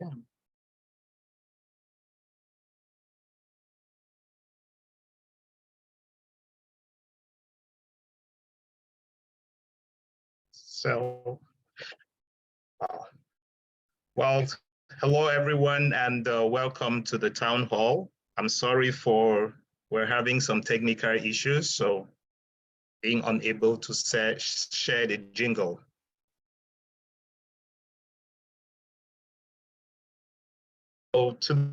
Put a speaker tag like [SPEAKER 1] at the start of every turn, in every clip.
[SPEAKER 1] Okay. So, well, hello everyone, and welcome to the town hall. I'm sorry we're having some technical issues, so being unable to share the jingle. So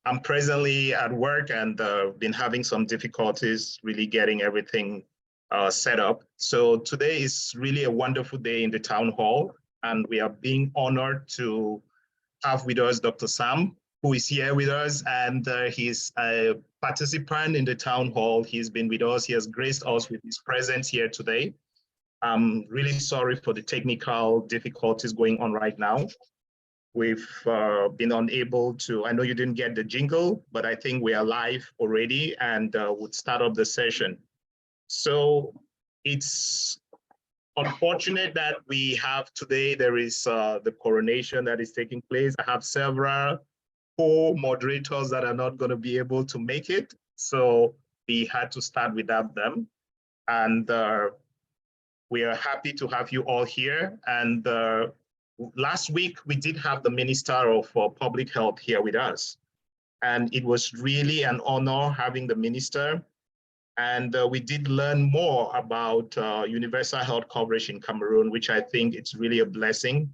[SPEAKER 1] I'm presently at work and been having some difficulties really getting everything set up. So today is really a wonderful day in the town hall, and we are being honored to have with us Dr. Sam, who is here with us, and he's a participant in the town hall. He's been with us. He has graced us with his presence here today. I'm really sorry for the technical difficulties going on right now. We've been unable to, I know you didn't get the jingle, but I think we are live already and would start up the session. So it's unfortunate that we have today, there is the coronation that is taking place. I have several co-moderators that are not going to be able to make it. So we had to start without them. And we are happy to have you all here. And last week, we did have the Minister of Public Health here with us. And it was really an honor having the minister. And we did learn more about universal health coverage in Cameroon, which I think it's really a blessing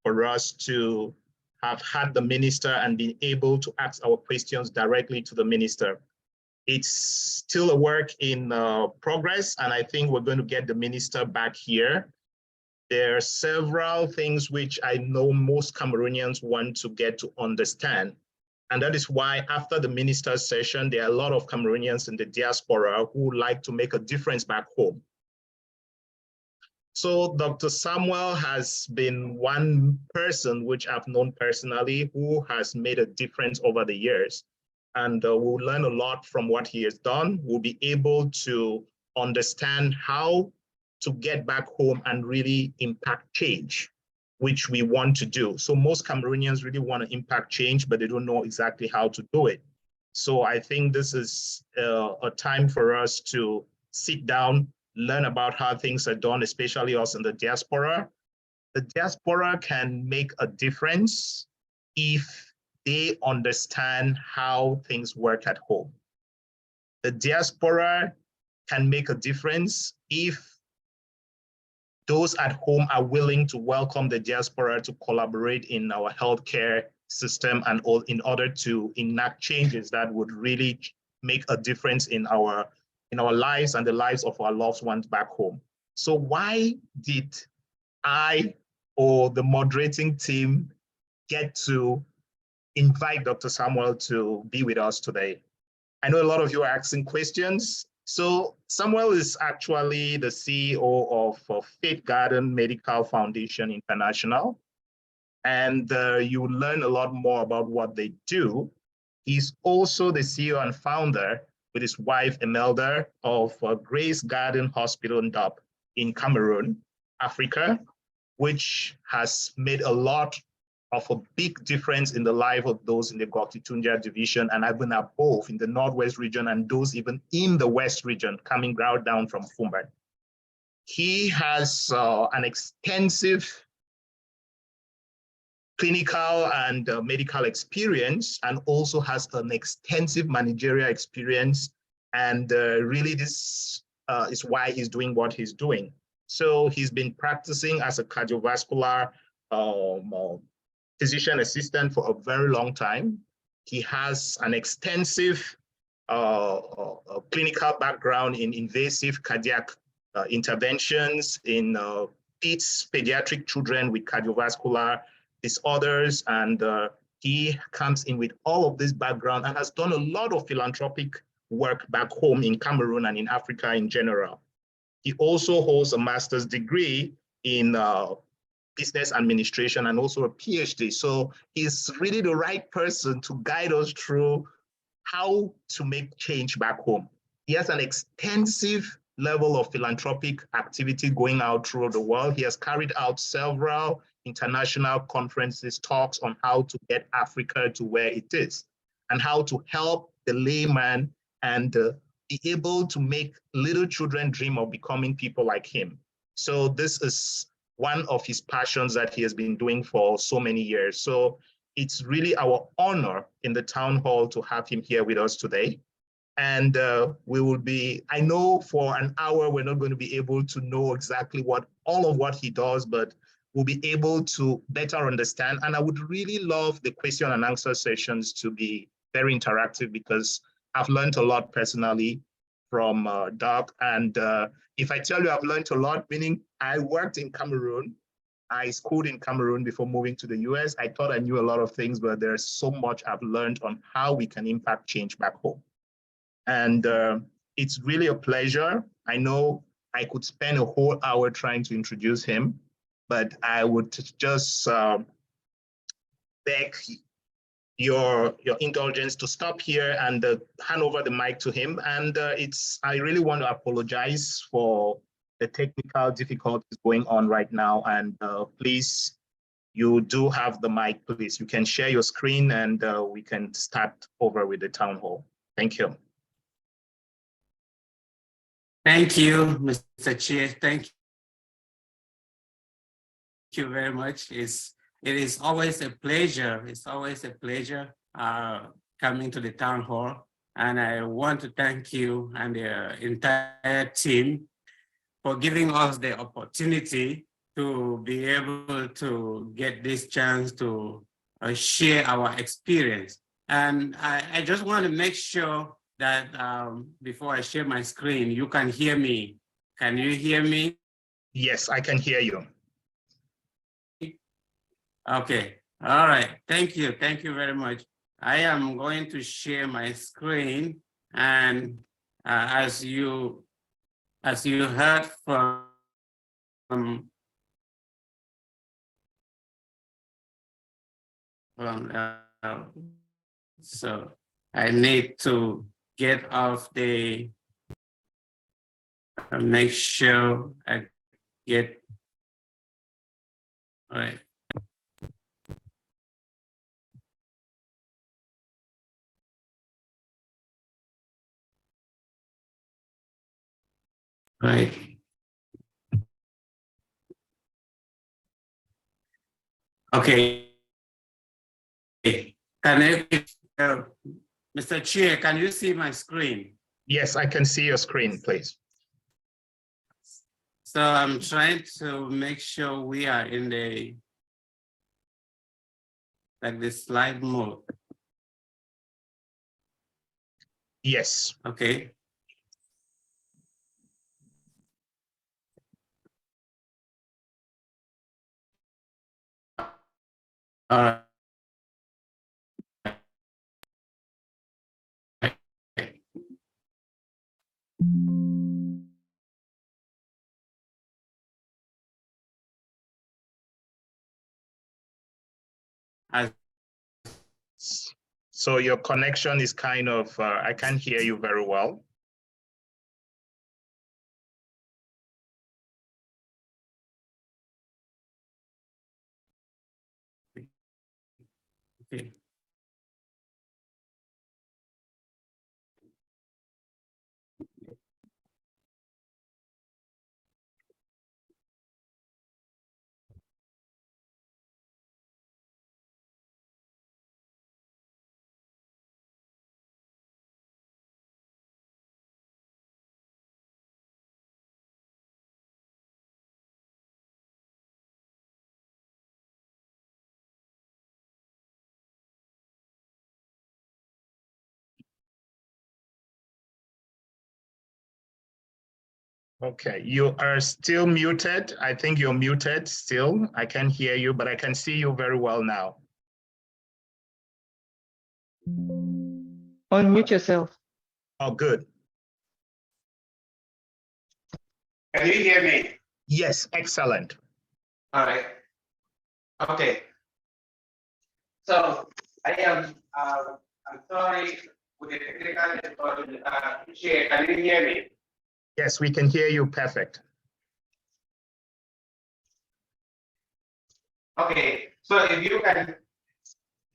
[SPEAKER 1] for us to have had the minister and been able to ask our questions directly to the minister. It's still a work in progress, and I think we're going to get the minister back here. There are several things which I know most Cameroonians want to get to understand. And that is why after the minister's session, there are a lot of Cameroonians in the diaspora who would like to make a difference back home. So Dr. Samuel has been one person which I've known personally who has made a difference over the years. And we'll learn a lot from what he has done. We'll be able to understand how to get back home and really impact change, which we want to do. So most Cameroonians really want to impact change, but they don't know exactly how to do it. So I think this is a time for us to sit down, learn about how things are done, especially us in the diaspora. The diaspora can make a difference if they understand how things work at home. The diaspora can make a difference if those at home are willing to welcome the diaspora to collaborate in our healthcare system and all in order to enact changes that would really make a difference in our lives and the lives of our loved ones back home. So why did I or the moderating team get to invite Dr. Samuel to be with us today? I know a lot of you are asking questions. So Samuel is actually the CEO of Faith Garden Medical Foundation International, and you will learn a lot more about what they do. He's also the CEO and founder with his wife Imelda of Grace Garden Hospital in Cameroon, Africa, which has made a lot of a big difference in the life of those in the Gokti-Tunja division and even above in the Northwest region and those even in the West region coming down from Fumba. He has an extensive clinical and medical experience and also has an extensive managerial experience. And really this is why he's doing what he's doing. So he's been practicing as a cardiovascular physician assistant for a very long time. He has an extensive clinical background in invasive cardiac interventions in pediatric children with cardiovascular disorders. And he comes in with all of this background and has done a lot of philanthropic work back home in Cameroon and in Africa in general. He also holds a master's degree in business administration and also a PhD. So he's really the right person to guide us through how to make change back home. He has an extensive level of philanthropic activity going out through the world. He has carried out several international conferences, talks on how to get Africa to where it is and how to help the layman and be able to make little children dream of becoming people like him. So this is one of his passions that he has been doing for so many years. So it's really our honor in the town hall to have him here with us today. And we will be, I know for an hour, we're not going to be able to know exactly all of what he does, but we'll be able to better understand. And I would really love the question and answer sessions to be very interactive because I've learned a lot personally from Doc. And if I tell you I've learned a lot, meaning I worked in Cameroon, I schooled in Cameroon before moving to the US. I thought I knew a lot of things, but there's so much I've learned on how we can impact change back home. And it's really a pleasure. I know I could spend a whole hour trying to introduce him, but I would just beg your indulgence to stop here and hand over the mic to him. And I really want to apologize for the technical difficulties going on right now. And please, you do have the mic, please. You can share your screen and we can start over with the town hall. Thank you.
[SPEAKER 2] Thank you, Mr. Chair. Thank you very much. It is always a pleasure. It's always a pleasure coming to the town hall. And I want to thank you and the entire team for giving us the opportunity to be able to get this chance to share our experience. And I just want to make sure that before I share my screen, you can hear me. Can you hear me?
[SPEAKER 1] Yes, I can hear you.
[SPEAKER 2] Okay, all right, thank you very much. I am going to share my screen, and as you heard from so I need to get off the, make sure I get, all right. Right. Okay. Can I, Mr. Chair, can you see my screen?
[SPEAKER 1] Yes, I can see your screen, please.
[SPEAKER 2] So I'm trying to make sure we are in the slide mode.
[SPEAKER 1] Yes.
[SPEAKER 2] Okay. All right.
[SPEAKER 1] So your connection is kind of, I can't hear you very well.
[SPEAKER 2] Okay.
[SPEAKER 1] Okay, you are still muted. I think you're muted still. I can hear you, but I can see you very well now.
[SPEAKER 3] Unmute yourself.
[SPEAKER 1] Oh, good.
[SPEAKER 2] Can you hear me?
[SPEAKER 1] Yes, excellent.
[SPEAKER 2] All right. Okay. So I am. I'm sorry with the technical difficulty. Can you hear me?
[SPEAKER 1] Yes, we can hear you perfect.
[SPEAKER 2] Okay. So if you can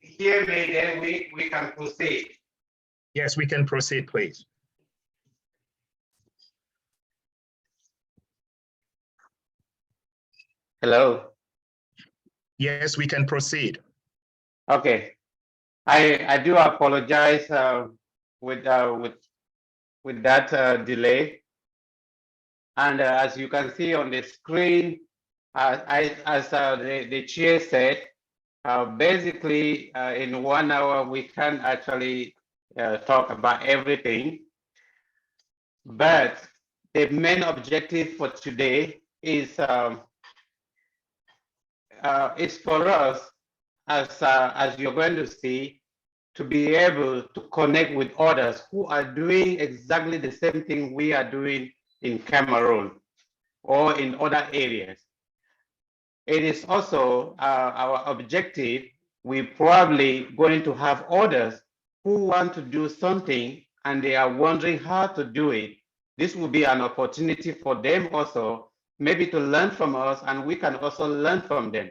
[SPEAKER 2] hear me, then we can proceed.
[SPEAKER 1] Yes, we can proceed, please.
[SPEAKER 2] Hello.
[SPEAKER 1] Yes, we can proceed.
[SPEAKER 2] Okay. I do apologize with that delay. And as you can see on the screen, as the chair said, basically in 1 hour we can't actually talk about everything. But the main objective for today is for us, as you're going to see, to be able to connect with others who are doing exactly the same thing we are doing in Cameroon or in other areas. It is also our objective. We're probably going to have others who want to do something and they are wondering how to do it. This will be an opportunity for them also, maybe to learn from us, and we can also learn from them.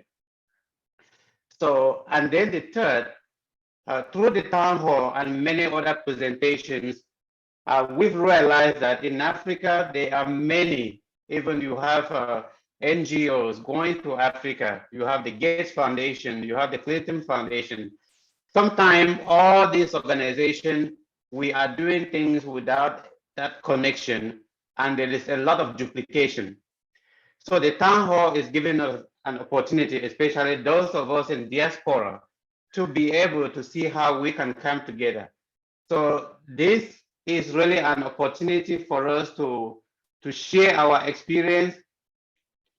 [SPEAKER 2] So, and then the third, through the town hall and many other presentations, we've realized that in Africa, there are many, even you have NGOs going to Africa, you have the Gates Foundation, you have the Clinton Foundation. Sometimes all these organizations, we are doing things without that connection, and there is a lot of duplication. So the town hall is giving us an opportunity, especially those of us in diaspora, to be able to see how we can come together. So this is really an opportunity for us to share our experience.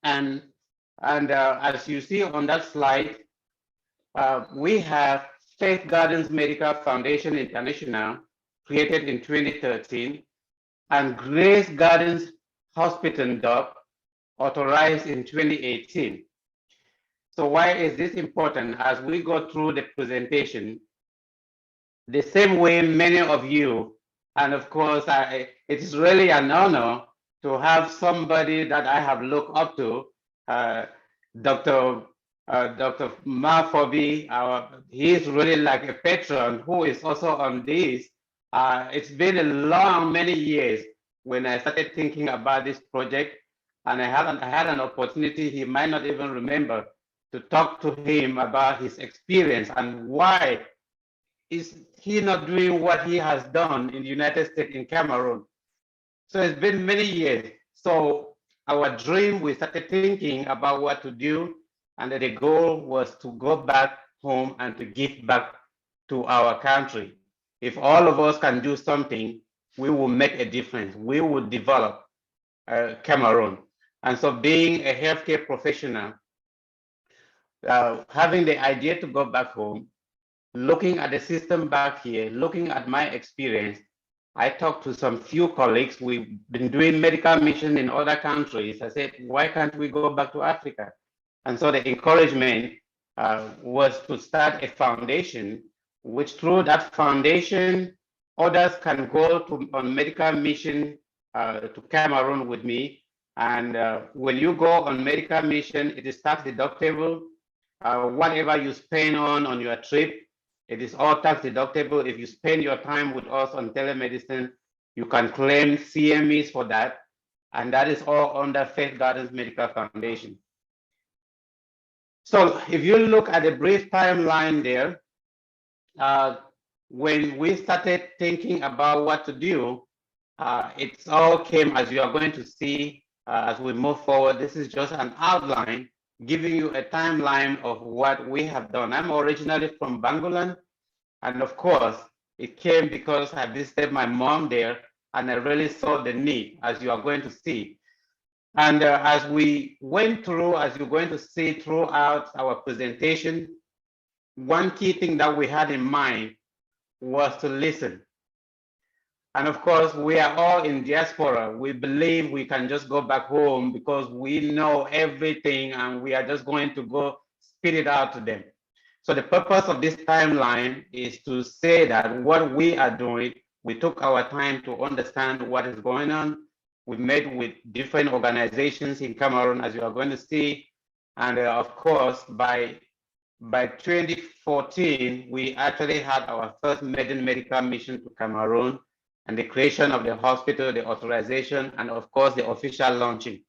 [SPEAKER 2] And as you see on that slide, we have Faith Gardens Medical Foundation International, created in 2013, and Grace Gardens Hospital Dog, authorized in 2018. So why is this important? As we go through the presentation, the same way many of you, and of course, it is really an honor to have somebody that I have looked up to, Dr. Mafobi. He is really like a patron who is also on this. It's been many years when I started thinking about this project, and I had an opportunity, he might not even remember, to talk to him about his experience and why is he not doing what he has done in the United States, in Cameroon. So it's been many years. So our dream, we started thinking about what to do, and the goal was to go back home and to give back to our country. If all of us can do something, we will make a difference. We will develop Cameroon. And so being a healthcare professional, having the idea to go back home, looking at the system back here, looking at my experience, I talked to some few colleagues. We've been doing medical mission in other countries. I said, why can't we go back to Africa? And so the encouragement was to start a foundation, which through that foundation, others can go on medical mission to Cameroon with me. And when you go on medical mission, it is tax deductible. Whatever you spend on your trip, it is all tax deductible. If you spend your time with us on telemedicine, you can claim CMEs for that. And that is all under Faith Gardens Medical Foundation. So if you look at the brief timeline there, when we started thinking about what to do, it all came, as you are going to see as we move forward. This is just an outline giving you a timeline of what we have done. I'm originally from Bangolan, and of course, it came because I visited my mom there, and I really saw the need, as you are going to see. And as we went through, as you're going to see throughout our presentation, one key thing that we had in mind was to listen. And of course, we are all in diaspora. We believe we can just go back home because we know everything and we are just going to go spit it out to them. So the purpose of this timeline is to say that what we are doing, we took our time to understand what is going on. We met with different organizations in Cameroon, as you are going to see. And of course, by 2014, we actually had our first maiden medical mission to Cameroon, and the creation of the hospital, the authorization, and of course, the official launching.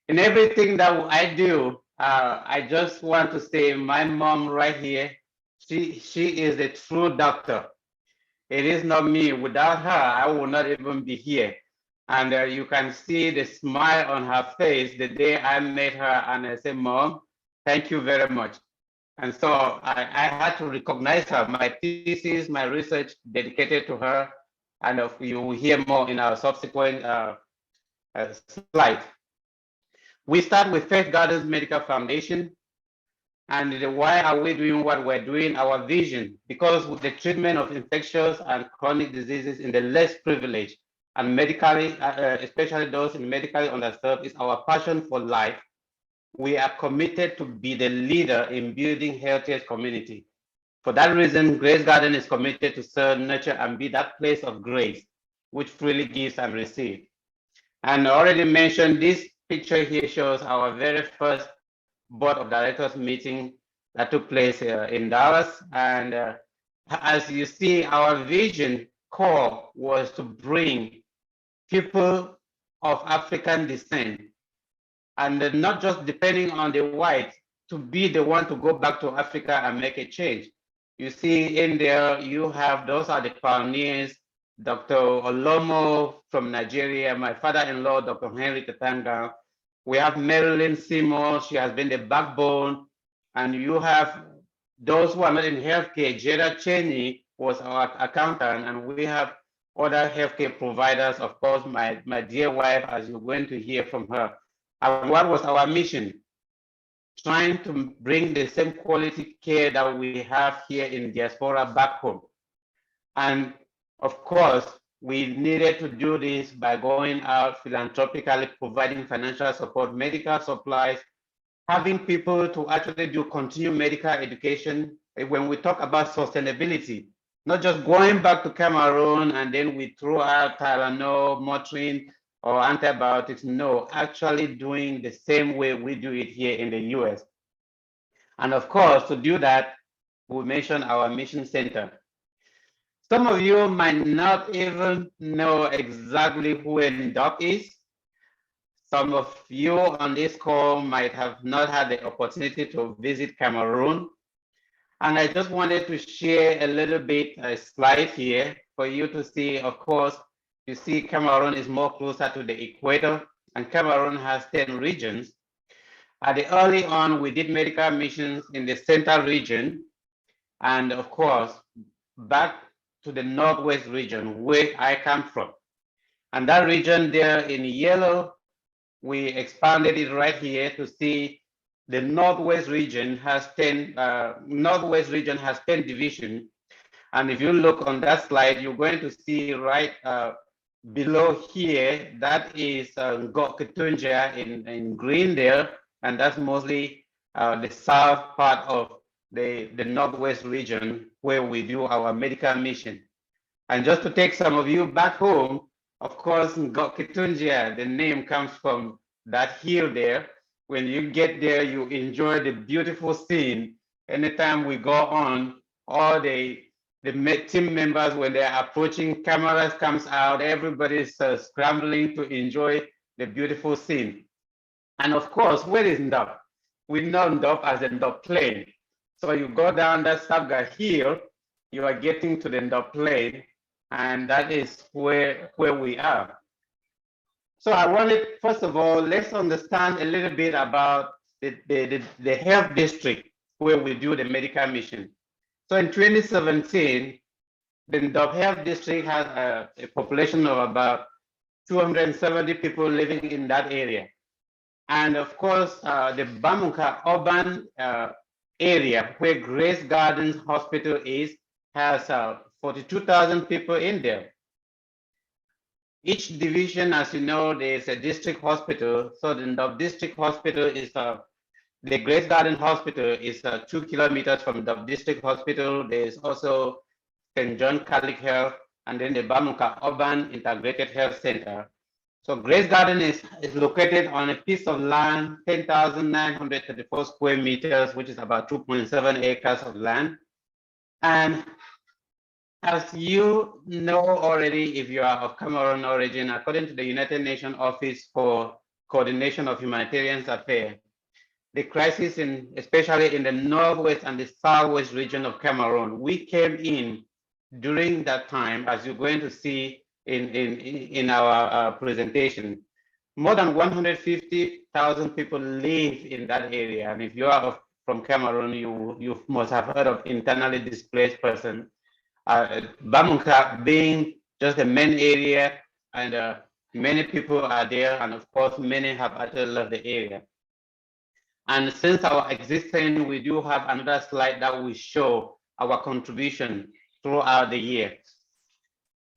[SPEAKER 2] In everything that I do, I just want to say my mom right here, she is a true doctor. It is not me. Without her, I would not even be here. And you can see the smile on her face the day I met her, and I said, Mom, thank you very much. And so I had to recognize her. My thesis, my research dedicated to her, and you will hear more in our subsequent slides. We start with Faith Gardens Medical Foundation. And why are we doing what we're doing? Our vision, because with the treatment of infectious and chronic diseases in the less privileged and medically, especially those in medically underserved, is our passion for life. We are committed to be the leader in building healthier community. For that reason, Grace Garden is committed to serve, nurture, and be that place of grace, which freely gives and receives. And I already mentioned, this picture here shows our very first board of directors meeting that took place in Dallas. And as you see, our vision core was to bring people of African descent, and not just depending on the white, to be the one to go back to Africa and make a change. You see in there, you have, those are the pioneers, Dr. Olomo from Nigeria, my father-in-law, Dr. Henry Katanga. We have Marilyn Seymour, she has been the backbone. And you have those who are not in healthcare. Jada Cheney was our accountant, and we have other healthcare providers, of course, my dear wife, as you're going to hear from her. And what was our mission? Trying to bring the same quality care that we have here in diaspora back home. And of course, we needed to do this by going out philanthropically, providing financial support, medical supplies, having people to actually do continued medical education. When we talk about sustainability, not just going back to Cameroon and then we throw out Tylenol, Motrin, or antibiotics. No, actually doing the same way we do it here in the US. And of course, to do that, we mentioned our mission center. Some of you might not even know exactly who NDOC is. Some of you on this call might have not had the opportunity to visit Cameroon. And I just wanted to share a little bit, a slide here for you to see. Of course, you see Cameroon is more closer to the equator, and Cameroon has 10 regions. At the early on, we did medical missions in the central region, and of course, back to the Northwest region, where I come from. And that region there in yellow, we expanded it right here to see the Northwest region has 10, Northwest region has 10 divisions. And if you look on that slide, you're going to see right below here, that is Ngok in green there, and that's mostly the south part of the Northwest region where we do our medical mission. And just to take some of you back home, of course, Ngok the name comes from that hill there. When you get there, you enjoy the beautiful scene. Anytime we go on, all the team members, when they're approaching, cameras comes out, everybody's scrambling to enjoy the beautiful scene. And of course, where is Ndop? We know Ndop as the Ndop Plain. So you go down that Sabga hill, you are getting to the Ndop Plain, and that is where we are. So I wanted, first of all, let's understand a little bit about the health district where we do the medical mission. So in 2017, the Ndop Health District has a population of about 270 people living in that area. And of course, the Bamunka urban area where Grace Gardens Hospital is has
[SPEAKER 3] 42,000 people in there. Each division, as you know, there's a district hospital. So the district hospital is the Grace Garden Hospital is 2 kilometers from the district hospital. There's also St. John Catholic Health, and then the Bamuka Urban Integrated Health Center. So Grace Garden is located on a piece of land, 10,934 square meters, which is about 2.7 acres of land. And as you know already, if you are of Cameroon origin, according to the United Nations Office for Coordination of Humanitarian Affairs, the crisis especially in the northwest and the southwest region of Cameroon, we came in during that time, as you're going to see in our presentation. More than 150,000 people live in that area. And if you are from Cameroon, you must have heard of internally displaced person. Bamunka being just the main area, and many people are there, and of course, many have actually left the area. And since our existence, we do have another slide that will show our contribution throughout the year.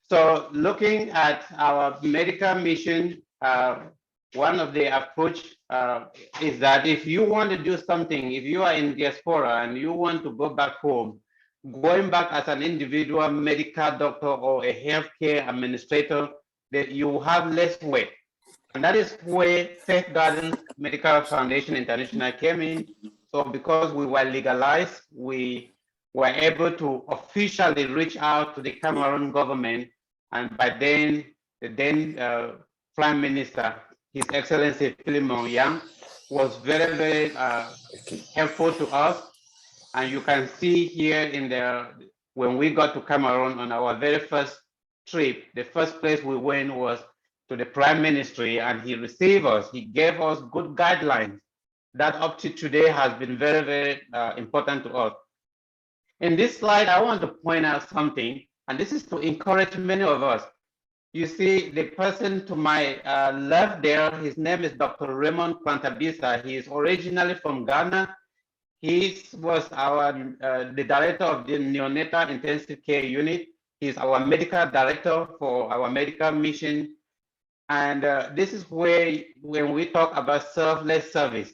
[SPEAKER 3] So looking at our medical mission, one of the approach is that if you want to do something, if you are in diaspora and you want to go back home, going back as an individual medical doctor or a healthcare administrator, that you have less weight. And that is where Safeguarding Medical Foundation International came in. So because we were legalized, we were able to officially reach out to the Cameroon government. And by then, the then Prime Minister, His Excellency Philemon Yang, was very, very helpful to us. And you can see here in when we got to Cameroon on our very first trip, the first place we went was to the Prime Ministry, and he received us. He gave us good guidelines that up to today has been very, very important to us. In this slide, I want to point out something, and this is to encourage many of us. You see the person to my left there, his name is Dr. Raymond Kwantabisa. He is originally from Ghana. He was the director of the neonatal intensive care unit. He's our medical director for our medical mission. And this is where, when we talk about selfless service,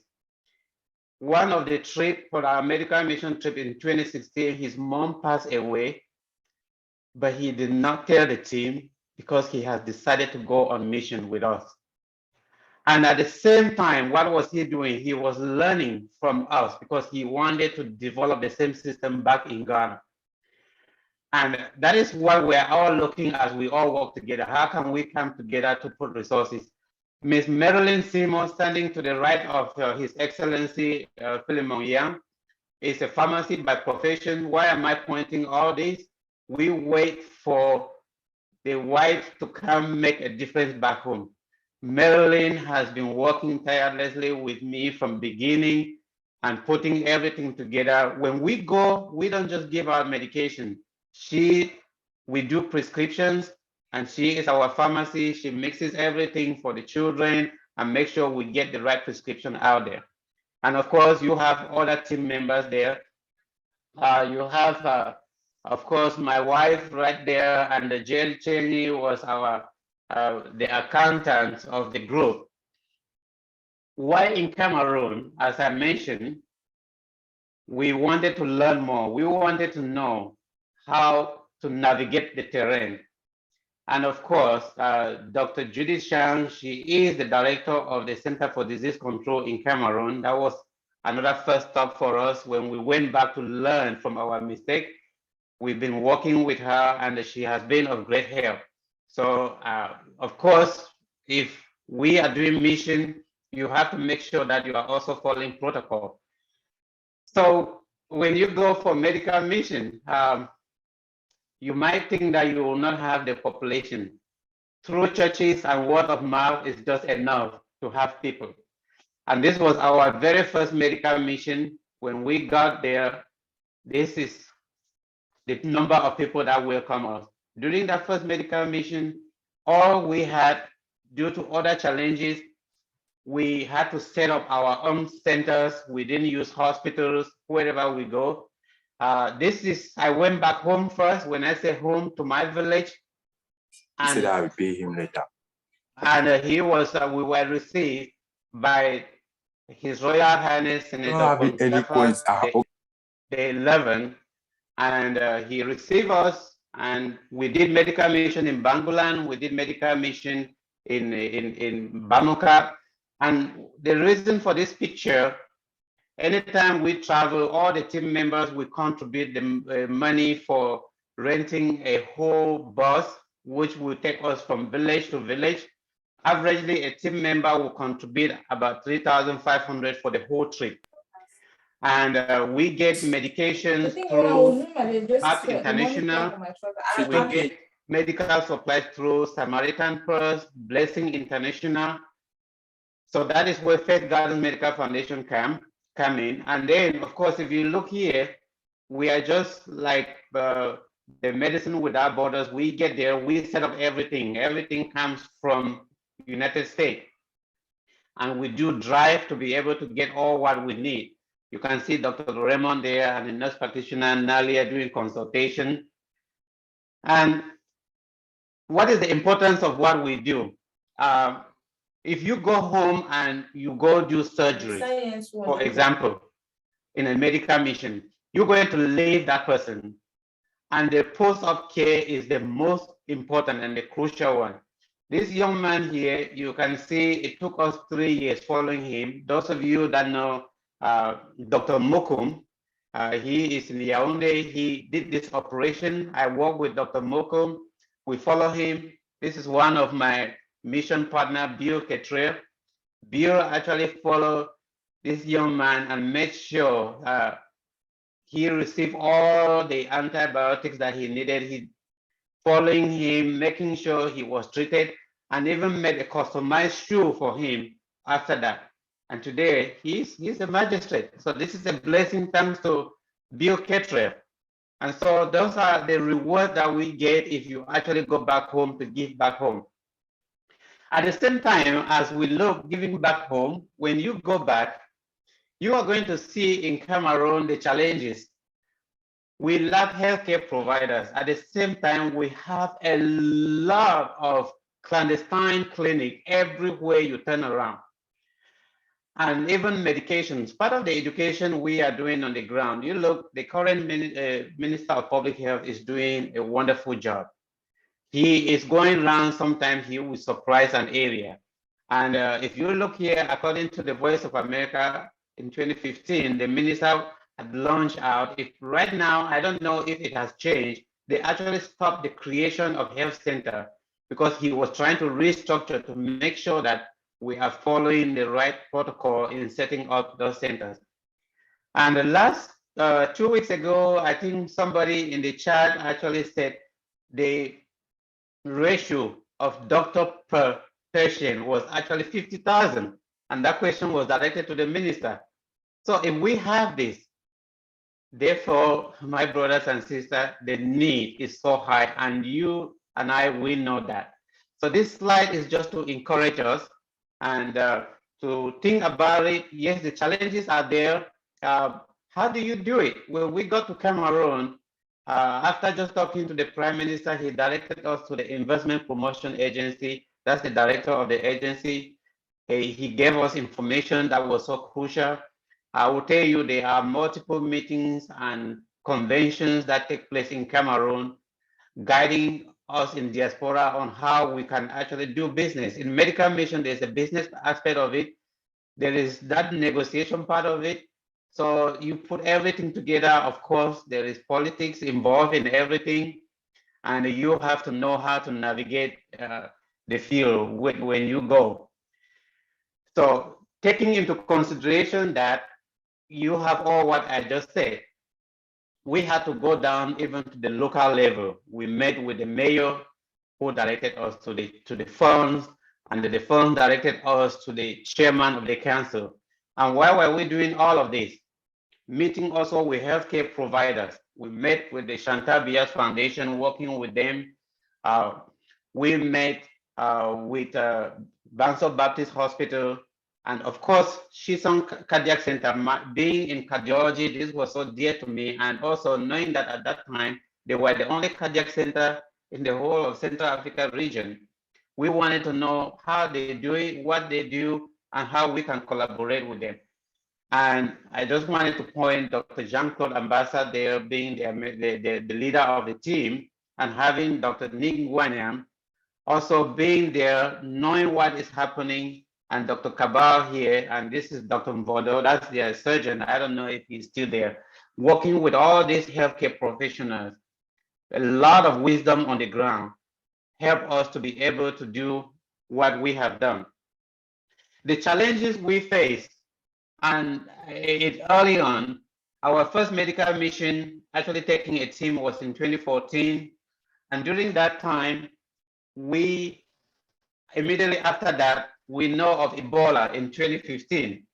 [SPEAKER 3] one of the trips for our medical mission trip in 2016, his mom passed away, but he did not tell the team because he has decided to go on mission with us. And at the same time, what was he doing? He was learning from us because he wanted to develop the same system back in Ghana. And that is what we're all looking as we all work together. How can we come together to put resources? Ms. Marilyn Seymour, standing to the right of His Excellency Philemon Yang, is a pharmacist by profession. Why am I pointing all this? We wait for the wife to come make a difference back home. Marilyn has been working tirelessly with me from beginning and putting everything together. When we go, we don't just give out medication. We do prescriptions, and she is our pharmacy. She mixes everything for the children and make sure we get the right prescription out there. And of course, you have other team members there. You have, of course, my wife right there, and the Jill Cheney was the accountant of the group. Why in Cameroon, as I mentioned, we wanted to learn more. We wanted to know how to navigate the terrain. And of course, Dr. Judith Shang, she is the director of the Center for Disease Control in Cameroon. That was another first stop for us when we went back to learn from our mistake. We've been working with her, and she has been of great help. So, of course, if we are doing mission, you have to make sure that you are also following protocol. So when you go for medical mission, you might think that you will not have the population. Through churches and word of mouth is just enough to have people. And this was our very first medical mission. When we got there, this is the number of people that welcome us. During that first medical mission, all we had, due to other challenges, we had to set up our own centers. We didn't use hospitals wherever we go. I went back home first. When I say home, to my village.
[SPEAKER 4] He said
[SPEAKER 3] And,
[SPEAKER 4] I will pay him later.
[SPEAKER 3] and we were received by His Royal Highness Senator
[SPEAKER 4] Any points?
[SPEAKER 3] the 11th, and he received us, and we did medical mission in Bangulan, we did medical mission in Bamuka. And the reason for this picture, anytime we travel, all the team members will contribute the money for renting a whole bus, which will take us from village to village. Averagely, a team member will contribute about 3,500 for the whole trip. And we get medications through Up International. We get medical supplies through Samaritan Purse, Blessing International. So that is where Faith Garden Medical Foundation come in. And then, of course, if you look here, we are just like the Medicine Without Borders. We get there, we set up everything. Everything comes from United States. And we do drive to be able to get all what we need. You can see Dr. Raymond there and the nurse practitioner Nalia doing consultation. And what is the importance of what we do? If you go home and you go do surgery, for example, in a medical mission, you're going to leave that person. And the post-op care is the most important and the crucial one. This young man here, you can see it took us 3 years following him. Those of you that know Dr. Mokum, he is in Yaoundé. He did this operation. I work with Dr. Mokum. We follow him. This is one of my mission partner, Bill Ketre. Bill actually followed this young man and made sure he received all the antibiotics that he needed. He following him, making sure he was treated, and even made a customized shoe for him after that. And today he's a magistrate. So this is a blessing thanks to Bill Ketre. And so those are the rewards that we get if you actually go back home to give back home. At the same time, as we look giving back home, when you go back, you are going to see in Cameroon the challenges. We lack healthcare providers. At the same time, we have a lot of clandestine clinics everywhere you turn around. And even medications. Part of the education we are doing on the ground, you look, the current Minister of Public Health is doing a wonderful job. He is going around, sometimes he will surprise an area. And if you look here, according to the Voice of America in 2015, the minister had launched out, if right now, I don't know if it has changed, they actually stopped the creation of health center because he was trying to restructure to make sure that we are following the right protocol in setting up those centers. And the last 2 weeks ago, I think somebody in the chat actually said the ratio of doctor per patient was actually 50,000. And that question was directed to the minister. So if we have this, therefore, my brothers and sisters, the need is so high, and you and I, we know that. So this slide is just to encourage us and to think about it. Yes, the challenges are there. How do you do it? When we got to Cameroon, after just talking to the Prime Minister, he directed us to the Investment Promotion Agency. That's the director of the agency. He gave us information that was so crucial. I will tell you there are multiple meetings and conventions that take place in Cameroon, guiding us in diaspora on how we can actually do business. In medical mission, there's a business aspect of it. There is that negotiation part of it. So you put everything together. Of course, there is politics involved in everything, and you have to know how to navigate the field when you go. So taking into consideration that you have all what I just said, we had to go down even to the local level. We met with the mayor who directed us to the funds, and the funds directed us to the chairman of the council. And why were we doing all of this? Meeting also with healthcare providers. We met with the Chantal Bias Foundation, working with them. We met with Banso Baptist Hospital. And of course, Shisong Cardiac Center, being in cardiology, this was so dear to me. And also knowing that at that time, they were the only cardiac center in the whole of Central Africa region. We wanted to know how they do it, what they do, and how we can collaborate with them. And I just wanted to point Dr. Jean-Claude Ambassa there being the leader of the team, and having Dr. Nick Nguanyam also being there, knowing what is happening, and Dr. Cabal here, and this is Dr. Mvodo, that's their surgeon. I don't know if he's still there, working with all these healthcare professionals. A lot of wisdom on the ground help us to be able to do what we have done. The challenges we face, and early on, our first medical mission, actually taking a team, was in 2014. And during that time, we immediately after that, we know of Ebola in 2015.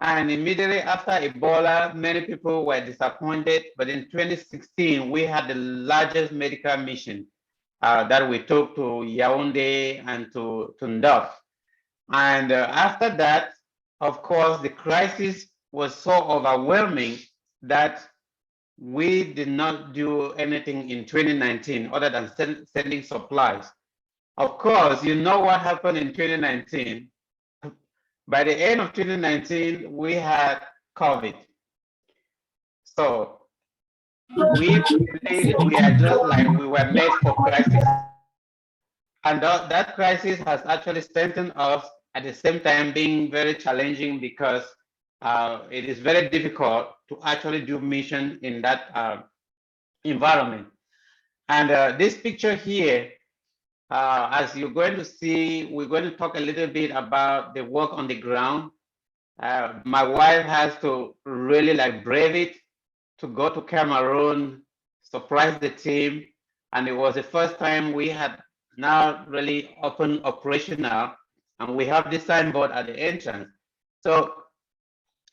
[SPEAKER 3] And immediately after Ebola, many people were disappointed. But in 2016, we had the largest medical mission that we took to Yaoundé and to Ndop. And after that, of course, the crisis was so overwhelming that we did not do anything in 2019 other than sending supplies. Of course, you know what happened in 2019. By the end of 2019, we had COVID. So we are just like we were made for crisis. And that crisis has actually strengthened us, at the same time being very challenging, because it is very difficult to actually do mission in that environment. And this picture here, as you're going to see, we're going to talk a little bit about the work on the ground. My wife has to really like brave it to go to Cameroon, surprise the team. And it was the first time we had now really open operational, and we have this signboard at the entrance. So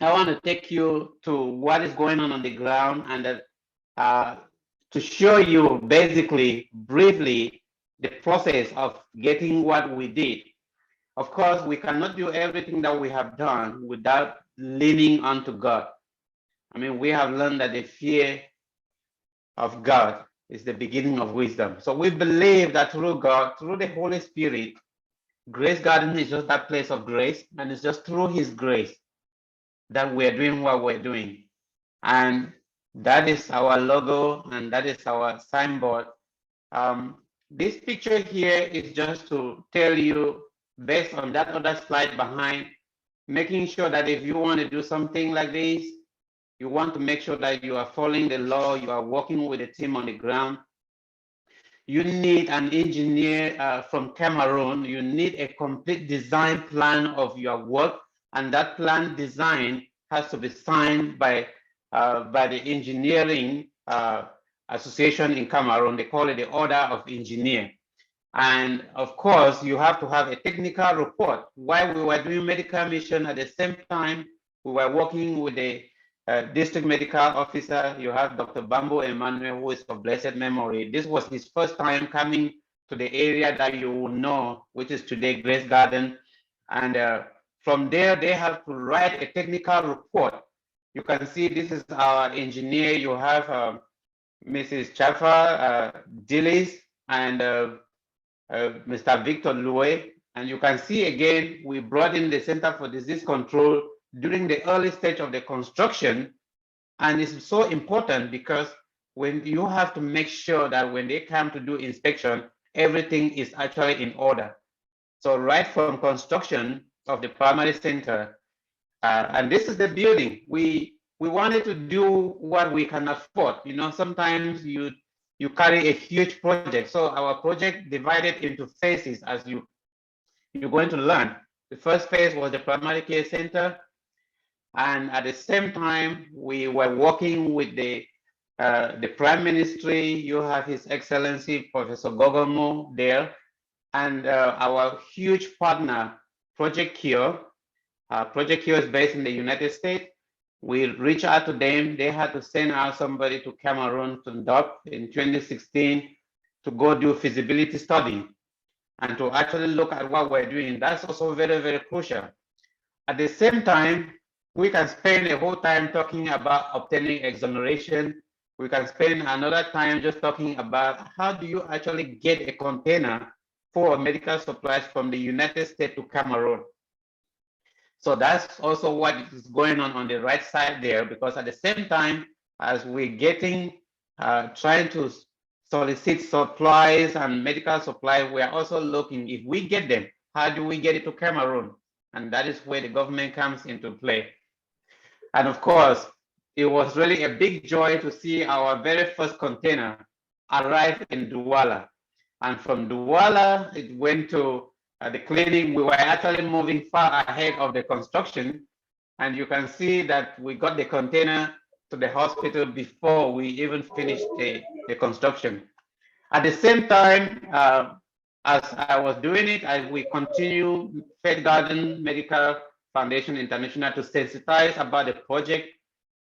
[SPEAKER 3] I want to take you to what is going on the ground, and to show you basically briefly the process of getting what we did. Of course, we cannot do everything that we have done without leaning onto God. I mean, we have learned that the fear of God is the beginning of wisdom. So we believe that through God, through the Holy Spirit, Grace Garden is just that place of grace, and it's just through His grace that we're doing what we're doing. And that is our logo, and that is our signboard. This picture here is just to tell you, based on that other slide behind, making sure that if you want to do something like this, you want to make sure that you are following the law, you are working with a team on the ground. You need an engineer from Cameroon. You need a complete design plan of your work, and that plan design has to be signed by the engineering association in Cameroon. They call it the Order of Engineer. And of course, you have to have a technical report. While we were doing medical mission, at the same time, we were working with the district medical officer. You have Dr. Bambo Emmanuel, who is of blessed memory. This was his first time coming to the area that you will know, which is today Grace Garden. And from there, they have to write a technical report. You can see this is our engineer. You have Mrs. Chafa Dillis and Mr. Victor Loué. And you can see again, we brought in the Center for Disease Control during the early stage of the construction. And it's so important because when you have to make sure that when they come to do inspection, everything is actually in order. So right from construction of the primary center, and this is the building. We wanted to do what we can afford. You know, sometimes you carry a huge project. So our project divided into phases, as you're going to learn. The first phase was the primary care center. And at the same time, we were working with the Prime Ministry. You have His Excellency, Professor Gogomo there, and our huge partner, Project Cure. Project Cure is based in the United States. We reached out to them. They had to send out somebody to Cameroon, to Ndop in 2016 to go do feasibility study and to actually look at what we're doing. That's also very, very crucial. At the same time, we can spend a whole time talking about obtaining exoneration. We can spend another time just talking about how do you actually get a container for medical supplies from the United States to Cameroon. So that's also what is going on the right side there, because at the same time as we're getting, trying to solicit supplies and medical supplies, we are also looking, if we get them, how do we get it to Cameroon? And that is where the government comes into play. And of course, it was really a big joy to see our very first container arrive in Douala. And from Douala, it went to the clinic. We were actually moving far ahead of the construction. And you can see that we got the container to the hospital before we even finished the construction. At the same time, as I was doing it, we continue Faith Garden Medical Foundation International to sensitize about the project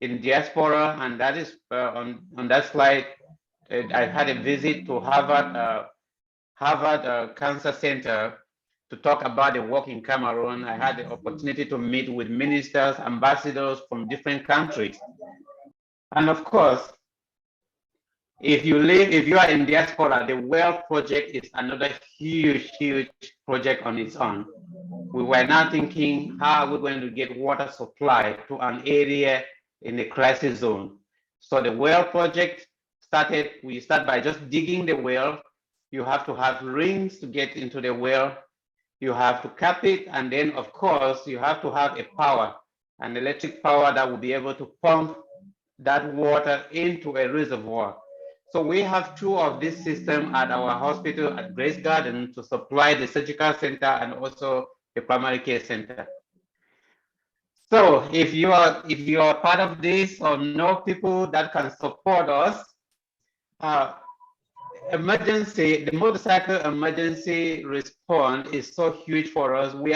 [SPEAKER 3] in diaspora. And that is on that slide. I had a visit to Harvard Cancer Center to talk about the work in Cameroon. I had the opportunity to meet with ministers, ambassadors from different countries. And of course, if you are in diaspora, the well project is another huge project on its own. We were now thinking, how are we going to get water supply to an area in the crisis zone? So the well project started, we start by just digging the well. You have to have rings to get into the well. You have to cap it, and then of course you have to have a power, an electric power that will be able to pump that water into a reservoir. So we have two of these systems at our hospital at Grace Garden to supply the surgical center and also the primary care center. So if you are part of this or know people that can support us, the motorcycle emergency response is so huge for us. We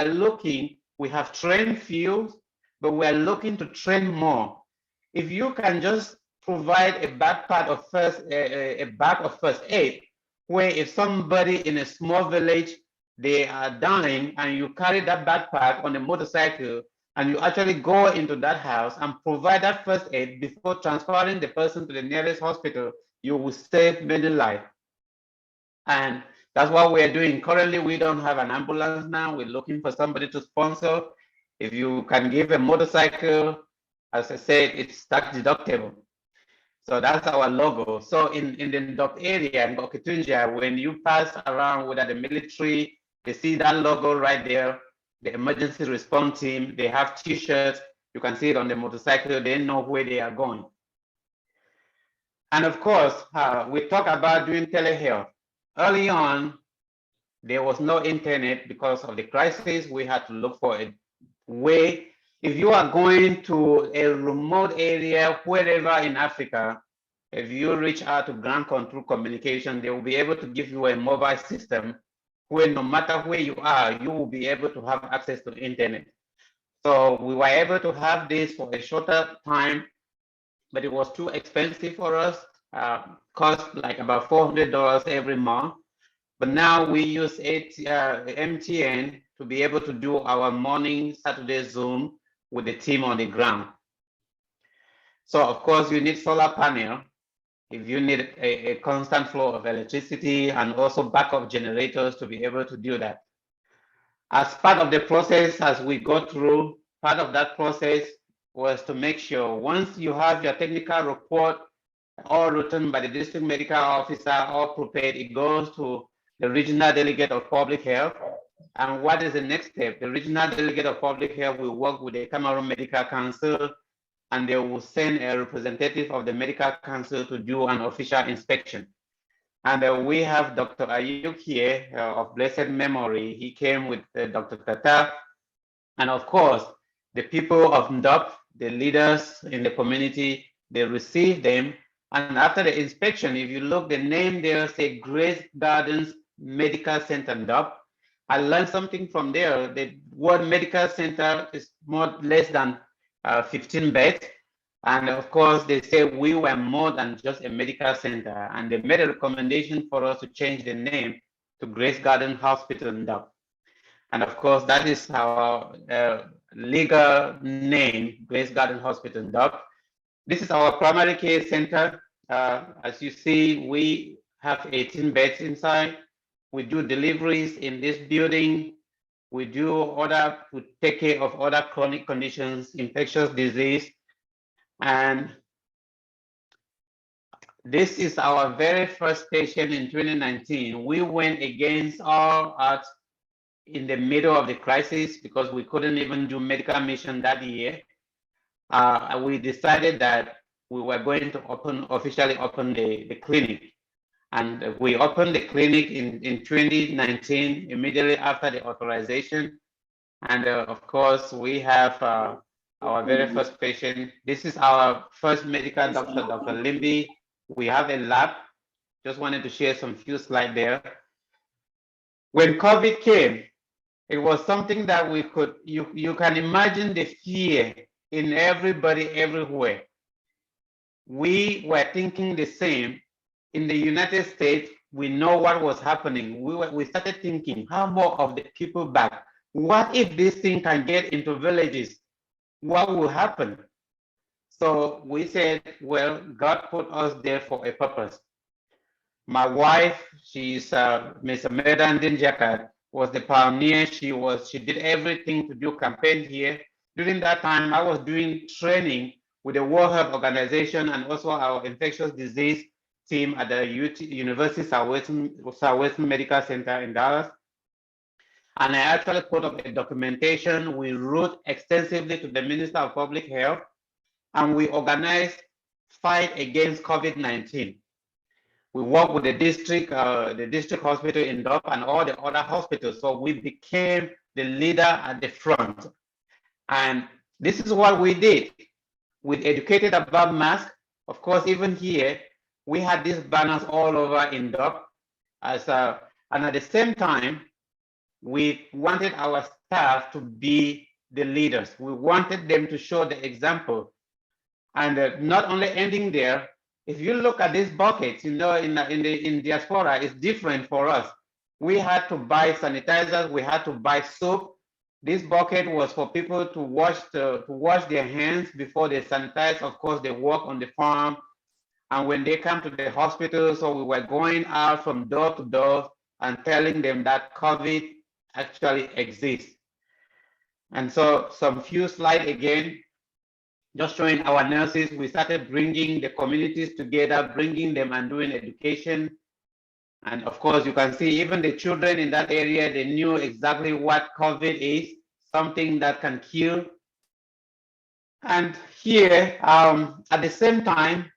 [SPEAKER 3] have trained few, but we are looking to train more. If you can just provide a backpack of first aid, where if somebody in a small village, they are dying, and you carry that backpack on a motorcycle, and you actually go into that house and provide that first aid before transferring the person to the nearest hospital, you will save many lives. And that's what we are doing. Currently, we don't have an ambulance now. We're looking for somebody to sponsor. If you can give a motorcycle, as I said, it's tax deductible. So that's our logo. So in the Ndop area in Bokitunja, when you pass around with the military, they see that logo right there, the emergency response team, they have t-shirts, you can see it on the motorcycle, they know where they are going. And of course, we talk about doing telehealth. Early on, there was no internet because of the crisis. We had to look for a way. If you are going to a remote area, wherever in Africa, if you reach out to ground control communication, they will be able to give you a mobile system where no matter where you are, you will be able to have access to the internet. So we were able to have this for a shorter time, but it was too expensive for us. Cost like about $400 every month. But now we use MTN to be able to do our morning Saturday Zoom with the team on the ground. So of course you need solar panel if you need a constant flow of electricity, and also backup generators to be able to do that. As part of the process, as we go through, part of that process was to make sure once you have your technical report all written by the district medical officer, all prepared, it goes to the regional delegate of public health. And what is the next step? The regional delegate of public health will work with the Cameroon Medical Council, and they will send a representative of the Medical Council to do an official inspection. And we have Dr. Ayuk here of blessed memory. He came with Dr. Tata. And of course, the people of Ndop, the leaders in the community, they received them. And after the inspection, if you look, the name there say Grace Gardens Medical Center Ndop. I learned something from there. The word medical center is less than 15 beds. And of course, they say we were more than just a medical center. And they made a recommendation for us to change the name to Grace Garden Hospital Ndop. And of course, that is our legal name, Grace Garden Hospital, Doc. This is our primary care center. As you see, we have 18 beds inside. We do deliveries in this building. We take care of other chronic conditions, infectious disease. And this is our very first patient in 2019. We went against all odds in the middle of the crisis because we couldn't even do medical mission that year. We decided that we were going to officially open the clinic. And we opened the clinic in 2019, immediately after the authorization. And of course, we have our very first patient. This is our first medical doctor, Dr. Limby. We have a lab. Just wanted to share some few slides there. When COVID came, it was something that we could, you can imagine the fear in everybody everywhere. We were thinking the same. In the United States, we know what was happening. We started thinking, how more of the people back? What if this thing can get into villages? What will happen? So we said, well, God put us there for a purpose. My wife, she's Ms. K Ndinjiakat, was the pioneer. She did everything to do campaign here. During that time, I was doing training with the World Health Organization and also our infectious disease team at the University Southwestern Medical Center in Dallas. And I actually put up a documentation. We wrote extensively to the Minister of Public Health, and we organized fight against COVID-19. We worked with the district hospital in Dop and all the other hospitals. So we became the leader at the front. And this is what we did. We educated about masks. Of course, even here, we had these banners all over in Dop. And at the same time, we wanted our staff to be the leaders. We wanted them to show the example. And not only ending there, if you look at these buckets, you know, in diaspora, it's different for us. We had to buy sanitizers, we had to buy soap. This bucket was for people to wash their hands before they sanitize. Of course, they work on the farm. And when they come to the hospital, so we were going out from door to door and telling them that COVID actually exists. And so some few slides again, just showing our nurses, we started bringing the communities together, bringing them and doing education. And of course, you can see even the children in that area, they knew exactly what COVID is, something that can kill. And here, at the same time,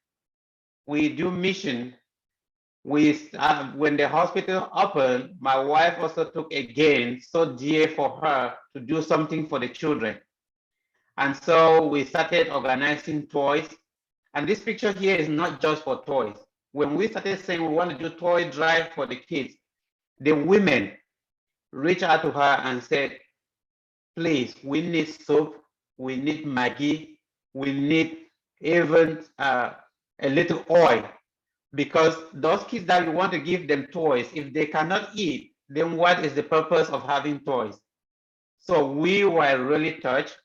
[SPEAKER 3] we do mission. When the hospital opened, my wife also took again, so dear for her to do something for the children. And so we started organizing toys. And this picture here is not just for toys. When we started saying we want to do toy drive for the kids, the women reached out to her and said, please, we need soap, we need Maggi, we need even a little oil, because those kids that we want to give them toys, if they cannot eat, then what is the purpose of having toys? So we were really touched.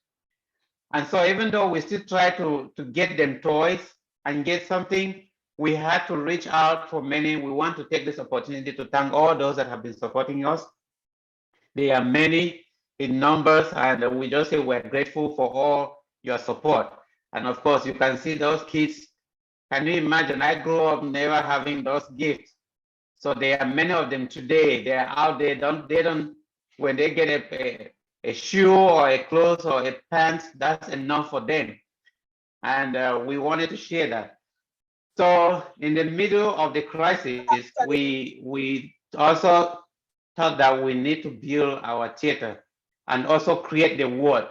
[SPEAKER 3] And so even though we still try to get them toys and get something, we had to reach out for many. We want to take this opportunity to thank all those that have been supporting us. There are many in numbers, and we just say we're grateful for all your support. And of course, you can see those kids. Can you imagine? I grew up never having those gifts. So there are many of them today. They are out there. They don't when they get a shoe or a clothes or a pants, that's enough for them. And we wanted to share that. So in the middle of the crisis, we also thought that we need to build our theater and also create the ward.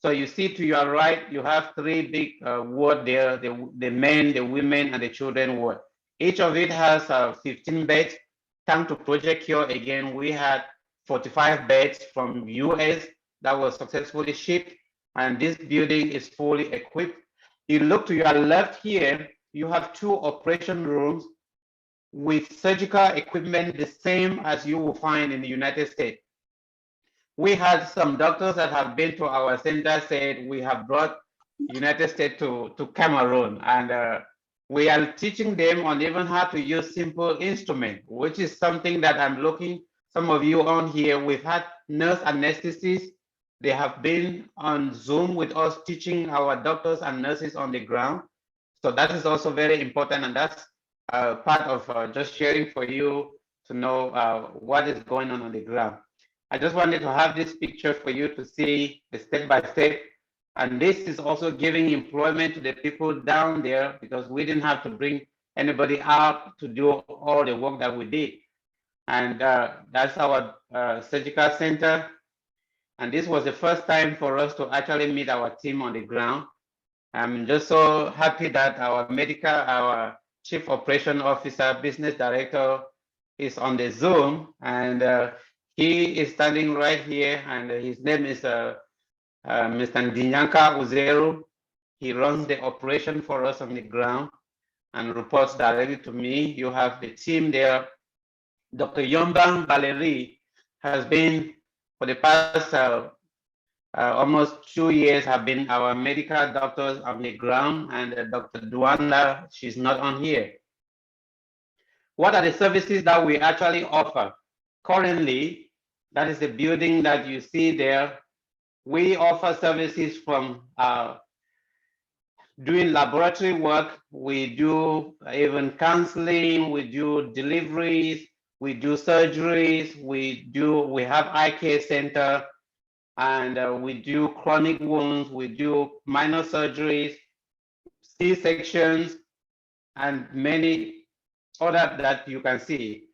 [SPEAKER 3] So you see to your right, you have three big wards there, the men, the women, and the children ward. Each of it has 15 beds. Thanks to Project Cure, again, we had 45 beds from US that was successfully shipped, and this building is fully equipped. You look to your left here, you have 2 operation rooms with surgical equipment the same as you will find in the United States. We had some doctors that have been to our center said we have brought United States to Cameroon, and we are teaching them on even how to use simple instrument, which is something that I'm looking, some of you on here, we've had nurse anesthetists. They have been on Zoom with us teaching our doctors and nurses on the ground. So that is also very important, and that's part of just sharing for you to know what is going on the ground. I just wanted to have this picture for you to see the step by step. And this is also giving employment to the people down there because we didn't have to bring anybody out to do all the work that we did. And that's our surgical center. And this was the first time for us to actually meet our team on the ground. I'm just so happy that our Chief Operation Officer, Business Director is on the Zoom, and he is standing right here, and his name is Mr. Ndinjiakat. He runs the operation for us on the ground and reports directly to me. You have the team there. Dr. Yombang Valerie has been for the past almost 2 years have been our medical doctors on the ground, and Dr. Duanda, she's not on here. What are the services that we actually offer? Currently, that is the building that you see there. We offer services from doing laboratory work. We do even counseling, we do deliveries, we do surgeries, we have eye care center, and we do chronic wounds, we do minor surgeries, C-sections, and many other that you can see.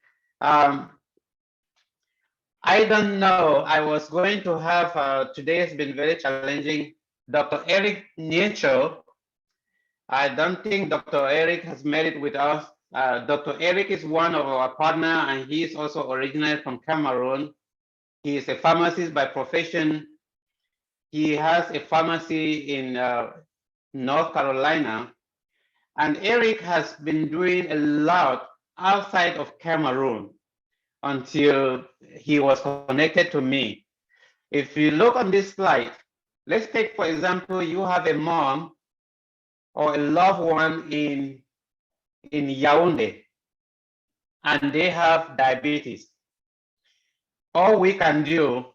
[SPEAKER 3] I don't know, I was going to have, today has been very challenging, Dr. Eric Nietzsche. I don't think Dr. Eric has made it with us. Dr. Eric is one of our partner, and he is also originally from Cameroon. He is a pharmacist by profession. He has a pharmacy in North Carolina. And Eric has been doing a lot outside of Cameroon until he was connected to me. If you look on this slide, let's take, for example, you have a mom or a loved one in Yaoundé, and they have diabetes. All we can do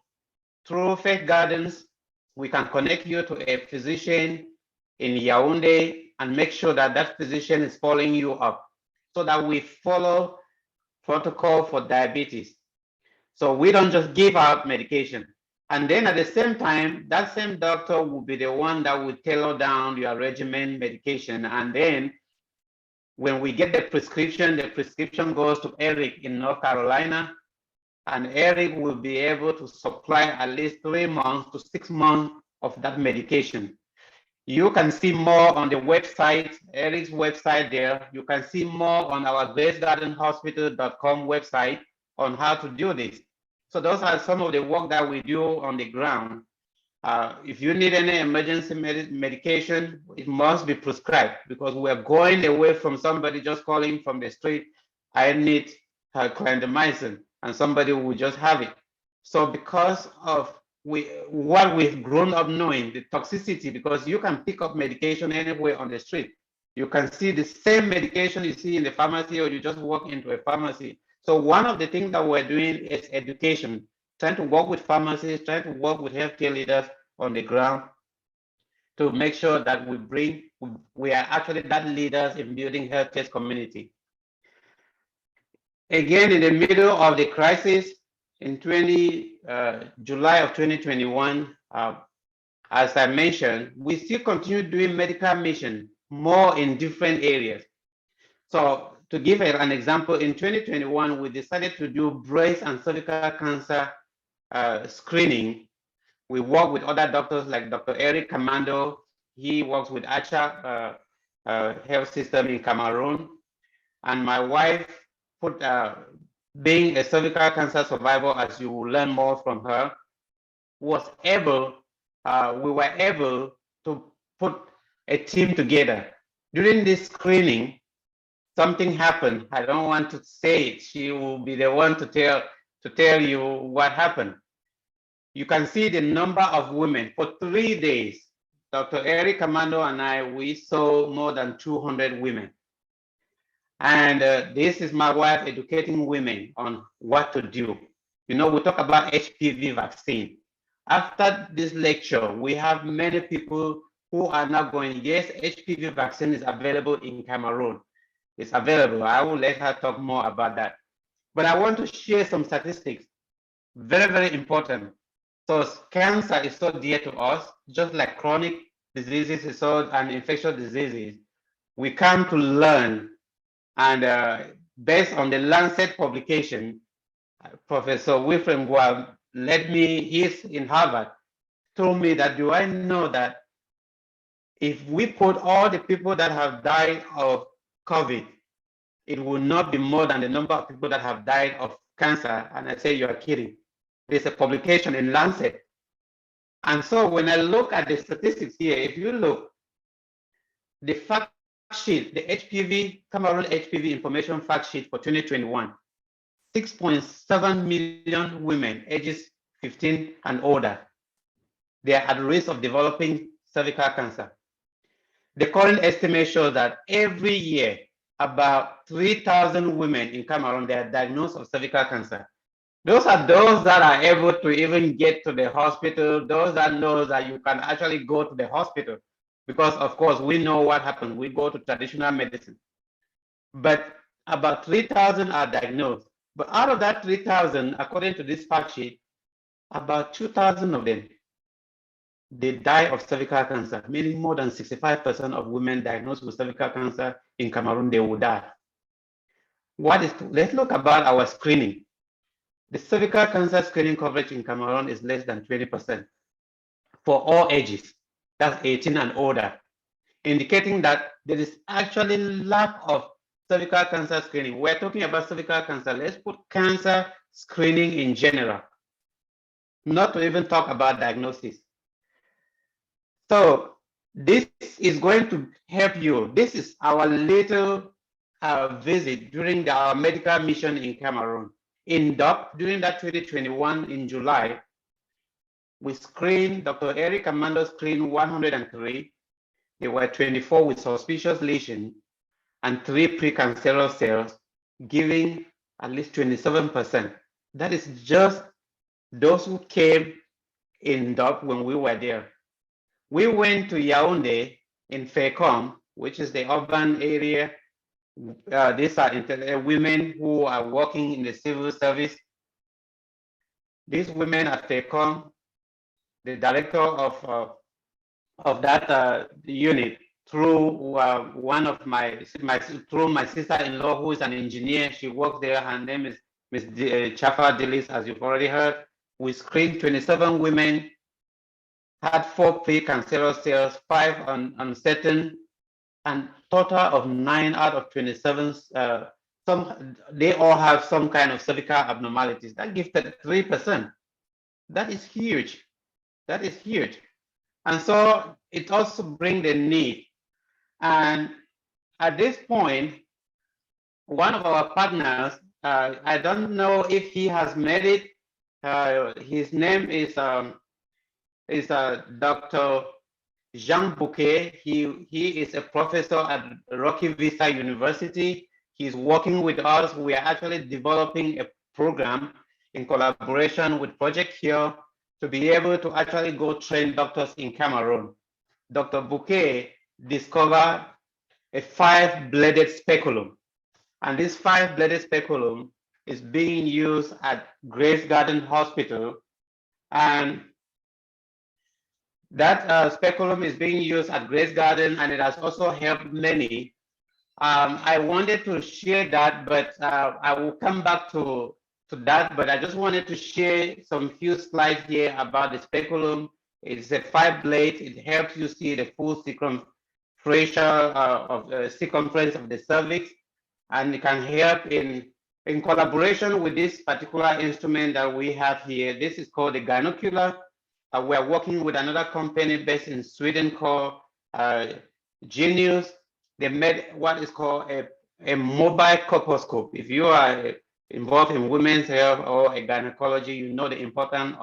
[SPEAKER 3] through Faith Gardens, we can connect you to a physician in Yaoundé and make sure that that physician is following you up so that we follow protocol for diabetes. So we don't just give out medication. And then at the same time, that same doctor will be the one that will tailor down your regimen medication. And then when we get the prescription goes to Eric in North Carolina, and Eric will be able to supply at least 3 months to 6 months of that medication. You can see more on the website, Eric's website there. You can see more on our gracegardenhospital.com website on how to do this. So those are some of the work that we do on the ground. If you need any emergency medication, it must be prescribed because we're going away from somebody just calling from the street, I need clindamycin, and somebody will just have it. So because of what we've grown up knowing, the toxicity, because you can pick up medication anywhere on the street. You can see the same medication you see in the pharmacy, or you just walk into a pharmacy. So one of the things that we're doing is education, trying to work with pharmacists, trying to work with healthcare leaders on the ground to make sure that we are actually that leaders in building healthcare community. Again, in the middle of the crisis, in July of 2021, as I mentioned, we still continue doing medical mission more in different areas. So to give an example, in 2021, we decided to do breast and cervical cancer screening. We work with other doctors like Dr. Eric Kamando. He works with ACHA health system in Cameroon. And my wife, being a cervical cancer survivor, as you will learn more from her, we were able to put a team together. During this screening, something happened. I don't want to say it. She will be the one to tell you what happened. You can see the number of women for 3 days. Dr. Eric Commando and I, we saw more than 200 women. And this is my wife educating women on what to do. You know, we talk about HPV vaccine. After this lecture, we have many people who are now going, yes, HPV vaccine is available in Cameroon. It's available. I will let her talk more about that. But I want to share some statistics. Very, very important. So cancer is so dear to us, just like chronic diseases is so, and infectious diseases. We come to learn, and based on the Lancet publication, Professor Wilfred Ngwa he's in Harvard, told me that, do I know that if we put all the people that have died of COVID, it will not be more than the number of people that have died of cancer? And I say, you're kidding. There's a publication in Lancet. And so when I look at the statistics here, if you look, the fact sheet, the HPV, Cameroon HPV information fact sheet for 2021, 6.7 million women ages 15 and older, they are at risk of developing cervical cancer. The current estimate shows that every year, about 3,000 women in Cameroon, they are diagnosed of cervical cancer. Those are those that are able to even get to the hospital, those that know that you can actually go to the hospital, because of course we know what happens. We go to traditional medicine. But about 3,000 are diagnosed. But out of that 3,000, according to this fact sheet, about 2,000 of them, they die of cervical cancer, meaning more than 65% of women diagnosed with cervical cancer in Cameroon, they will die. Let's look about our screening. The cervical cancer screening coverage in Cameroon is less than 20% for all ages, that's 18 and older, indicating that there is actually lack of cervical cancer screening. We're talking about cervical cancer. Let's put cancer screening in general, not to even talk about diagnosis. So this is going to help you. This is our little visit during our medical mission in Cameroon. In DOC, during that 2021 in July, we screened, Dr. Eric Commando screened 103. There were 24 with suspicious lesion and 3 precancerous cells, giving at least 27%. That is just those who came in DOC when we were there. We went to Yaoundé in Fécom, which is the urban area. These are women who are working in the civil service. These women at Fécom, the director of that unit, through one of my sister-in-law, who is an engineer, she works there. Her name is Ms. Chafa Dilis, as you've already heard. We screened 27 women, had 4 precancerous cells, 5 uncertain, and total of 9 out of 27. They all have some kind of cervical abnormalities. That gives 3%. That is huge. That is huge. And so it also brings the need. And at this point, one of our partners, I don't know if he has made it. His name is Dr. Jean Bouquet. He is a professor at Rocky Vista University. He's working with us. We are actually developing a program in collaboration with Project Cure to be able to actually go train doctors in Cameroon. Dr. Bouquet discovered a 5-bladed speculum. And this 5-bladed speculum is being used at Grace Garden Hospital. And that speculum is being used at Grace Garden, and it has also helped many. I wanted to share that, but I will come back to that. But I just wanted to share some few slides here about the speculum. It's a 5-blade. It helps you see the full circumference of the cervix, and it can help in collaboration with this particular instrument that we have here. This is called the gynocular. We're working with another company based in Sweden called Genius. They made what is called a mobile colposcope. If you are involved in women's health or a gynecology, you know the importance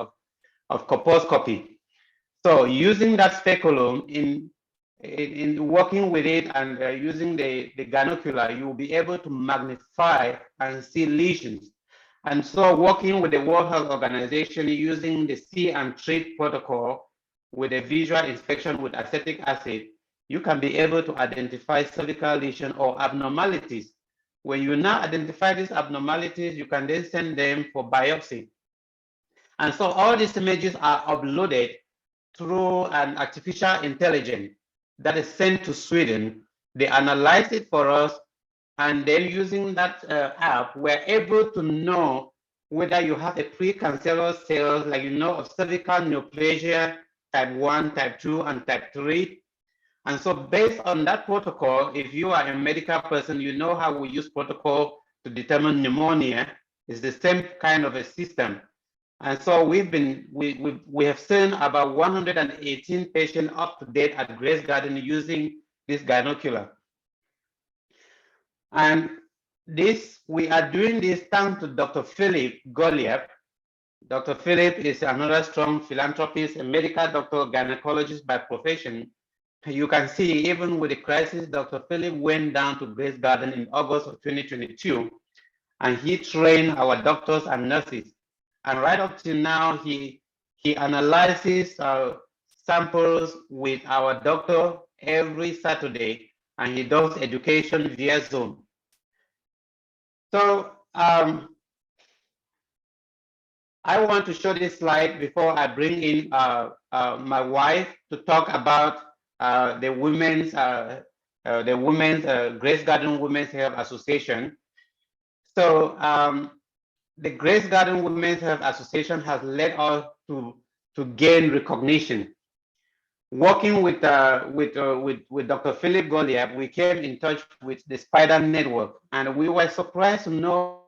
[SPEAKER 3] colposcopy. So using that speculum in working with it and using the gynocular, you will be able to magnify and see lesions. And so working with the World Health Organization using the see and treat protocol with a visual inspection with acetic acid, you can be able to identify cervical lesion or abnormalities. When you now identify these abnormalities, you can then send them for biopsy. And so all these images are uploaded through an artificial intelligence that is sent to Sweden. They analyze it for us, and then using that app, we're able to know whether you have a precancerous cell, like of cervical neoplasia, type 1, type 2, and type 3. And so based on that protocol, if you are a medical person, you know how we use protocol to determine pneumonia. It's the same kind of a system. And so we have seen about 118 patients up to date at Grace Garden using this gynocular. And we are doing this thanks to Dr. Philip Goliath. Dr. Philip is another strong philanthropist, a medical doctor, gynecologist by profession. You can see even with the crisis, Dr. Philip went down to Grace Garden in August of 2022, and he trained our doctors and nurses. And right up to now, he analyzes samples with our doctor every Saturday, and he does education via Zoom. So I want to show this slide before I bring in my wife to talk about the women's Grace Garden Women's Health Association. So the Grace Garden Women's Health Association has led us to gain recognition. Working with Dr. Philip Goliath, we came in touch with the Spider Network, and we were surprised to know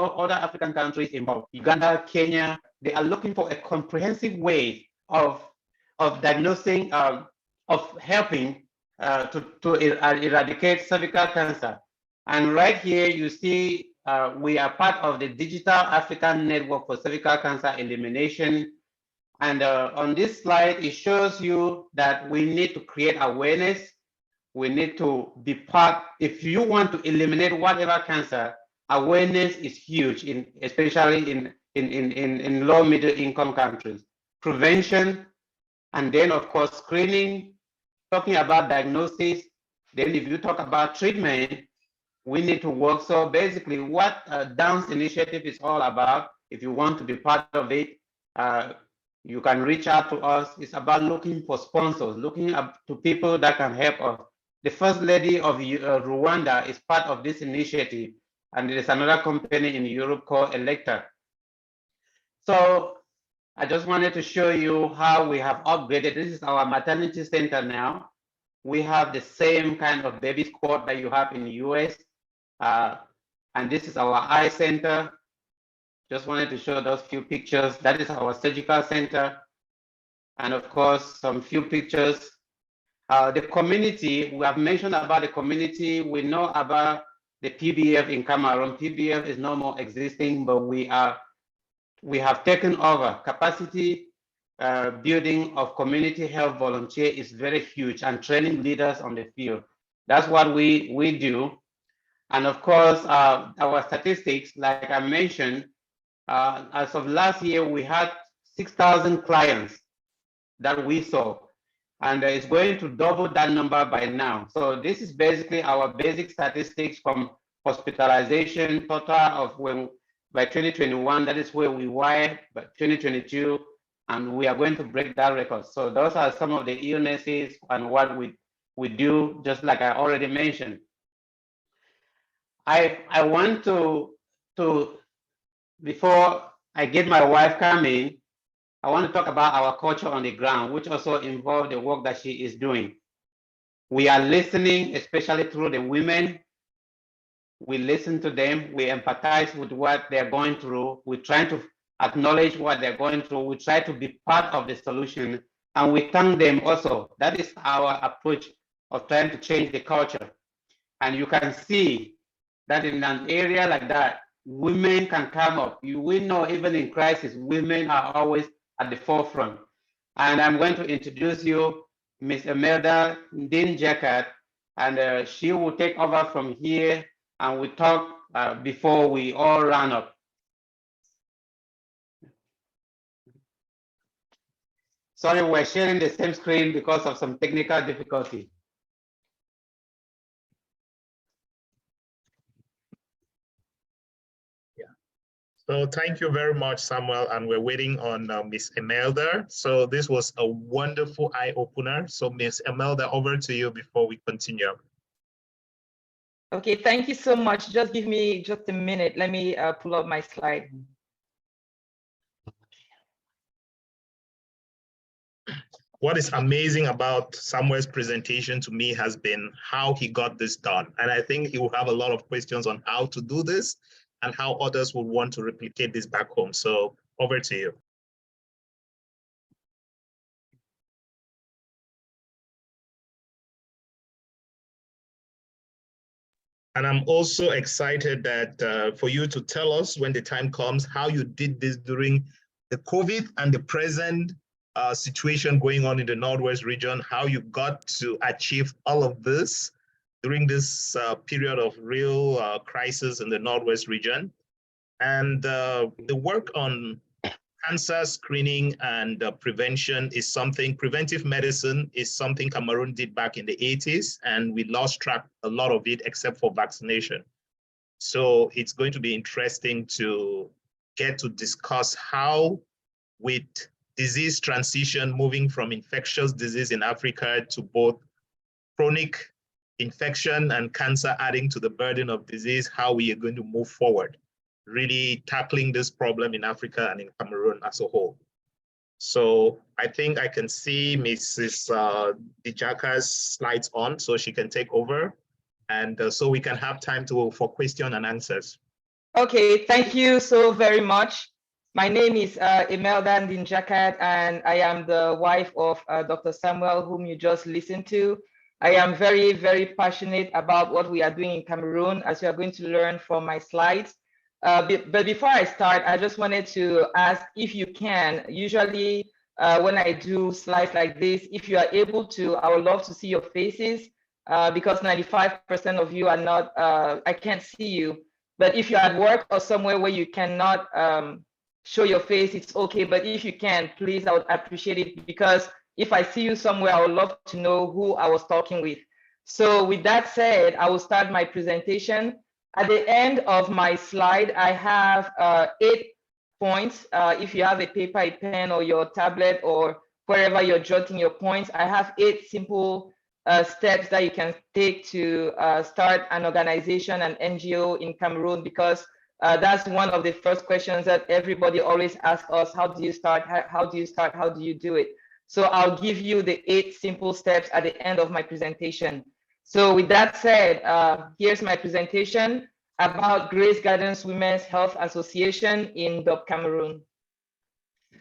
[SPEAKER 3] other African countries involved, Uganda, Kenya. They are looking for a comprehensive way of diagnosing, of helping to eradicate cervical cancer. And right here, you see we are part of the Digital African Network for Cervical Cancer Elimination. And on this slide, it shows you that we need to create awareness. We need to be part. If you want to eliminate whatever cancer, awareness is huge, especially in low middle income countries. Prevention, and then of course screening, talking about diagnosis. Then if you talk about treatment, we need to work. So basically what Downs Initiative is all about, if you want to be part of it, you can reach out to us. It's about looking for sponsors, looking up to people that can help us. The First Lady of Rwanda is part of this initiative, and there is another company in Europe called Electa. So I just wanted to show you how we have upgraded. This is our maternity center now. We have the same kind of baby squad that you have in the US. And this is our eye center. Just wanted to show those few pictures. That is our surgical center. And of course, some few pictures. The community, we have mentioned about the community. We know about the PBF in Cameroon. PBF is no more existing, but we have taken over. Capacity building of community health volunteer is very huge, and training leaders on the field. That's what we do. And of course, our statistics, like I mentioned, as of last year, we had 6,000 clients that we saw, and it's going to double that number by now. So this is basically our basic statistics from hospitalization total of when by 2021, that is where we were, by 2022, and we are going to break that record. So those are some of the illnesses and what we do, just like I already mentioned. I want to, before I get my wife coming, I want to talk about our culture on the ground, which also involves the work that she is doing. We are listening, especially through the women. We listen to them, we empathize with what they're going through. We're trying to acknowledge what they're going through. We try to be part of the solution, and we thank them also. That is our approach of trying to change the culture. And you can see that in an area like that, women can come up. We know even in crisis, women are always at the forefront. And I'm going to introduce you Ms. K Ndinjiakat, and she will take over from here and we talk before we all run up. Sorry, we're sharing the same screen because of some technical difficulty.
[SPEAKER 1] So thank you very much, Samuel, and we're waiting on Ms. Imelda. So this was a wonderful eye-opener. So Ms. Imelda, over to you before we continue.
[SPEAKER 5] Okay, thank you so much. Just give me just a minute. Let me pull up my slide.
[SPEAKER 1] What is amazing about Samuel's presentation to me has been how he got this done. And I think he will have a lot of questions on how to do this and how others will want to replicate this back home. So over to you. And I'm also excited that for you to tell us when the time comes, how you did this during the COVID and the present situation going on in the Northwest region, how you got to achieve all of this during this period of real crisis in the Northwest region. And the work on cancer screening and prevention is something, preventive medicine is something Cameroon did back in the 80s, and we lost track a lot of it except for vaccination. So it's going to be interesting to get to discuss how, with disease transition moving from infectious disease in Africa to both chronic infection and cancer adding to the burden of disease, how we are going to move forward, really tackling this problem in Africa and in Cameroon as a whole. So I think I can see Mrs. Ndinjiakat's slides on, so she can take over. And so we can have time for question and answers.
[SPEAKER 5] Okay, thank you so very much. My name is Imelda Ndinjiakat, and I am the wife of Dr. Samuel, whom you just listened to. I am very, very passionate about what we are doing in Cameroon, as you are going to learn from my slides. But before I start, I just wanted to ask if you can, usually when I do slides like this, if you are able to, I would love to see your faces because 95% of you are not, I can't see you. But if you're at work or somewhere where you cannot show your face, it's okay. But if you can, please, I would appreciate it, because if I see you somewhere, I would love to know who I was talking with. So with that said, I will start my presentation. At the end of my slide, I have 8 points. If you have a paper, a pen, or your tablet, or wherever you're jotting your points, I have 8 simple steps that you can take to start an organization, an NGO in Cameroon, because that's one of the first questions that everybody always asks us: how do you start? How do you start? How do you do it? So I'll give you the 8 simple steps at the end of my presentation. So with that said, here's my presentation about Grace Gardens Women's Health Association in Cameroon.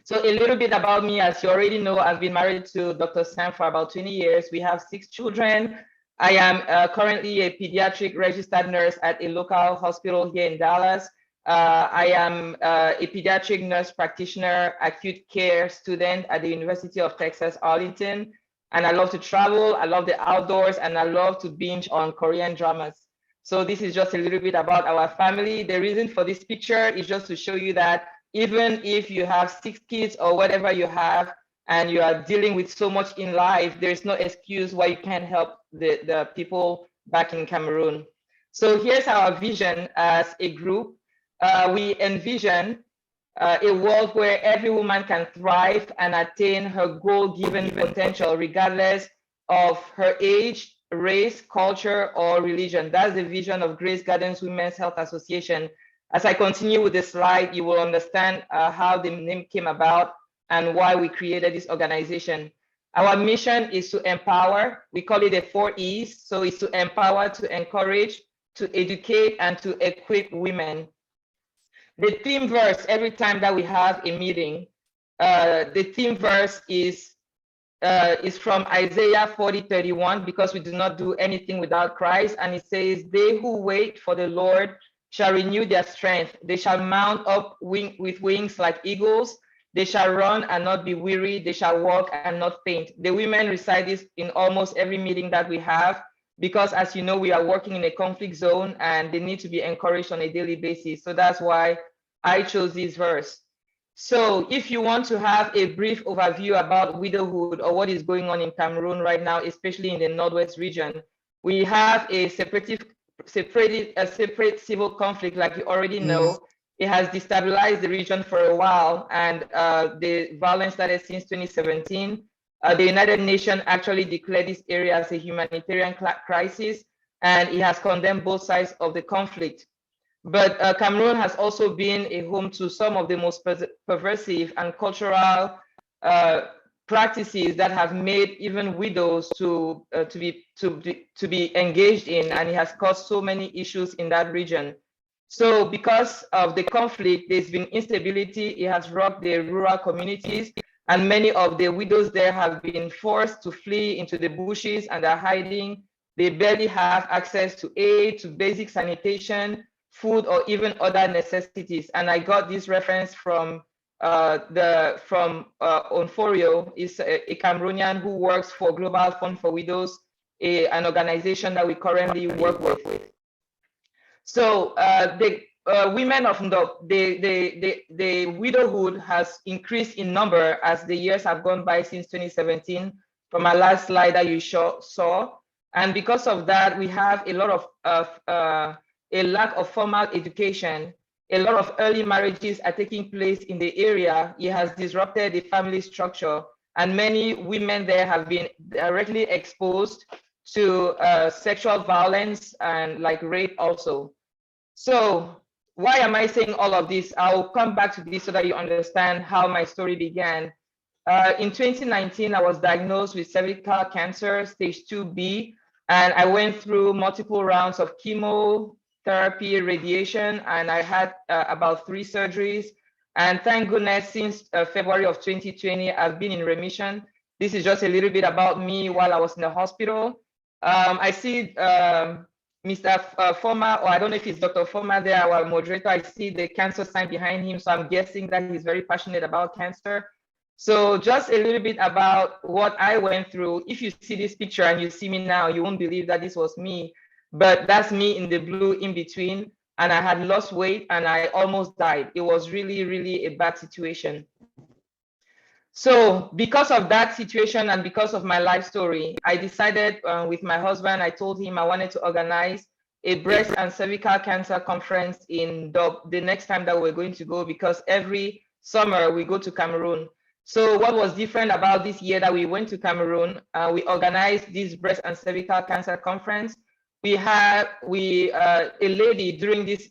[SPEAKER 5] So a little bit about me. As you already know, I've been married to Dr. Sam for about 20 years. We have 6 children. I am currently a pediatric registered nurse at a local hospital here in Dallas. I am a pediatric nurse practitioner, acute care student at the University of Texas, Arlington. And I love to travel, I love the outdoors, and I love to binge on Korean dramas. So this is just a little bit about our family. The reason for this picture is just to show you that even if you have 6 kids or whatever you have, and you are dealing with so much in life, there is no excuse why you can't help the people back in Cameroon. So here's our vision as a group. We envision a world where every woman can thrive and attain her goal-given potential, regardless of her age, race, culture, or religion. That's the vision of Grace Gardens Women's Health Association. As I continue with the slide, you will understand how the name came about and why we created this organization. Our mission is to empower. We call it the 4 E's. So it's to empower, to encourage, to educate, and to equip women. The theme verse, every time that we have a meeting, the theme verse is is from Isaiah 40:31, because we do not do anything without Christ. And it says, they who wait for the Lord shall renew their strength. They shall mount up with wings like eagles. They shall run and not be weary. They shall walk and not faint. The women recite this in almost every meeting that we have, because as you know, we are working in a conflict zone and they need to be encouraged on a daily basis. So that's why I chose this verse. So if you want to have a brief overview about widowhood or what is going on in Cameroon right now, especially in the Northwest region, we have a separate civil conflict, like you already know. It has destabilized the region for a while, and the violence started since 2017. The United Nations actually declared this area as a humanitarian crisis, and it has condemned both sides of the conflict. But Cameroon has also been a home to some of the most pervasive and cultural practices that have made even widows to be engaged in, and it has caused so many issues in that region. So because of the conflict, there's been instability. It has rocked the rural communities, and many of the widows there have been forced to flee into the bushes and are hiding. They barely have access to aid, to basic sanitation, food, or even other necessities. And I got this reference from Onforio, is a Cameroonian who works for Global Fund for Widows, an organization that we currently work with. So the women of the widowhood has increased in number as the years have gone by since 2017, from our last slide that you saw. And because of that, we have a lot of a lack of formal education. A lot of early marriages are taking place in the area. It has disrupted the family structure, and many women there have been directly exposed to sexual violence and like rape also. So why am I saying all of this? I'll come back to this so that you understand how my story began. In 2019, I was diagnosed with cervical cancer, stage 2B, and I went through multiple rounds of chemotherapy, radiation, and I had about 3 surgeries. And thank goodness, since February of 2020, I've been in remission. This is just a little bit about me while I was in the hospital. I see Mr. Former, or I don't know if it's Dr. Former there, our moderator. I see the cancer sign behind him, so I'm guessing that he's very passionate about cancer. So just a little bit about what I went through. If you see this picture and you see me now, you won't believe that this was me, but that's me in the blue in between. And I had lost weight and I almost died. It was really, really a bad situation. So because of that situation and because of my life story, I decided with my husband, I told him I wanted to organize a breast and cervical cancer conference in the next time that we're going to go, because every summer we go to Cameroon. So what was different about this year that we went to Cameroon, we organized this breast and cervical cancer conference. A lady during this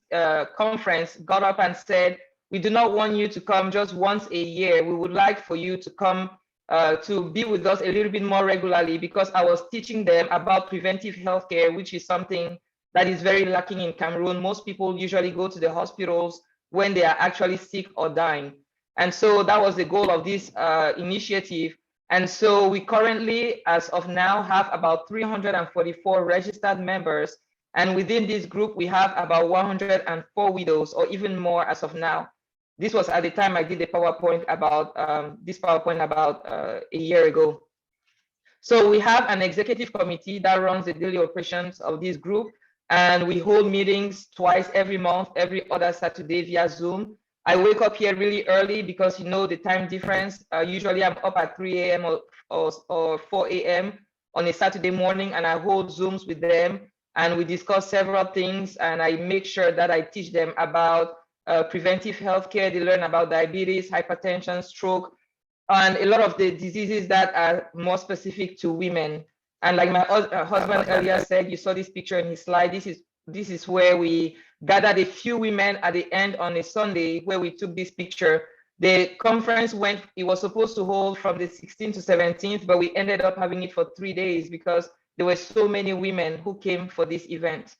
[SPEAKER 5] conference got up and said, we do not want you to come just once a year. We would like for you to come to be with us a little bit more regularly, because I was teaching them about preventive healthcare, which is something that is very lacking in Cameroon. Most people usually go to the hospitals when they are actually sick or dying. And so that was the goal of this initiative. And so we currently, as of now, have about 344 registered members. And within this group, we have about 104 widows, or even more as of now. This was at the time I did the PowerPoint about a year ago. So we have an executive committee that runs the daily operations of this group. And we hold meetings twice every month, every other Saturday via Zoom. I wake up here really early because you know the time difference. Usually I'm up at 3 a.m. or 4 a.m. on a Saturday morning, and I hold Zooms with them and we discuss several things, and I make sure that I teach them about preventive healthcare. They learn about diabetes, hypertension, stroke, and a lot of the diseases that are more specific to women. And like my husband earlier said, you saw this picture in his slide, this is where we gathered a few women at the end on a Sunday where we took this picture. The conference it was supposed to hold from the 16th to 17th, but we ended up having it for 3 days because there were so many women who came for this event.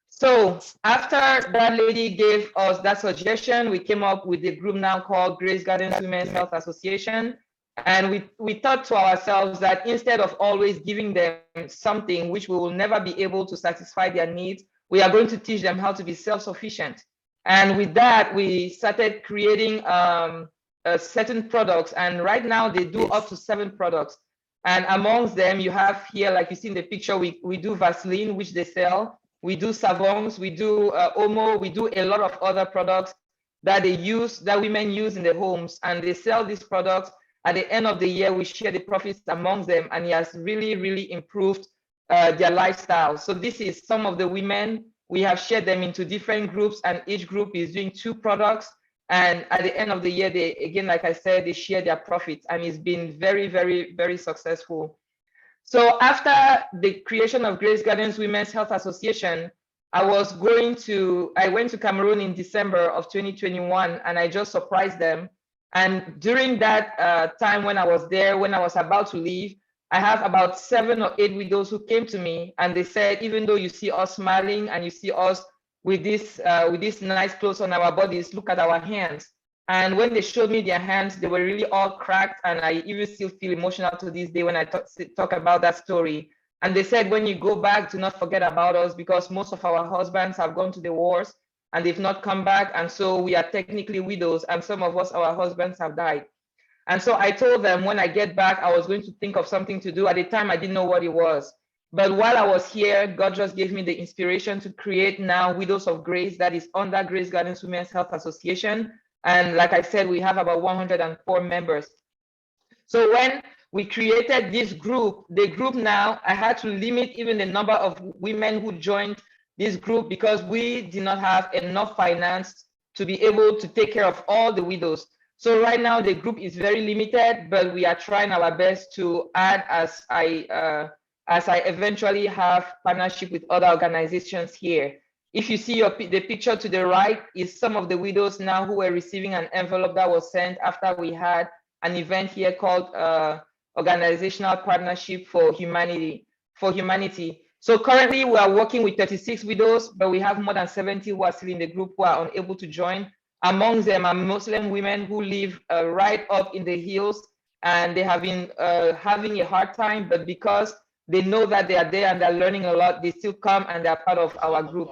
[SPEAKER 5] So after that lady gave us that suggestion, we came up with the group now called Grace Gardens Women's Health Association. And we thought to ourselves that instead of always giving them something which we will never be able to satisfy their needs, we are going to teach them how to be self-sufficient. And with that, we started creating certain products. And right now they do up to 7 products. And amongst them, you have here, like you see in the picture, we do Vaseline, which they sell. We do savons, we do Omo, we do a lot of other products that that women use in their homes, and they sell these products. At the end of the year, we share the profits amongst them, and it has really, really improved their lifestyle. So this is some of the women. We have shared them into different groups, and each group is doing 2 products. And at the end of the year, they, again, like I said, they share their profits, and it's been very, very, very successful. So after the creation of Grace Gardens Women's Health Association, I went to Cameroon in December of 2021, and I just surprised them. And during that time when I was there, when I was about to leave, I have about 7 or 8 widows who came to me, and they said, even though you see us smiling and you see us with this nice clothes on our bodies, look at our hands. And when they showed me their hands, they were really all cracked, and I even still feel emotional to this day when I talk about that story. And they said, when you go back, do not forget about us, because most of our husbands have gone to the wars and they've not come back. And so we are technically widows, and some of us, our husbands have died. And so I told them when I get back, I was going to think of something to do. At the time, I didn't know what it was. But while I was here, God just gave me the inspiration to create now Widows of Grace, that is under Grace Gardens Women's Health Association. And like I said, we have about 104 members. So when we created this group, the group now, I had to limit even the number of women who joined this group because we did not have enough finance to be able to take care of all the widows. So right now the group is very limited, but we are trying our best to add as I eventually have partnership with other organizations here. If you see the picture to the right is some of the widows now who were receiving an envelope that was sent after we had an event here called Organizational Partnership for Humanity. So currently we are working with 36 widows, but we have more than 70 who are still in the group who are unable to join. Amongst them are Muslim women who live right up in the hills, and they have been having a hard time, but because they know that they are there and they're learning a lot, they still come and they're part of our group.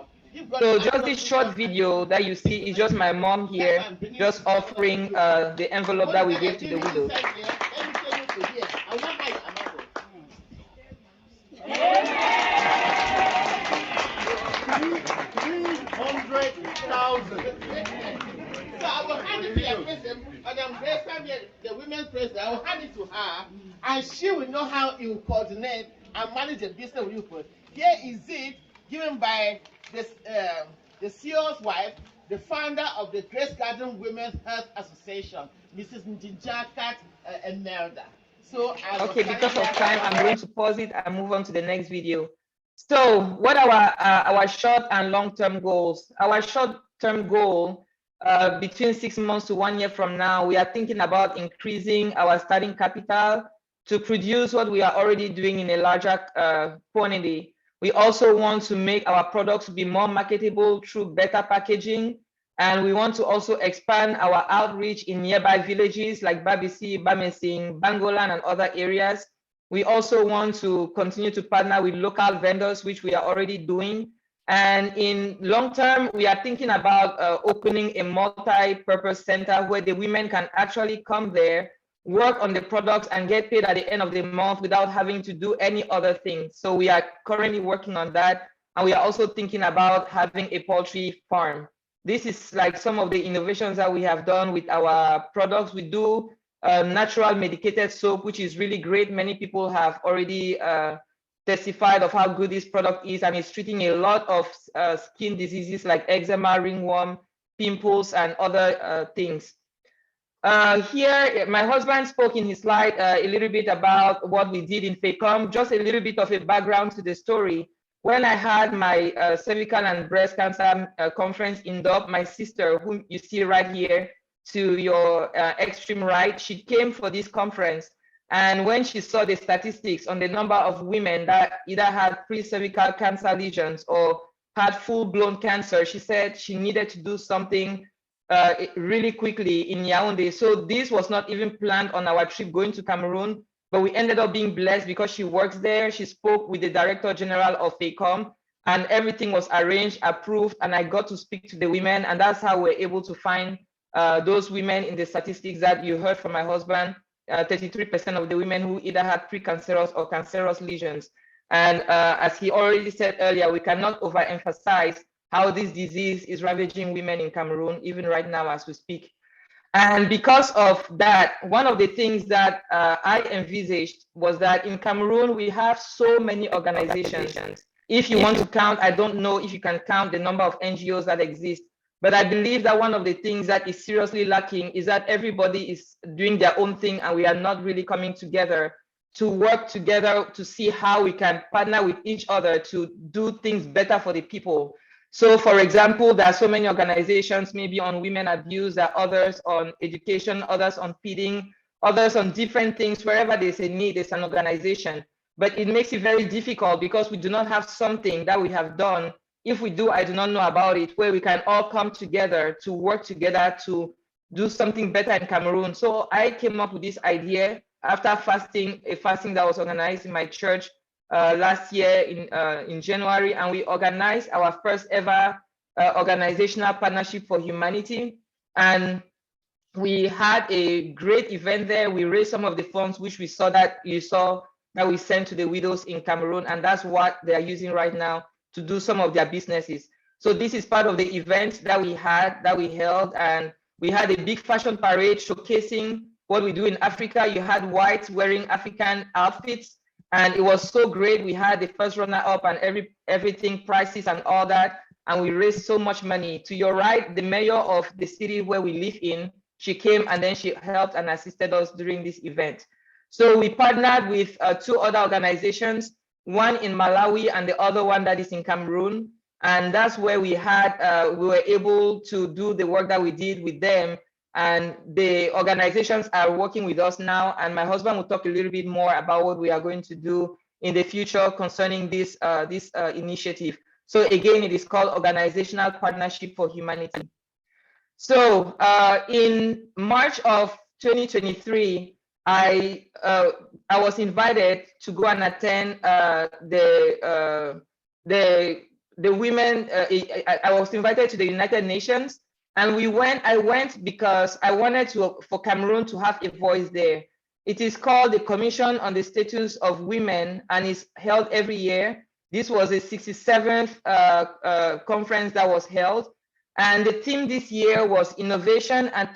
[SPEAKER 5] So just this short video that you see is just my mom here, just offering the envelope that we gave to the widows.
[SPEAKER 6] 300,000. So I will hand it to your president, Madam Grace, the women's president. I will hand it to her, and she will know how you coordinate and manage the business with you. Here is it given by this, the CEO's wife, the founder of the Grace Garden Women's Health Association, Mrs. Ndinjiakat Imelda. So
[SPEAKER 5] okay, because of time, I'm going to pause it and move on to the next video. So what are our short and long-term goals? Our short-term goal, between 6 months to 1 year from now, we are thinking about increasing our starting capital to produce what we are already doing in a larger quantity. We also want to make our products be more marketable through better packaging. And we want to also expand our outreach in nearby villages like Babisi, Bamesing, Bangolan, and other areas. We also want to continue to partner with local vendors, which we are already doing. And in long term, we are thinking about opening a multi-purpose center where the women can actually come there, work on the products, and get paid at the end of the month without having to do any other thing. So we are currently working on that. And we are also thinking about having a poultry farm. This is like some of the innovations that we have done with our products. We do natural medicated soap, which is really great. Many people have already testified of how good this product is, and it's treating a lot of skin diseases like eczema, ringworm, pimples, and other things. Here, my husband spoke in his slide a little bit about what we did in FECOM, just a little bit of a background to the story. When I had my cervical and breast cancer conference in Dub, my sister, whom you see right here to your extreme right, she came for this conference. And when she saw the statistics on the number of women that either had pre-cervical cancer lesions or had full-blown cancer, she said she needed to do something really quickly in Yaoundé. So this was not even planned on our trip going to Cameroon, but we ended up being blessed because she works there. She spoke with the Director General of FACOM, and everything was arranged, approved, and I got to speak to the women, and that's how we're able to find those women in the statistics that you heard from my husband. 33% of the women who either had precancerous or cancerous lesions. And as he already said earlier, we cannot overemphasize how this disease is ravaging women in Cameroon, even right now as we speak. And because of that, one of the things that I envisaged was that in Cameroon, we have so many organizations. If you want to count, I don't know if you can count the number of NGOs that exist, but I believe that one of the things that is seriously lacking is that everybody is doing their own thing and we are not really coming together to work together to see how we can partner with each other to do things better for the people. So for example, there are so many organizations, maybe on women abuse, there are others on education, others on feeding, others on different things. Wherever there's a need, there's an organization. But it makes it very difficult because we do not have something that we have done. If we do, I do not know about it, where we can all come together to work together to do something better in Cameroon. So I came up with this idea after a fasting that was organized in my church last year in January, and we organized our first ever organizational partnership for humanity. And we had a great event there. We raised some of the funds which we saw that you saw that we sent to the widows in Cameroon, and that's what they are using right now to do some of their businesses. So this is part of the event that we held, and we had a big fashion parade showcasing what we do in Africa. You had whites wearing African outfits, and it was so great. We had the first runner-up and everything, prices and all that, and we raised so much money. To your right, the mayor of the city where we live in, she came and then she helped and assisted us during this event. So we partnered with 2 other organizations, one in Malawi and the other one that is in Cameroon. And that's where we were able to do the work that we did with them. And the organizations are working with us now. And my husband will talk a little bit more about what we are going to do in the future concerning this initiative. So again, it is called Organizational Partnership for Humanity. So in March of 2023, I was invited to go and attend the women. I was invited to the United Nations, and I went because I wanted for Cameroon to have a voice there. It is called the Commission on the Status of Women, and it's held every year. This was the 67th conference that was held. And the theme this year was innovation and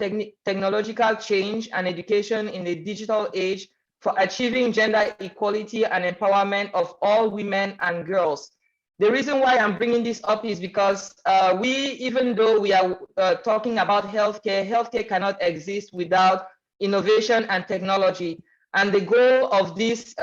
[SPEAKER 5] technological change and education in the digital age for achieving gender equality and empowerment of all women and girls. The reason why I'm bringing this up is because even though we are talking about healthcare cannot exist without innovation and technology. And the goal of this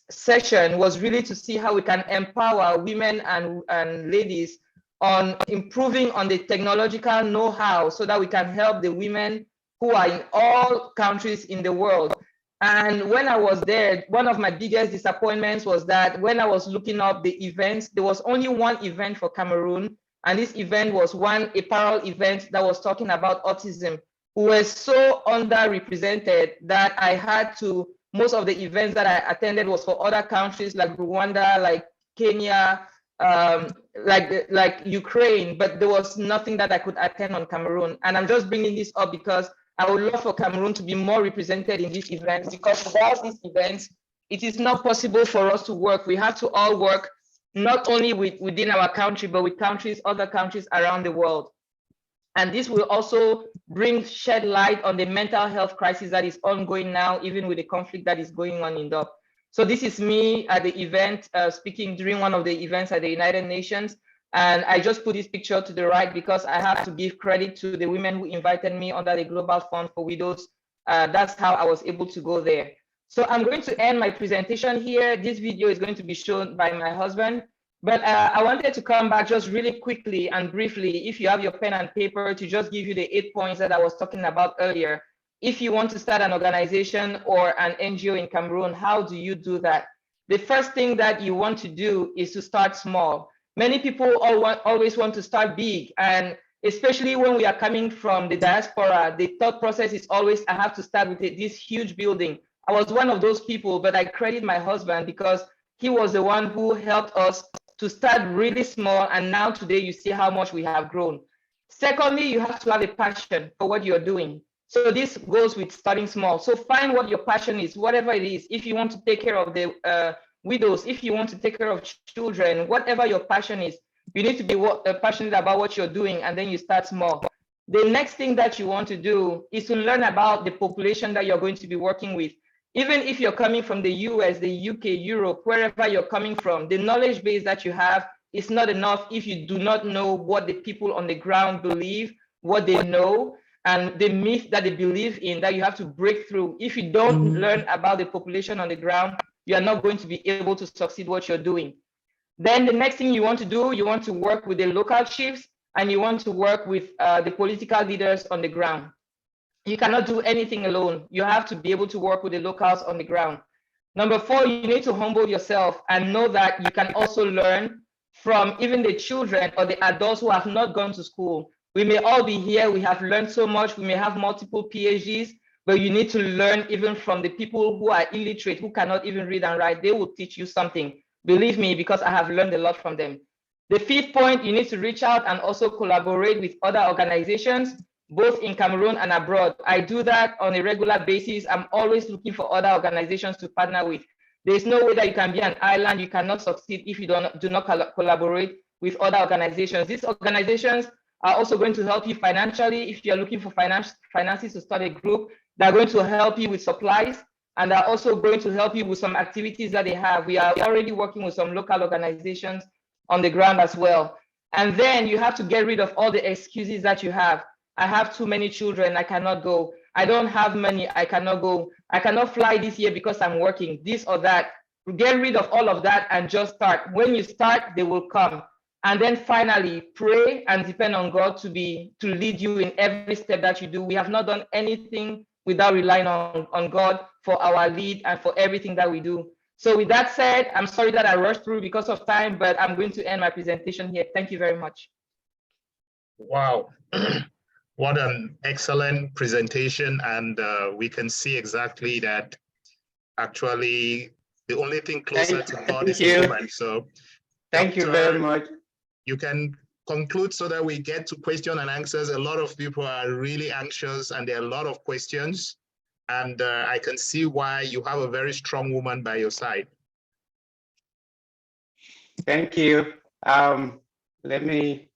[SPEAKER 5] session was really to see how we can empower women and ladies on improving on the technological know-how so that we can help the women who are in all countries in the world. And when I was there, one of my biggest disappointments was that when I was looking up the events, there was only one event for Cameroon. And this event was one apparel event that was talking about autism. We were so underrepresented that I had to, most of the events that I attended was for other countries like Rwanda, like Kenya, like Ukraine, but there was nothing that I could attend on Cameroon. And I'm just bringing this up because I would love for Cameroon to be more represented in these events, because without these events, it is not possible for us to work. We have to all work, not only within our country, but with other countries around the world. And this will also shed light on the mental health crisis that is ongoing now, even with the conflict that is going on in DOP. So this is me at the event, speaking during one of the events at the United Nations. And I just put this picture to the right because I have to give credit to the women who invited me under the Global Fund for Widows. That's how I was able to go there. So I'm going to end my presentation here. This video is going to be shown by my husband, but I wanted to come back just really quickly and briefly, if you have your pen and paper, to just give you the 8 points that I was talking about earlier. If you want to start an organization or an NGO in Cameroon, how do you do that? The first thing that you want to do is to start small. Many people always want to start big, and especially when we are coming from the diaspora. The thought process is always, I have to start with this huge building. I was one of those people, but I credit my husband because he was the one who helped us to start really small. And now today you see how much we have grown. Secondly, you have to have a passion for what you're doing. So this goes with starting small. So find what your passion is, whatever it is. If you want to take care of the widows, if you want to take care of children, whatever your passion is, you need to be passionate about what you're doing, and then you start small. The next thing that you want to do is to learn about the population that you're going to be working with. Even if you're coming from the US, the UK, Europe, wherever you're coming from, the knowledge base that you have is not enough if you do not know what the people on the ground believe, what they know, and the myth that they believe in, that you have to break through. If you don't learn about the population on the ground, you are not going to be able to succeed what you're doing. Then the next thing you want to do, you want to work with the local chiefs, and you want to work with the political leaders on the ground. You cannot do anything alone. You have to be able to work with the locals on the ground. Number 4, you need to humble yourself and know that you can also learn from even the children or the adults who have not gone to school. We may all be here, we have learned so much, we may have multiple PhDs, but you need to learn even from the people who are illiterate, who cannot even read and write. They will teach you something. Believe me, because I have learned a lot from them. The 5th point, you need to reach out and also collaborate with other organizations, both in Cameroon and abroad. I do that on a regular basis. I'm always looking for other organizations to partner with. There's no way that you can be an island, you cannot succeed if you do not collaborate with other organizations. These organizations are also going to help you financially. If you're looking for finances to start a group, they're going to help you with supplies, and they're also going to help you with some activities that they have. We are already working with some local organizations on the ground as well. And then you have to get rid of all the excuses that you have. I have too many children, I cannot go. I don't have money, I cannot go. I cannot fly this year because I'm working, this or that. Get rid of all of that and just start. When you start, they will come. And then finally, pray and depend on God to lead you in every step that you do. We have not done anything without relying on God for our lead and for everything that we do. So with that said, I'm sorry that I rushed through because of time, but I'm going to end my presentation here. Thank you very much.
[SPEAKER 1] Wow. What an excellent presentation. And we can see exactly that actually the only thing closer to God is a woman. So
[SPEAKER 3] thank you very much.
[SPEAKER 1] You can conclude so that we get to question and answers. A lot of people are really anxious and there are a lot of questions. And I can see why you have a very strong woman by your side.
[SPEAKER 3] Thank you. Let me.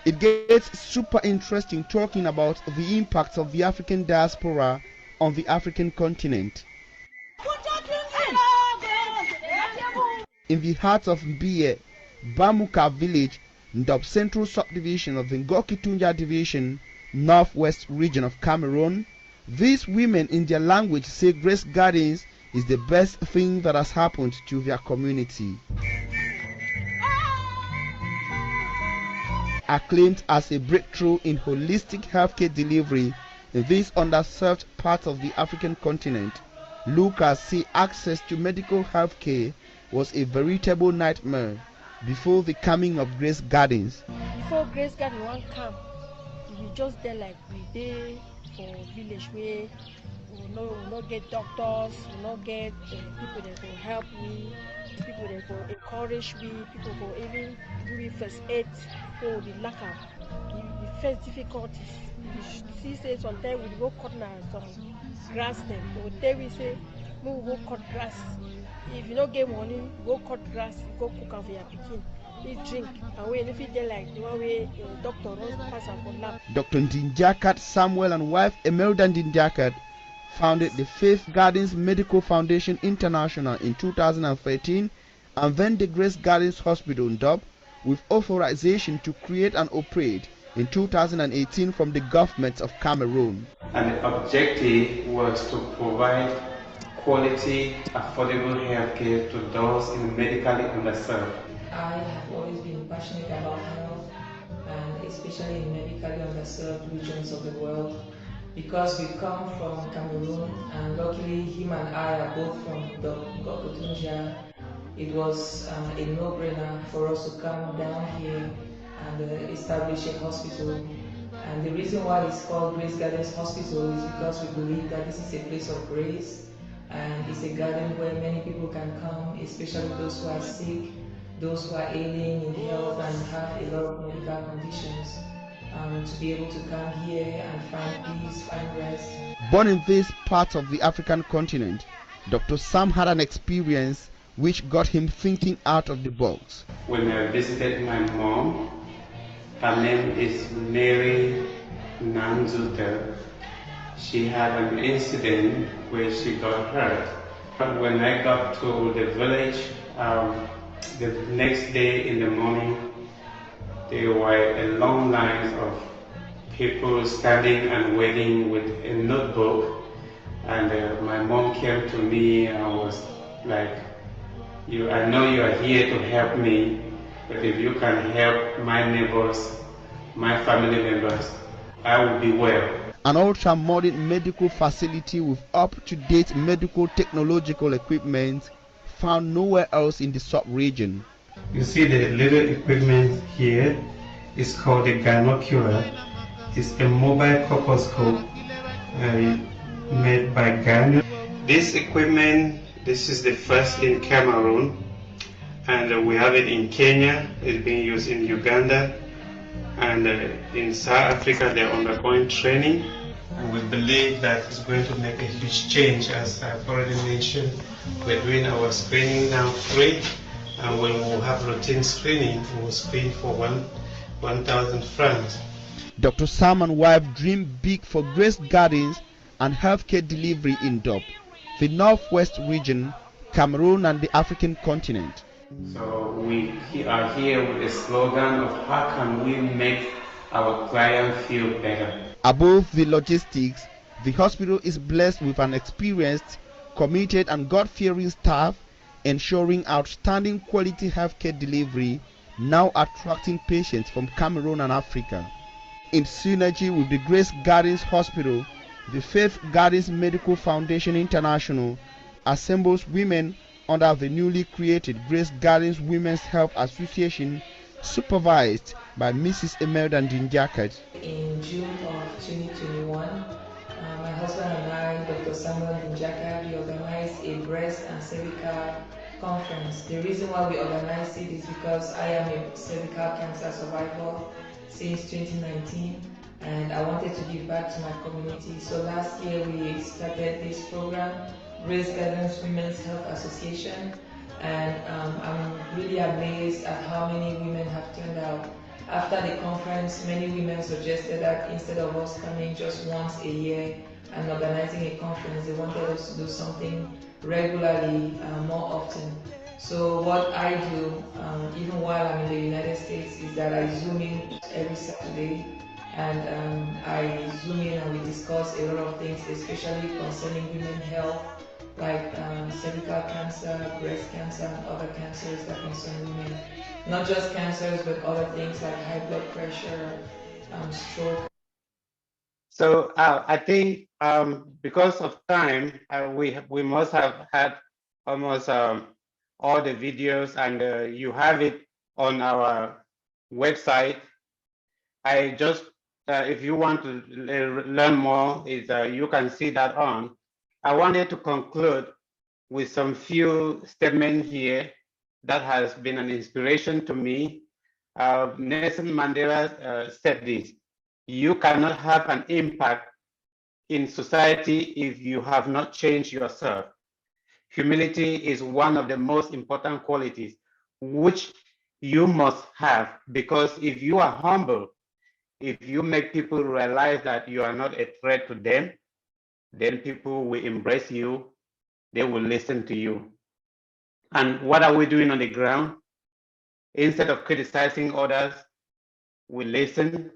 [SPEAKER 7] It gets super interesting talking about the impacts of the African diaspora on the African continent. In the heart of Mbie, Bamuka village, Ndop Central Subdivision of the Ngoki Tunja Division, Northwest region of Cameroon, these women in their language say Grace Gardens is the best thing that has happened to their community. Acclaimed as a breakthrough in holistic healthcare delivery in this underserved part of the African continent, Lucas say access to medical healthcare was a veritable nightmare before the coming of Grace Gardens.
[SPEAKER 8] Before Grace Gardens won't come, we just there like we did for village where we will not get doctors, we will not get people that will help me, people that will encourage me, people will even do me first aid for the lack of the first difficulties. You see, say sometimes we go cut some grass them. They will tell me say, we will go cut grass. If you don't get money, go cut grass, go cook and for your pikin. Eat, drink, and we if you get like the one way doctor runs pass and for lab.
[SPEAKER 7] Dr. Ndinjiakat Samuel and wife Imelda Ndinjiakat founded the Faith Gardens Medical Foundation International in 2013 and then the Grace Gardens Hospital in Dub with authorization to create and operate in 2018 from the government of Cameroon.
[SPEAKER 9] And the objective was to provide quality, affordable healthcare to those in medically underserved.
[SPEAKER 10] I have always been passionate about health, and especially in medically underserved regions of the world. because we come from Cameroon, and luckily him and I are both from Tunisia. It was a no-brainer for us to come down here and establish a hospital. And the reason why it's called Grace Gardens Hospital is because we believe that this is a place of grace, and it's a garden where many people can come, especially those who are sick, those who are ailing in health and have a lot of medical conditions, to be able to come here and find peace, find rest.
[SPEAKER 7] Born in this part of the African continent, Dr. Sam had an experience which got him thinking out of the box.
[SPEAKER 9] When I visited my mom, her name is Mary Nanzuta. She had an incident where she got hurt. When I got to the village, the next day in the morning, there were a long lines of people standing and waiting with a notebook. And my mom came to me and was like, I know you are here to help me, but if you can help my neighbors, my family members, I will be well.
[SPEAKER 7] An ultra-modern medical facility with up-to-date medical technological equipment found nowhere else in the sub-region.
[SPEAKER 9] You see the little equipment here is called a gynocular. It's a mobile colposcope made by Ghana. This equipment, this is the first in Cameroon, and we have it in Kenya. It's being used in Uganda, and in South Africa they're undergoing training. And we believe that it's going to make a huge change. As I've already mentioned, we're doing our screening now free, and when we'll have routine screening, we'll screen for 1,000 francs.
[SPEAKER 7] Dr. Sam and wife dream big for Grace Gardens and healthcare delivery in Dub, the northwest region, Cameroon and the African continent.
[SPEAKER 9] So we are here with a slogan of how can we make our client feel better.
[SPEAKER 7] Above the logistics, the hospital is blessed with an experienced, committed and God-fearing staff, ensuring outstanding quality healthcare delivery, now attracting patients from Cameroon and Africa. In synergy with the Grace Gardens Hospital, the Faith Gardens Medical Foundation International assembles women under the newly created Grace Gardens Women's Health Association, supervised by Mrs. Ndinjiakat.
[SPEAKER 10] In June of 2021, my husband and I, Dr. Samuel Ndinjiakat, we organized a breast and cervical conference. The reason why we organized it is because I am a cervical cancer survivor since 2019, and I wanted to give back to my community. So last year we started this program, Grace Gardens Women's Health Association, and I'm really amazed at how many women have turned out. After the conference, many women suggested that instead of us coming just once a year and organizing a conference, they wanted us to do something regularly, more often. So what I do, even while I'm in the United States, is that I Zoom in every Saturday, and I Zoom in and we discuss a lot of things, especially concerning women's health, like cervical cancer, breast cancer, and other cancers that concern women. Not just cancers, but other things like high blood pressure, stroke.
[SPEAKER 3] So I think because of time, we must have had almost all the videos, and you have it on our website. I just, if you want to learn more, you can see that on. I wanted to conclude with some few statements here that has been an inspiration to me. Nelson Mandela said this: you cannot have an impact in society if you have not changed yourself. Humility is one of the most important qualities which you must have, because if you are humble, if you make people realize that you are not a threat to them, then people will embrace you, they will listen to you. And what are we doing on the ground? Instead of criticizing others, we listen.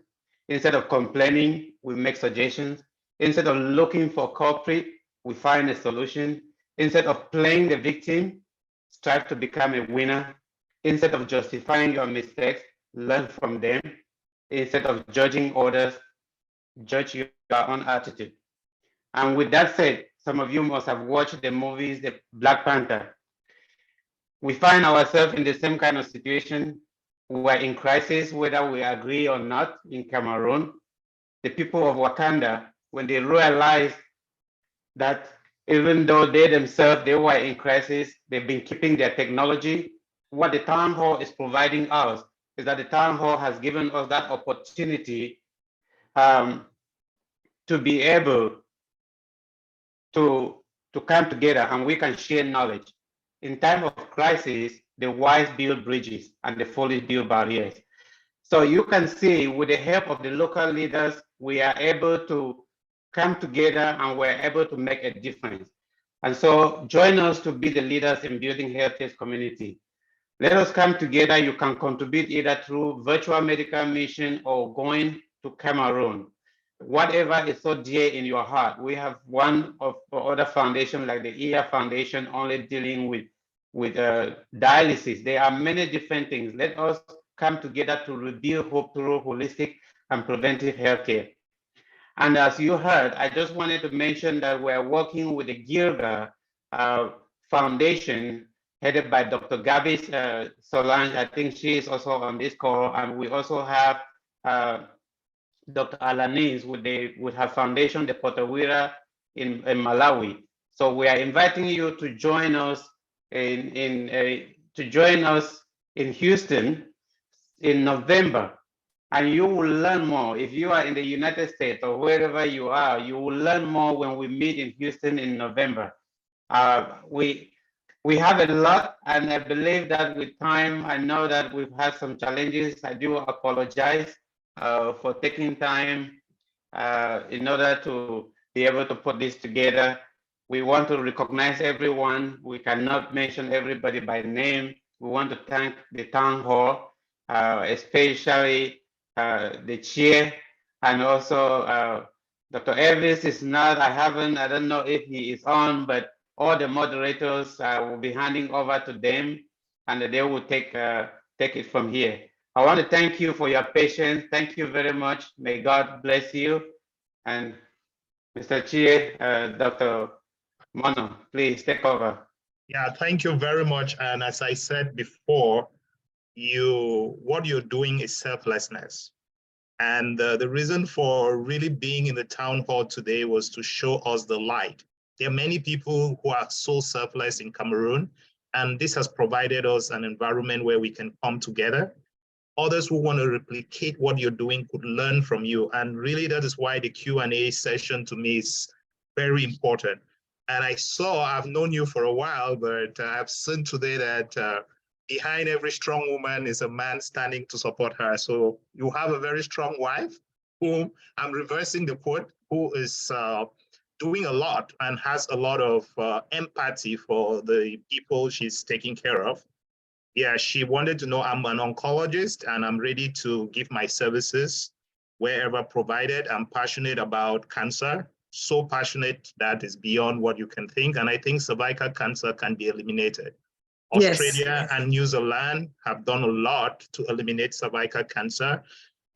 [SPEAKER 3] Instead of complaining, we make suggestions. Instead of looking for culprit, we find a solution. Instead of playing the victim, strive to become a winner. Instead of justifying your mistakes, learn from them. Instead of judging others, judge your own attitude. And with that said, some of you must have watched the movies, the Black Panther. We find ourselves in the same kind of situation. We're in crisis, whether we agree or not, in Cameroon. The people of Wakanda, when they realized that even though they themselves, they were in crisis, they've been keeping their technology. What the town hall is providing us is that the town hall has given us that opportunity to be able to come together and we can share knowledge. In time of crisis, the wise build bridges and the foolish build barriers. So you can see with the help of the local leaders, we are able to come together and we're able to make a difference. And so join us to be the leaders in building heritage community. Let us come together. You can contribute either through virtual medical mission or going to Cameroon. Whatever is so dear in your heart. We have one of other foundation like the EA Foundation only dealing with dialysis. There are many different things. Let us come together to rebuild hope through holistic and preventive healthcare. And as you heard, I just wanted to mention that we're working with the Gilga Foundation headed by Dr. Gabis Solange. I think she is also on this call. And we also have Dr. Alanis with her foundation, the Potawira in Malawi. So we are inviting you to join us in Houston in November, and you will learn more. If you are in the United States or wherever you are, you will learn more when we meet in Houston in November. We have a lot, and I believe that with time, I know that we've had some challenges. I do apologize for taking time in order to be able to put this together. We want to recognize everyone. We cannot mention everybody by name. We want to thank the town hall, especially the chair, and also Dr. Elvis is not, I don't know if he is on, but all the moderators will be handing over to them and they will take it from here. I want to thank you for your patience. Thank you very much. May God bless you. And Mr. Chie, Dr. Mono, please take over.
[SPEAKER 1] Yeah, thank you very much. And as I said before, what you're doing is selflessness. And the reason for really being in the town hall today was to show us the light. There are many people who are so selfless in Cameroon, and this has provided us an environment where we can come together. Others who want to replicate what you're doing could learn from you. And really, that is why the Q&A session to me is very important. And I've known you for a while, but I've seen today that behind every strong woman is a man standing to support her. So you have a very strong wife, whom I'm reversing the quote, who is doing a lot and has a lot of empathy for the people she's taking care of. Yeah, she wanted to know I'm an oncologist and I'm ready to give my services wherever provided. I'm passionate about cancer, so passionate that is beyond what you can think. And I think cervical cancer can be eliminated. Australia and New Zealand have done a lot to eliminate cervical cancer.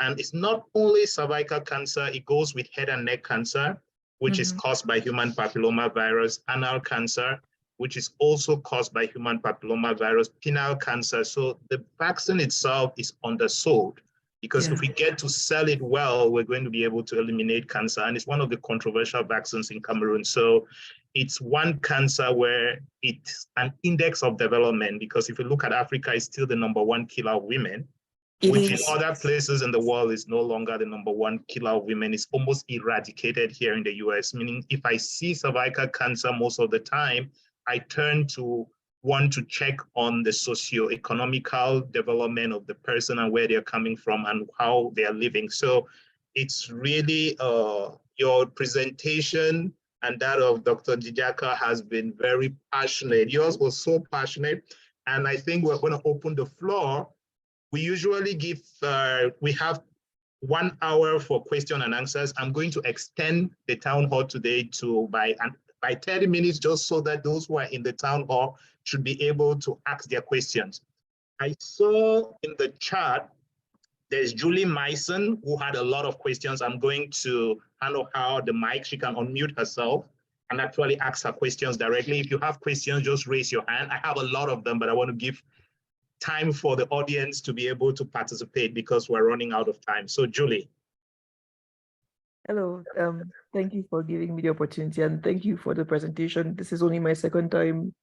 [SPEAKER 1] And it's not only cervical cancer, it goes with head and neck cancer, which is caused by human papilloma virus, anal cancer, which is also caused by human papilloma virus, penile cancer. So the vaccine itself is undersold because if we get to sell it well, we're going to be able to eliminate cancer. And it's one of the controversial vaccines in Cameroon. So it's one cancer where it's an index of development, because if you look at Africa, it's still the #1 killer of women, which in other places in the world is no longer the #1 killer of women. It's almost eradicated here in the US, meaning if I see cervical cancer most of the time, I turn to want to check on the socio-economical development of the person and where they're coming from and how they're living. So it's really your presentation and that of Dr. Ndinjiakat has been very passionate. Yours was so passionate. And I think we're going to open the floor. We usually give, we have 1 hour for question and answers. I'm going to extend the town hall today to by 30 minutes, just so that those who are in the town hall should be able to ask their questions. I saw in the chat There's Julie Myson, who had a lot of questions. I'm going to handle her the mic. She can unmute herself and actually ask her questions directly. If you have questions, just raise your hand. I have a lot of them, but I want to give time for the audience to be able to participate because we're running out of time. So Julie.
[SPEAKER 11] Hello, thank you for giving me the opportunity and thank you for the presentation. This is only my second time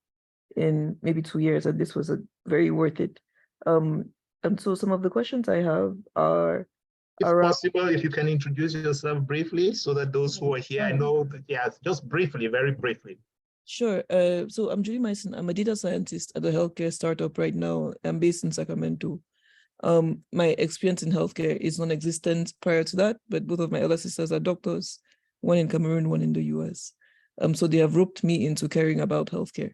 [SPEAKER 11] in maybe 2 years and this was very worth it. And so some of the questions I have are
[SPEAKER 1] if possible, if you can introduce yourself briefly so that those who are here, I know that, yeah, just briefly, very briefly.
[SPEAKER 11] Sure. So I'm Julie Myson. I'm a data scientist at a healthcare startup right now. I'm based in Sacramento. My experience in healthcare is non-existent prior to that, but both of my elder sisters are doctors, one in Cameroon, one in the US. So they have roped me into caring about healthcare.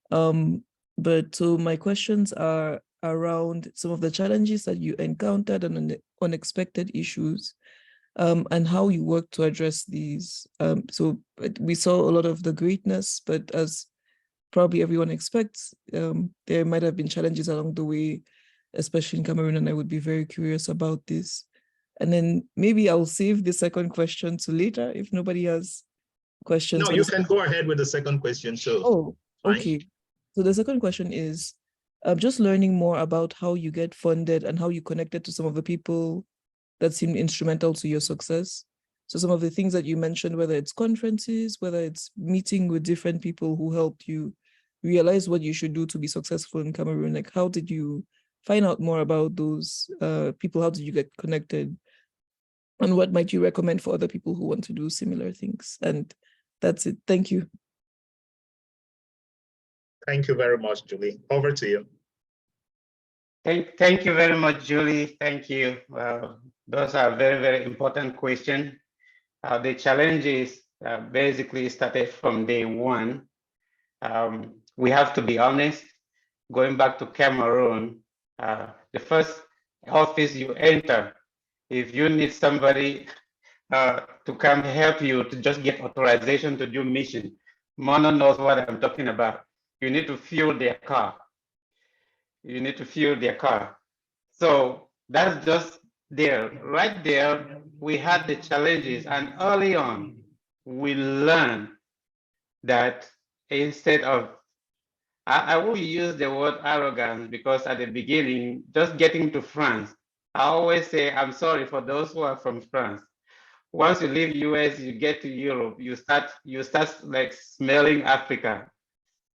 [SPEAKER 11] But so my questions are around some of the challenges that you encountered and unexpected issues, and how you work to address these. So we saw a lot of the greatness, but as probably everyone expects, there might have been challenges along the way, especially in Cameroon, and I would be very curious about this. And then maybe I'll save the second question to later if nobody has questions.
[SPEAKER 1] No, you can go ahead with the second question. So.
[SPEAKER 11] Oh, okay. So the second question is just learning more about how you get funded and how you connected to some of the people that seemed instrumental to your success. So some of the things that you mentioned, whether it's conferences, whether it's meeting with different people who helped you realize what you should do to be successful in Cameroon, like how did you find out more about those people? How did you get connected? And what might you recommend for other people who want to do similar things? And that's it. Thank you.
[SPEAKER 1] Thank you very much, Julie. Over to you.
[SPEAKER 3] Thank you very much, Julie. Thank you. Those are very, very important questions. The challenges basically started from day one. We have to be honest. Going back to Cameroon, the first office you enter, if you need somebody to come help you to just get authorization to do mission, Mono knows what I'm talking about. You need to fuel their car. You need to fuel their car. So that's just there. Right there, we had the challenges, and early on, we learned that instead of, I will use the word arrogance because at the beginning, just getting to France, I always say, I'm sorry for those who are from France. Once you leave US, you get to Europe, you start like smelling Africa.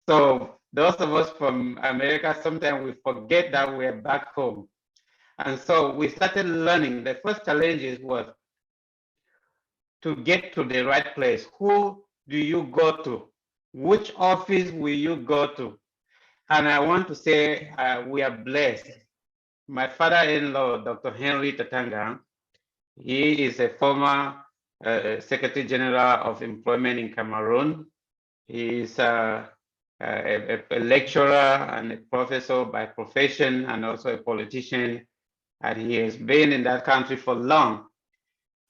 [SPEAKER 3] So those of us from America, sometimes we forget that we're back home. And so we started learning. The first challenge was to get to the right place. Who do you go to? Which office will you go to? And I want to say we are blessed. My father-in-law, Dr. Henry Tatanga, he is a former Secretary General of Employment in Cameroon. He is a lecturer and a professor by profession and also a politician. And he has been in that country for long.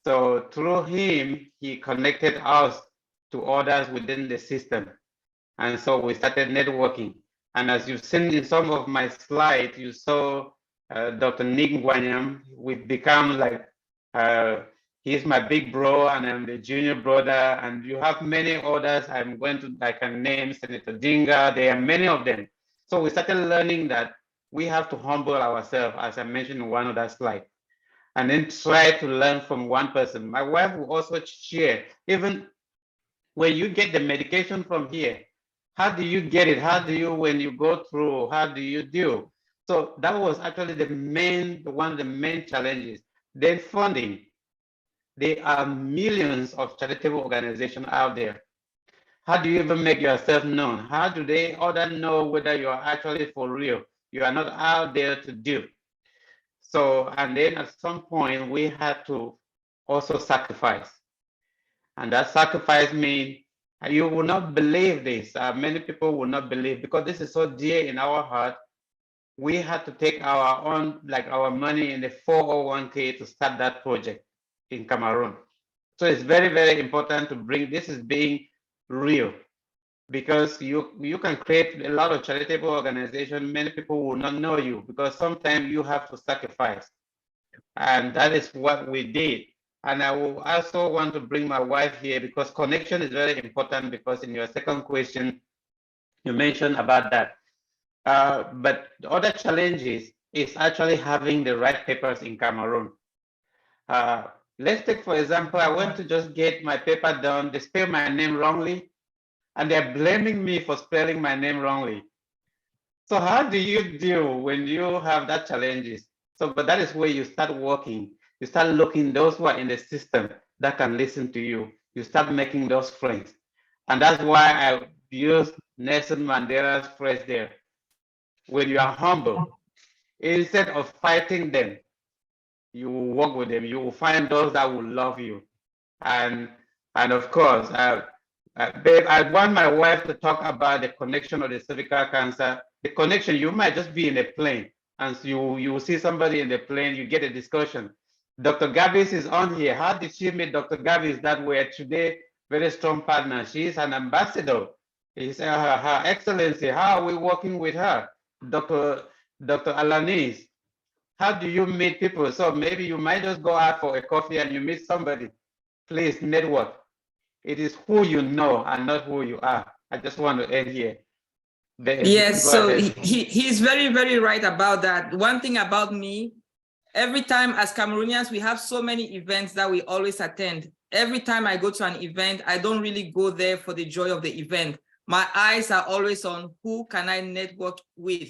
[SPEAKER 3] So through him, he connected us to others within the system. And so we started networking. And as you've seen in some of my slides, you saw Dr. Nick Ngwanyam. We've become like, he's my big bro and I'm the junior brother. And you have many others. I can name Senator Dinga. There are many of them. So we started learning that we have to humble ourselves, as I mentioned in one of that slide, and then try to learn from one person. My wife will also share, even when you get the medication from here, how do you get it? How do you, when you go through, how do you do? So that was actually one of the main challenges. Then funding. There are millions of charitable organizations out there. How do you even make yourself known? How do they others know whether you are actually for real? You are not out there to do. So, and then at some point we had to also sacrifice. And that sacrifice means you will not believe this. Many people will not believe because this is so dear in our heart. We had to take our own, like our money in the 401k to start that project in Cameroon. So it's very, very important to bring, this is being real, because you can create a lot of charitable organizations. Many people will not know you because sometimes you have to sacrifice. And that is what we did. And I will also want to bring my wife here because connection is very important, because in your second question, you mentioned about that. But the other challenges is actually having the right papers in Cameroon. Let's take, for example, I went to just get my paper done. They spell my name wrongly, and they're blaming me for spelling my name wrongly. So how do you deal when you have that challenges? So, but that is where you start working. You start looking those who are in the system that can listen to you. You start making those friends. And that's why I use Nelson Mandela's phrase there. When you are humble, instead of fighting them, you will work with them. You will find those that will love you. And of course, babe, I want my wife to talk about the connection of the cervical cancer. The connection, you might just be in a plane and you will see somebody in the plane, you get a discussion. Dr. Gavis is on here. How did she meet Dr. Gavis that we are today very strong partner? She is an ambassador. Is her excellency. How are we working with her? Dr. Alanis, how do you meet people? So maybe you might just go out for a coffee and you meet somebody. Please network. It is who you know and not who you are. I just want to end here.
[SPEAKER 10] Yes, so he's very, very right about that. One thing about me, every time as Cameroonians, we have so many events that we always attend. Every time I go to an event, I don't really go there for the joy of the event. My eyes are always on who can I network with.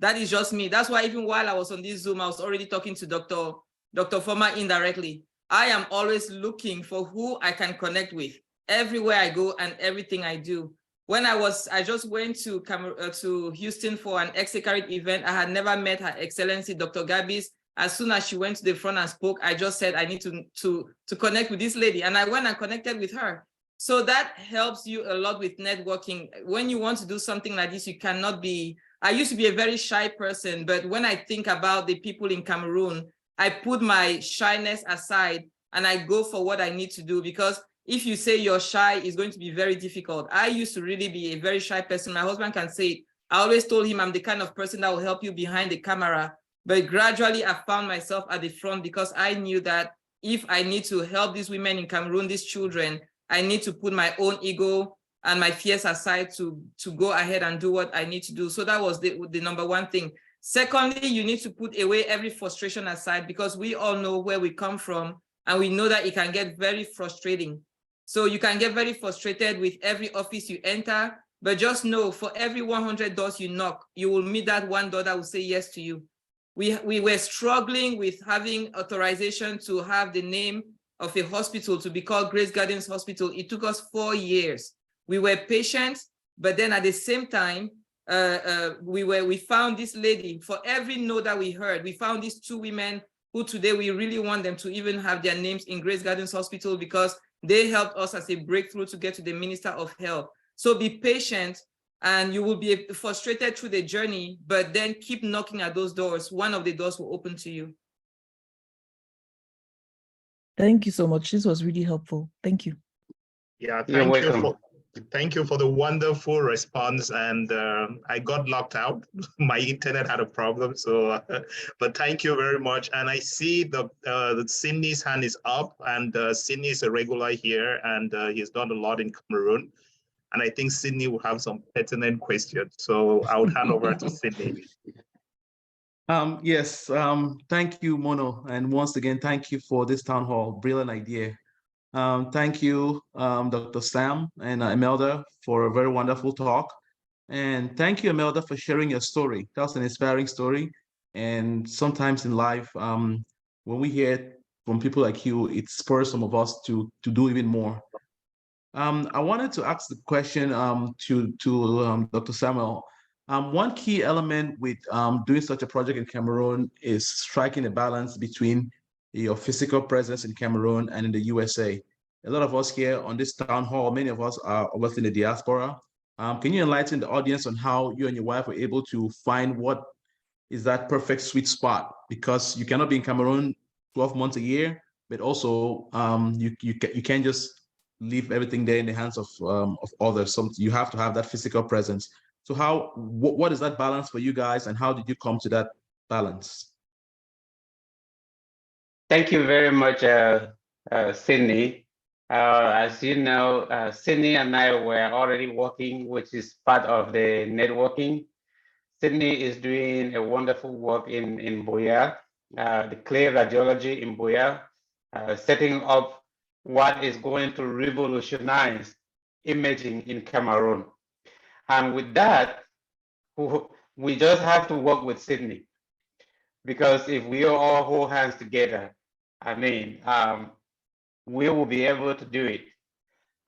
[SPEAKER 10] That is just me. That's why even while I was on this Zoom, I was already talking to Dr. Foma indirectly. I am always looking for who I can connect with everywhere I go and everything I do. When I just went to Houston for an ExeCarit event. I had never met Her Excellency, Dr. Gabis. As soon as she went to the front and spoke, I just said, I need to connect with this lady. And I went and connected with her. So that helps you a lot with networking. When you want to do something like this, you cannot be, I used to be a very shy person, but when I think about the people in Cameroon, I put my shyness aside and I go for what I need to do, because if you say you're shy, it's going to be very difficult. I used to really be a very shy person. My husband can say it. I always told him I'm the kind of person that will help you behind the camera. But gradually I found myself at the front because I knew that if I need to help these women in Cameroon, these children, I need to put my own ego and my fears aside to go ahead and do what I need to do. So that was the number one thing. Secondly, you need to put away every frustration aside, because we all know where we come from and we know that it can get very frustrating. So you can get very frustrated with every office you enter, but just know for every 100 doors you knock, you will meet that one door that will say yes to you. We were struggling with having authorization to have the name of a hospital to be called Grace Gardens Hospital. It took us 4 years. We were patient, but then at the same time, we found this lady. For every no that we heard, we found these two women who today we really want them to even have their names in Grace Gardens Hospital, because they helped us as a breakthrough to get to the Minister of Health. So be patient and you will be frustrated through the journey, but then keep knocking at those doors. One of the doors will open to you.
[SPEAKER 11] Thank you so much. This was really helpful. Thank you.
[SPEAKER 1] Yeah,
[SPEAKER 3] Thank
[SPEAKER 1] you for the wonderful response. And I got locked out. My internet had a problem. So, but thank you very much. And I see the Sydney's hand is up, and Sydney is a regular here, and he's done a lot in Cameroon. And I think Sydney will have some pertinent questions. So I would hand over to Sydney.
[SPEAKER 12] Yes, thank you, Mono. And once again, thank you for this town hall. Brilliant idea. Thank you, Dr. Sam and Imelda, for a very wonderful talk. And thank you, Imelda, for sharing your story. That's an inspiring story. And sometimes in life, when we hear from people like you, it spurs some of us to do even more. I wanted to ask the question to Dr. Samuel. One key element with doing such a project in Cameroon is striking a balance between your physical presence in Cameroon and in the USA. A lot of us here on this town hall, many of us are obviously in the diaspora. Can you enlighten the audience on how you and your wife were able to find what is that perfect sweet spot? Because you cannot be in Cameroon 12 months a year, but also you can't just leave everything there in the hands of others. So you have to have that physical presence. So what is that balance for you guys, and how did you come to that balance?
[SPEAKER 3] Thank you very much, Sydney. As you know, Sydney and I were already working, which is part of the networking. Sydney is doing a wonderful work in Buea, the clay radiology in Buea, setting up what is going to revolutionize imaging in Cameroon. And with that, we just have to work with Sydney, because if we all hold hands together, I mean, we will be able to do it.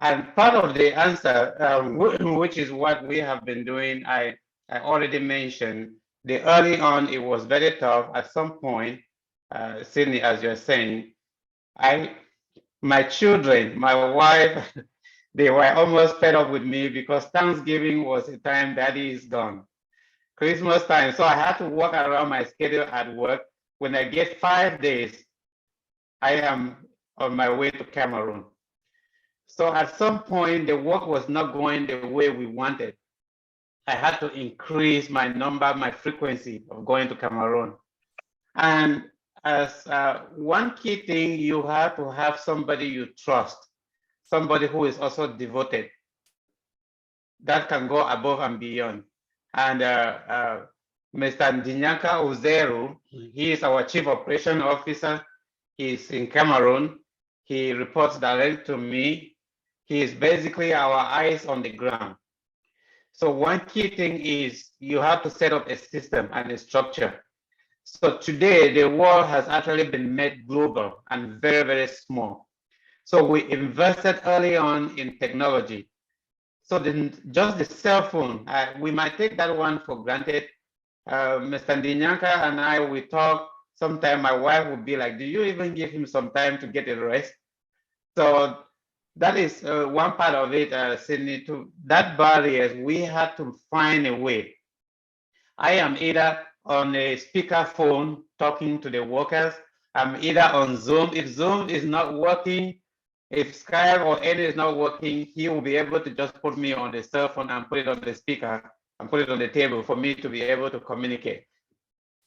[SPEAKER 3] And part of the answer, which is what we have been doing, I already mentioned, the early on, it was very tough. At some point, Sydney, as you're saying, my children, my wife, they were almost fed up with me because Thanksgiving was the time Daddy is gone. Christmas time, so I had to work around my schedule at work. When I get 5 days, I am on my way to Cameroon. So at some point, the work was not going the way we wanted. I had to increase my number, my frequency of going to Cameroon. And as one key thing, you have to have somebody you trust, somebody who is also devoted, that can go above and beyond. And Mr. Ndinjiakat Uzeru, he is our Chief Operation Officer. He's in Cameroon. He reports directly to me. He is basically our eyes on the ground. So one key thing is you have to set up a system and a structure. So today, the world has actually been made global and very, very small. So we invested early on in technology. So just the cell phone, we might take that one for granted. Mr. Ndinjiakat and I, we talk. Sometimes my wife would be like, do you even give him some time to get a rest? So that is one part of it, Sydney. To that barrier, we had to find a way. I am either on a speaker phone talking to the workers. I'm either on Zoom. If Zoom is not working, if Skype or any is not working, he will be able to just put me on the cell phone and put it on the speaker and put it on the table for me to be able to communicate.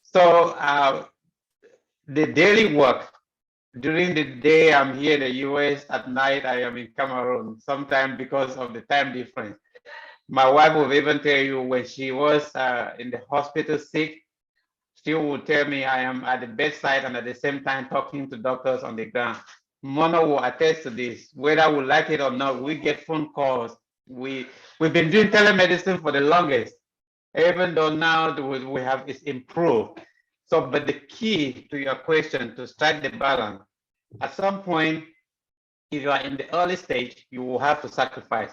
[SPEAKER 3] So the daily work, during the day, I'm here in the US. At night, I am in Cameroon, sometimes because of the time difference. My wife will even tell you when she was in the hospital sick, she would tell me I am at the bedside and at the same time talking to doctors on the ground. Mono will attest to this. Whether we like it or not, we get phone calls. We've been doing telemedicine for the longest, even though now we have it's improved. So, but the key to your question, to strike the balance, at some point, if you are in the early stage, you will have to sacrifice.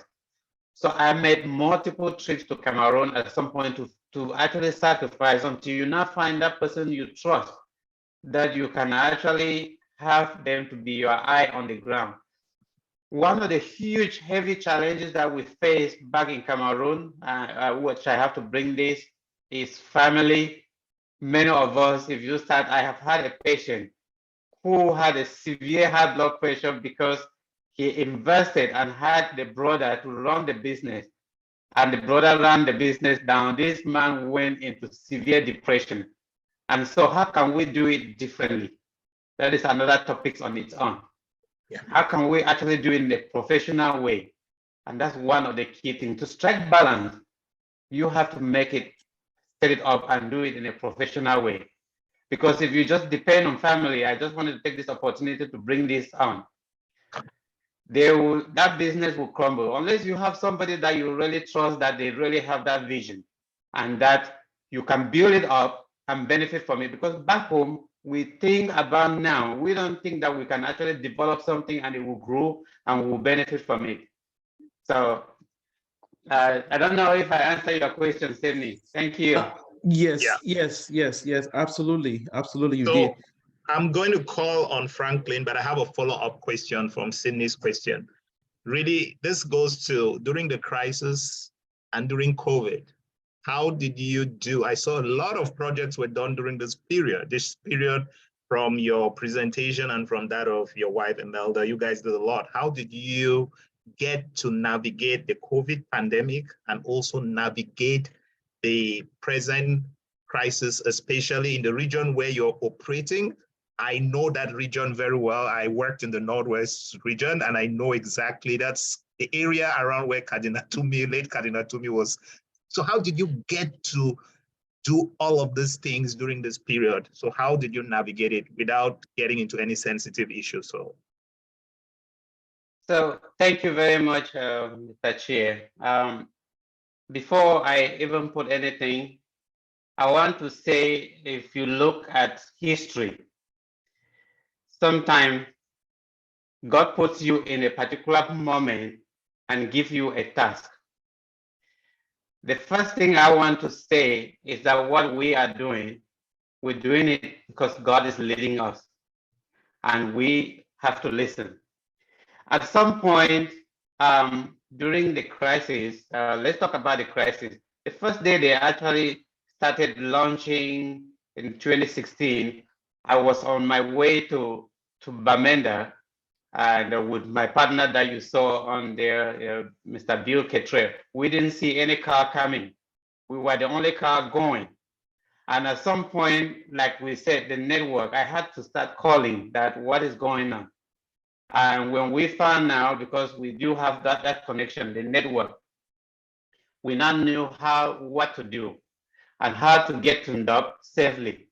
[SPEAKER 3] So I made multiple trips to Cameroon at some point to actually sacrifice until you now find that person you trust, that you can actually have them to be your eye on the ground. One of the huge, heavy challenges that we face back in Cameroon, which I have to bring this, is family. Many of us, if you start, I have had a patient who had a severe high blood pressure because he invested and had the brother to run the business, and the brother ran the business down. This man went into severe depression. And so how can we do it differently? That is another topic on its own. Yeah. How can we actually do it in a professional way? And that's one of the key things. To strike balance, you have to make it, set it up and do it in a professional way. Because if you just depend on family, I just wanted to take this opportunity to bring this on. That business will crumble unless you have somebody that you really trust, that they really have that vision and that you can build it up and benefit from it. Because back home, we think about now, we don't think that we can actually develop something and it will grow and we will benefit from it. So I don't know if I answered your question, Sydney. Thank you.
[SPEAKER 12] Yes, absolutely. Absolutely, you did.
[SPEAKER 1] I'm going to call on Franklin, but I have a follow-up question from Sydney's question. Really, this goes to during the crisis and during COVID. How did you do? I saw a lot of projects were done during this period from your presentation and from that of your wife, Imelda. You guys did a lot. How did you get to navigate the COVID pandemic and also navigate the present crisis, especially in the region where you're operating I know that region very well. I worked in the Northwest region, and I know exactly that's the area around where late Cardinal Tumi was. So how did you get to do all of these things during this period? So how did you navigate it without getting into any sensitive issues?
[SPEAKER 3] So thank you very much, Mr. Chair. Before I even put anything, I want to say, if you look at history, sometimes God puts you in a particular moment and gives you a task. The first thing I want to say is that what we are doing, we're doing it because God is leading us, and we have to listen. At some point during the crisis, let's talk about the crisis. The first day they actually started launching in 2016, I was on my way to Bamenda, and with my partner that you saw on there, Mr. Bill Ketre. We didn't see any car coming. We were the only car going. And at some point, like we said, the network, I had to start calling that what is going on. And when we found out, because we do have that connection, the network, we now knew what to do and how to get to Ndop safely.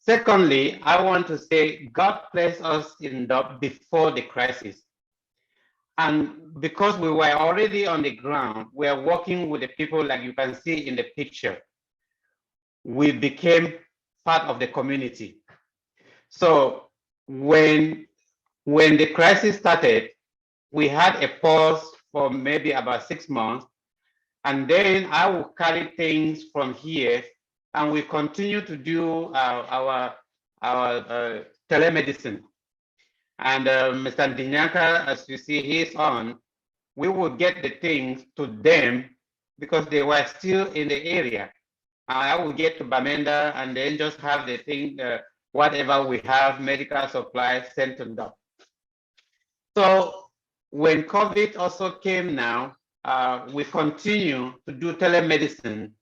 [SPEAKER 3] Secondly, I want to say God placed us in Ndop before the crisis. And because we were already on the ground, we are working with the people like you can see in the picture. We became part of the community. So when the crisis started, we had a pause for maybe about 6 months. And then I will carry things from here, and we continue to do our telemedicine. And Mr. Ndinjiakat, as you see, he's on. We will get the things to them because they were still in the area. I will get to Bamenda and then just have the thing, whatever we have, medical supplies sent to them. So when COVID also came now, we continue to do telemedicine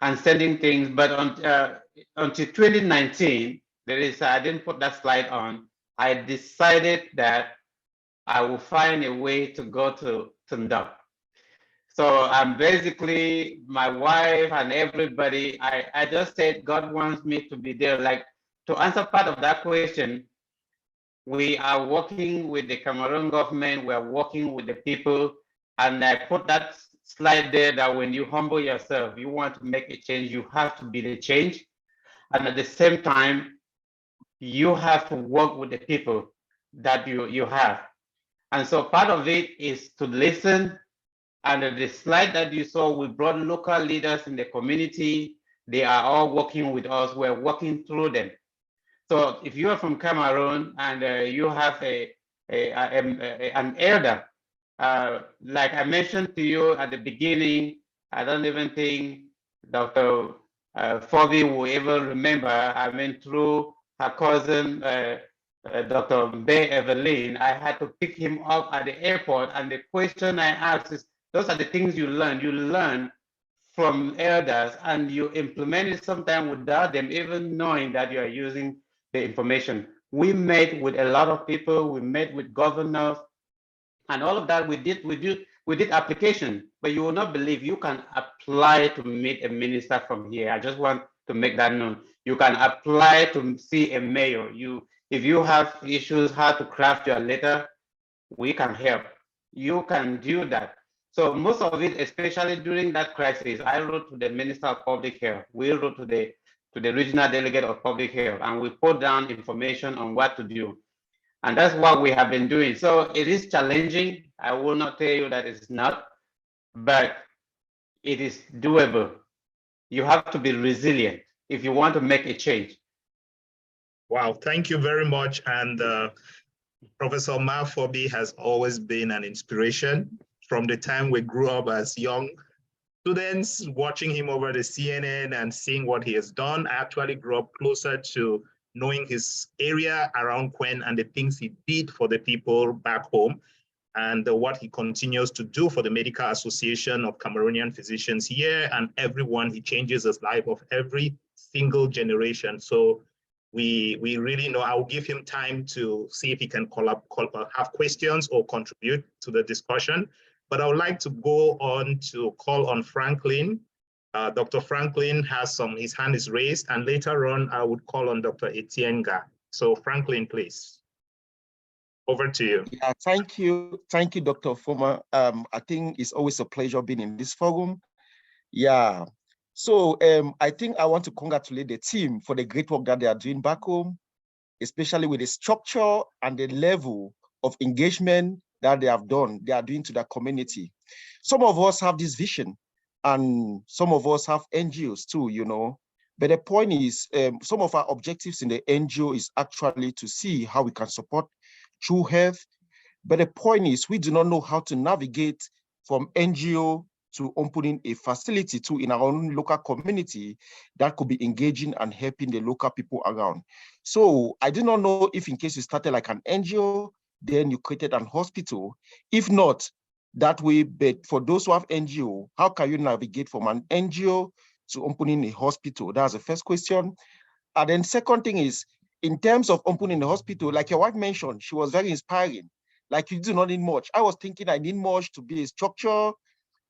[SPEAKER 3] and sending things, but until 2019, I didn't put that slide on, I decided that I will find a way to go to Ndop. So I'm basically, my wife and everybody, I just said God wants me to be there. Like, to answer part of that question, we are working with the Cameroon government, we are working with the people, and I put that slide there that when you humble yourself, you want to make a change, you have to be the change. And at the same time, you have to work with the people that you have. And so part of it is to listen. And the slide that you saw, we brought local leaders in the community. They are all working with us. We're working through them. So if you are from Cameroon and you have an elder, like I mentioned to you at the beginning, I don't even think Dr. Fobi will ever remember. I went through her cousin, Dr. Mbe Evelyn. I had to pick him up at the airport, and the question I asked is, those are the things you learn. You learn from elders and you implement it sometimes without them even knowing that you are using the information. We met with a lot of people, we met with governors, and all of that we did application, but you will not believe you can apply to meet a minister from here. I just want to make that known. You can apply to see a mayor. If you have issues how to craft your letter, we can help. You can do that. So most of it, especially during that crisis, I wrote to the Minister of Public Health. We wrote to the Regional Delegate of Public Health, and we put down information on what to do. And that's what we have been doing. So it is challenging. I will not tell you that it's not, but it is doable. You have to be resilient if you want to make a change.
[SPEAKER 1] Wow, thank you very much. And Professor Mafobi has always been an inspiration. From the time we grew up as young students, watching him over the CNN and seeing what he has done, I actually grew up closer to knowing his area around Quen and the things he did for the people back home, and what he continues to do for the Medical Association of Cameroonian Physicians here, and everyone. He changes the life of every single generation. So we really know. I'll give him time to see if he can have questions or contribute to the discussion. But I would like to go on to call on Franklin. Dr. Franklin has his hand is raised, and later on I would call on Dr. Etienga. So Franklin, please. Over to you.
[SPEAKER 13] Yeah, thank you, Dr. Foma. I think it's always a pleasure being in this forum. Yeah, so I think I want to congratulate the team for the great work that they are doing back home, especially with the structure and the level of engagement that they are doing to the community. Some of us have this vision, and some of us have NGOs too, you know. But the point is, some of our objectives in the NGO is actually to see how we can support true health. But the point is, we do not know how to navigate from NGO to opening a facility too in our own local community that could be engaging and helping the local people around. So I do not know if in case you started like an NGO, then you created an hospital. If not that way, but for those who have NGO, how can you navigate from an NGO to opening a hospital? That's the first question. And then second thing is, in terms of opening a hospital, like your wife mentioned, she was very inspiring. Like, you do not need much. I was thinking I need much to be a structure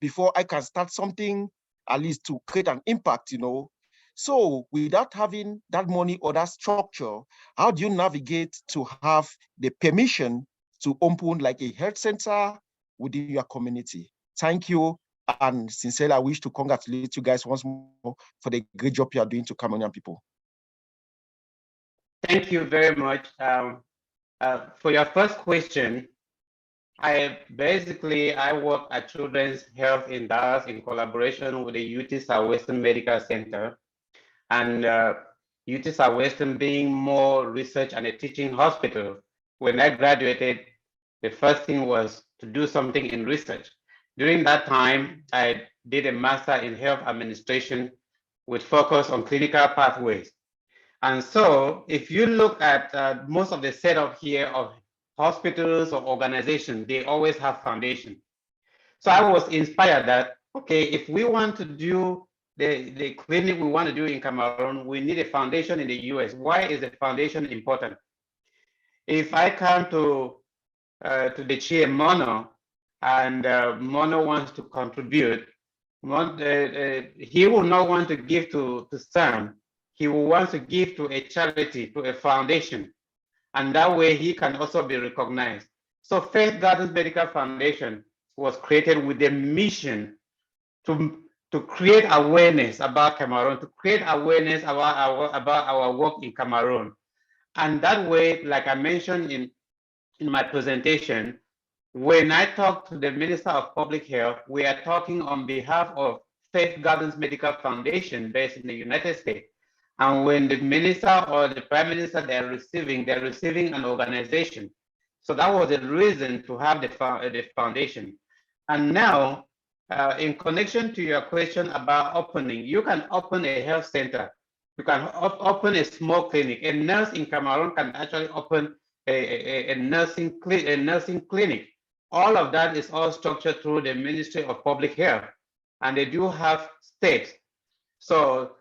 [SPEAKER 13] before I can start something, at least to create an impact, you know. So without having that money or that structure, how do you navigate to have the permission to open like a health center within your community? Thank you. And sincerely, I wish to congratulate you guys once more for the great job you are doing to Cameroonian people.
[SPEAKER 3] Thank you very much. For your first question, I work at Children's Health in Dallas in collaboration with the UT Southwestern Medical Center, and UT Southwestern being more research and a teaching hospital. When I graduated, the first thing was to do something in research. During that time, I did a master in health administration with focus on clinical pathways. And so if you look at most of the setup here of hospitals or organizations, they always have foundation. So I was inspired that, okay, if we want to do the clinic we want to do in Cameroon, we need a foundation in the US. Why is the foundation important? If I come to the chair Mono, and Mono wants to contribute, he will not want to give to Sam. He will want to give to a charity, to a foundation. And that way he can also be recognized. So Faith Gardens Medical Foundation was created with a mission to create awareness about Cameroon, to create awareness about our work in Cameroon. And that way, like I mentioned in my presentation, when I talk to the Minister of Public Health, we are talking on behalf of Faith Gardens Medical Foundation based in the United States. And when the minister or the prime minister they're receiving an organization. So that was the reason to have the foundation. And now, in connection to your question about opening, you can open a health center. You can open a small clinic. A nurse in Cameroon can actually open a nursing clinic. All of that is all structured through the Ministry of Public Health, and they do have steps. So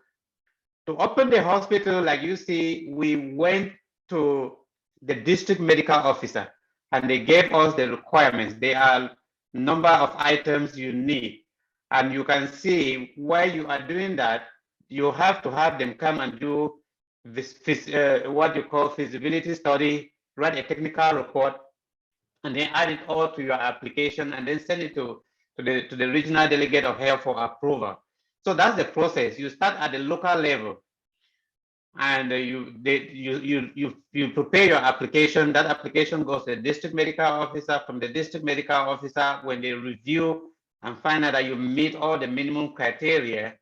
[SPEAKER 3] to open the hospital, like you see, we went to the district medical officer, and they gave us the requirements. There are number of items you need, and you can see while you are doing that, you have to have them come and do this what you call feasibility study, write a technical report, and then add it all to your application, and then send it to the regional delegate of health for approval. So that's the process. You start at the local level, and you prepare your application. That application goes to the district medical officer. From the district medical officer, when they review and find out that you meet all the minimum criteria,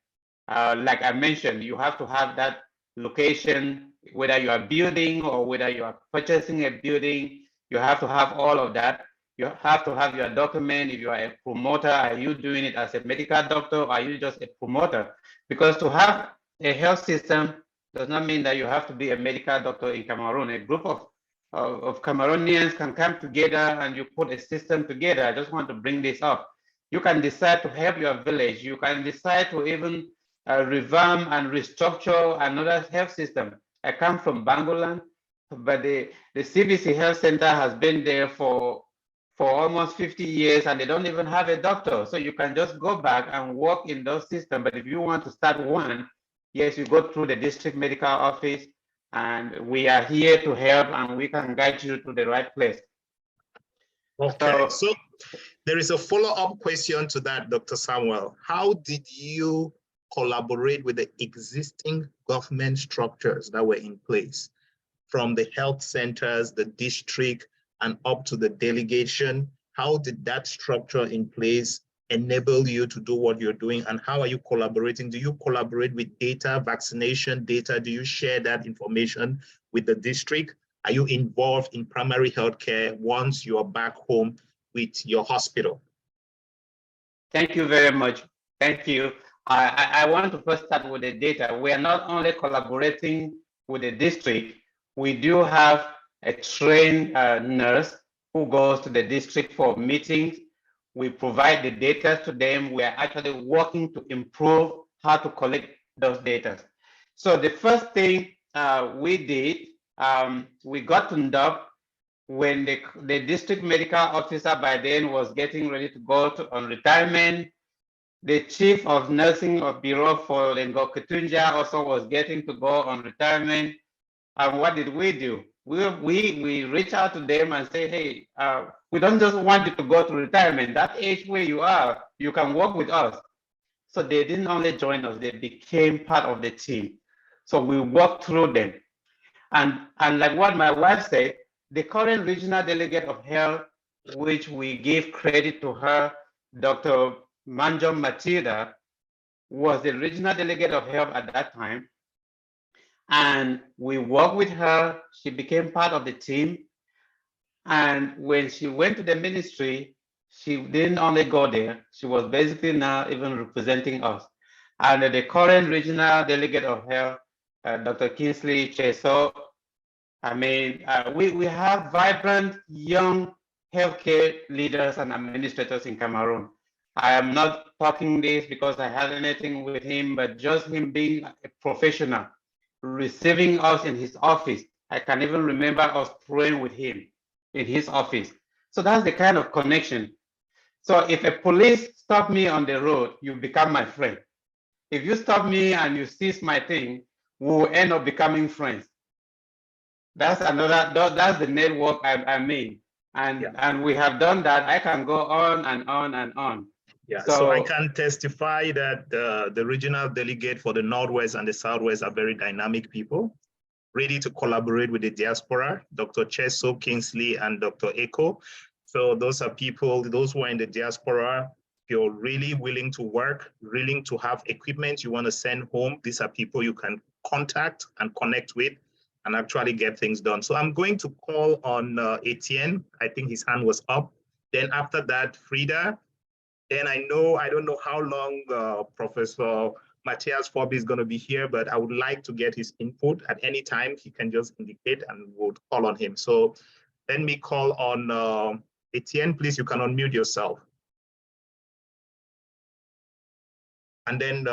[SPEAKER 3] like I mentioned, you have to have that location, whether you are building or whether you are purchasing a building. You have to have all of that. You have to have your document. If you are a promoter, are you doing it as a medical doctor, or are you just a promoter? Because to have a health system does not mean that you have to be a medical doctor in Cameroon. A group of Cameroonians can come together and you put a system together. I just want to bring this up. You can decide to help your village. You can decide to even revamp and restructure another health system. I come from Bangolan, but the CBC Health Center has been there for almost 50 years and they don't even have a doctor. So you can just go back and work in those systems. But if you want to start one, yes, you go through the district medical office and we are here to help and we can guide you to the right place.
[SPEAKER 1] Okay, so there is a follow-up question to that, Dr. Samuel. How did you collaborate with the existing government structures that were in place, from the health centers, the district, and up to the delegation? How did that structure in place enable you to do what you're doing, and how are you collaborating? Do you collaborate with data, vaccination data? Do you share that information with the district? Are you involved in primary healthcare once you're back home with your hospital?
[SPEAKER 3] Thank you very much. Thank you. I want to first start with the data. We are not only collaborating with the district, we do have a trained nurse who goes to the district for meetings. We provide the data to them. We are actually working to improve how to collect those data. So the first thing we did, we got to Ndop when the district medical officer by then was getting ready to go on retirement. The chief of nursing of Bureau for Lengo-Ketunja also was getting to go on retirement. And what did we do? We reach out to them and say, hey, we don't just want you to go to retirement. That age where you are, you can work with us. So they didn't only join us, they became part of the team. So we worked through them. And like what my wife said, the current regional delegate of health, which we give credit to her, Dr. Manjom Matilda, was the regional delegate of health at that time. And we worked with her. She became part of the team. And when she went to the ministry, she didn't only go there, she was basically now even representing us. And the current regional delegate of health, Dr. Kingsley Cheso, I mean, we have vibrant young healthcare leaders and administrators in Cameroon. I am not talking this because I had anything with him, but just him being a professional, receiving us in his office. I can even remember us praying with him in his office. So that's the kind of connection. So if a police stop me on the road, you become my friend. If you stop me and you seize my thing, we will end up becoming friends. That's the network I mean. And we have done that. I can go on and on and on.
[SPEAKER 1] Yeah, so I can testify that the regional delegate for the Northwest and the Southwest are very dynamic people, ready to collaborate with the diaspora, Dr. Cheso, Kingsley, and Dr. Eko. So those are people, those who are in the diaspora, you're really willing to work, willing to have equipment you want to send home. These are people you can contact and connect with and actually get things done. So I'm going to call on Etienne. I think his hand was up. Then after that, Frida. Then I don't know how long Professor Matthias Forbes is going to be here, but I would like to get his input at any time. He can just indicate and we'll call on him. So let me call on Etienne, please, you can unmute yourself. And then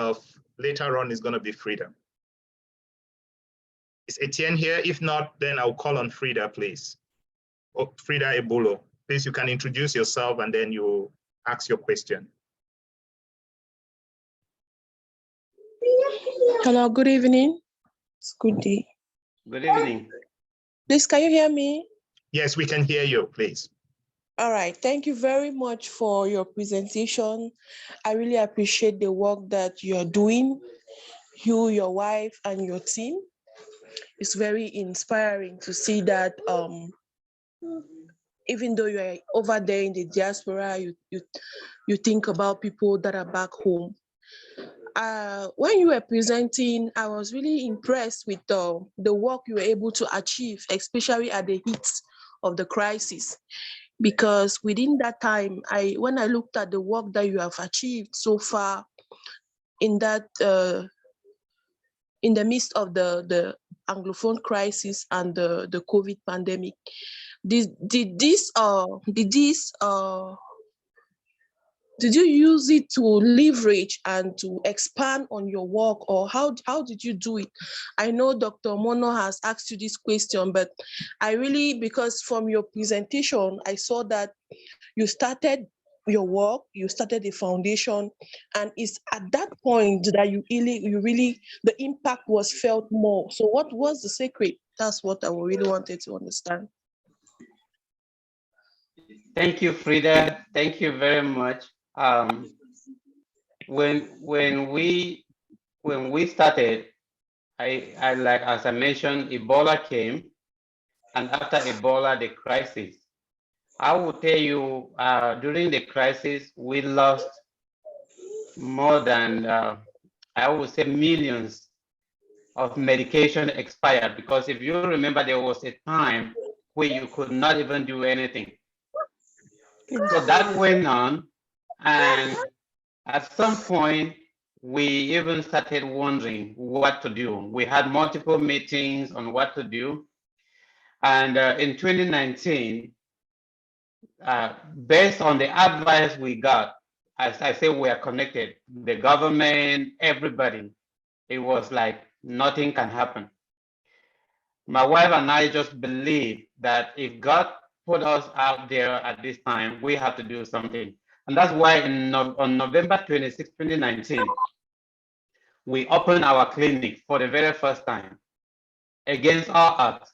[SPEAKER 1] later on is going to be Frida. Is Etienne here? If not, then I'll call on Frida, please. Oh, Frida Ebulo, please, you can introduce yourself and then you ask your question.
[SPEAKER 14] Hello, good evening. It's good day.
[SPEAKER 3] Good evening.
[SPEAKER 14] Please, can you hear me?
[SPEAKER 1] Yes, we can hear you, please.
[SPEAKER 14] All right, thank you very much for your presentation. I really appreciate the work that you're doing, you, your wife, and your team. It's very inspiring to see that even though you're over there in the diaspora, you think about people that are back home. When you were presenting, I was really impressed with the work you were able to achieve, especially at the heat of the crisis. Because within that time, when I looked at the work that you have achieved so far in that in the midst of the Anglophone crisis and the COVID pandemic, did this did you use it to leverage and to expand on your work, or how did you do it? I know Dr. Mono has asked you this question, but I really, because from your presentation, I saw that you started your work, you started the foundation, and it's at that point that you really, the impact was felt more. So what was the secret? That's what I really wanted to understand.
[SPEAKER 3] Thank you, Frida. Thank you very much. When we started, I like, as I mentioned, Ebola came, and after Ebola, the crisis. I will tell you, during the crisis, we lost more than, I would say, millions of medication expired, because if you remember, there was a time where you could not even do anything. So that went on, and at some point, we even started wondering what to do. We had multiple meetings on what to do. And in 2019, based on the advice we got, as I say, we are connected, the government, everybody, it was like nothing can happen. My wife and I just believe that if God put us out there at this time, we have to do something. And that's why on November 26, 2019, we opened our clinic for the very first time against all odds.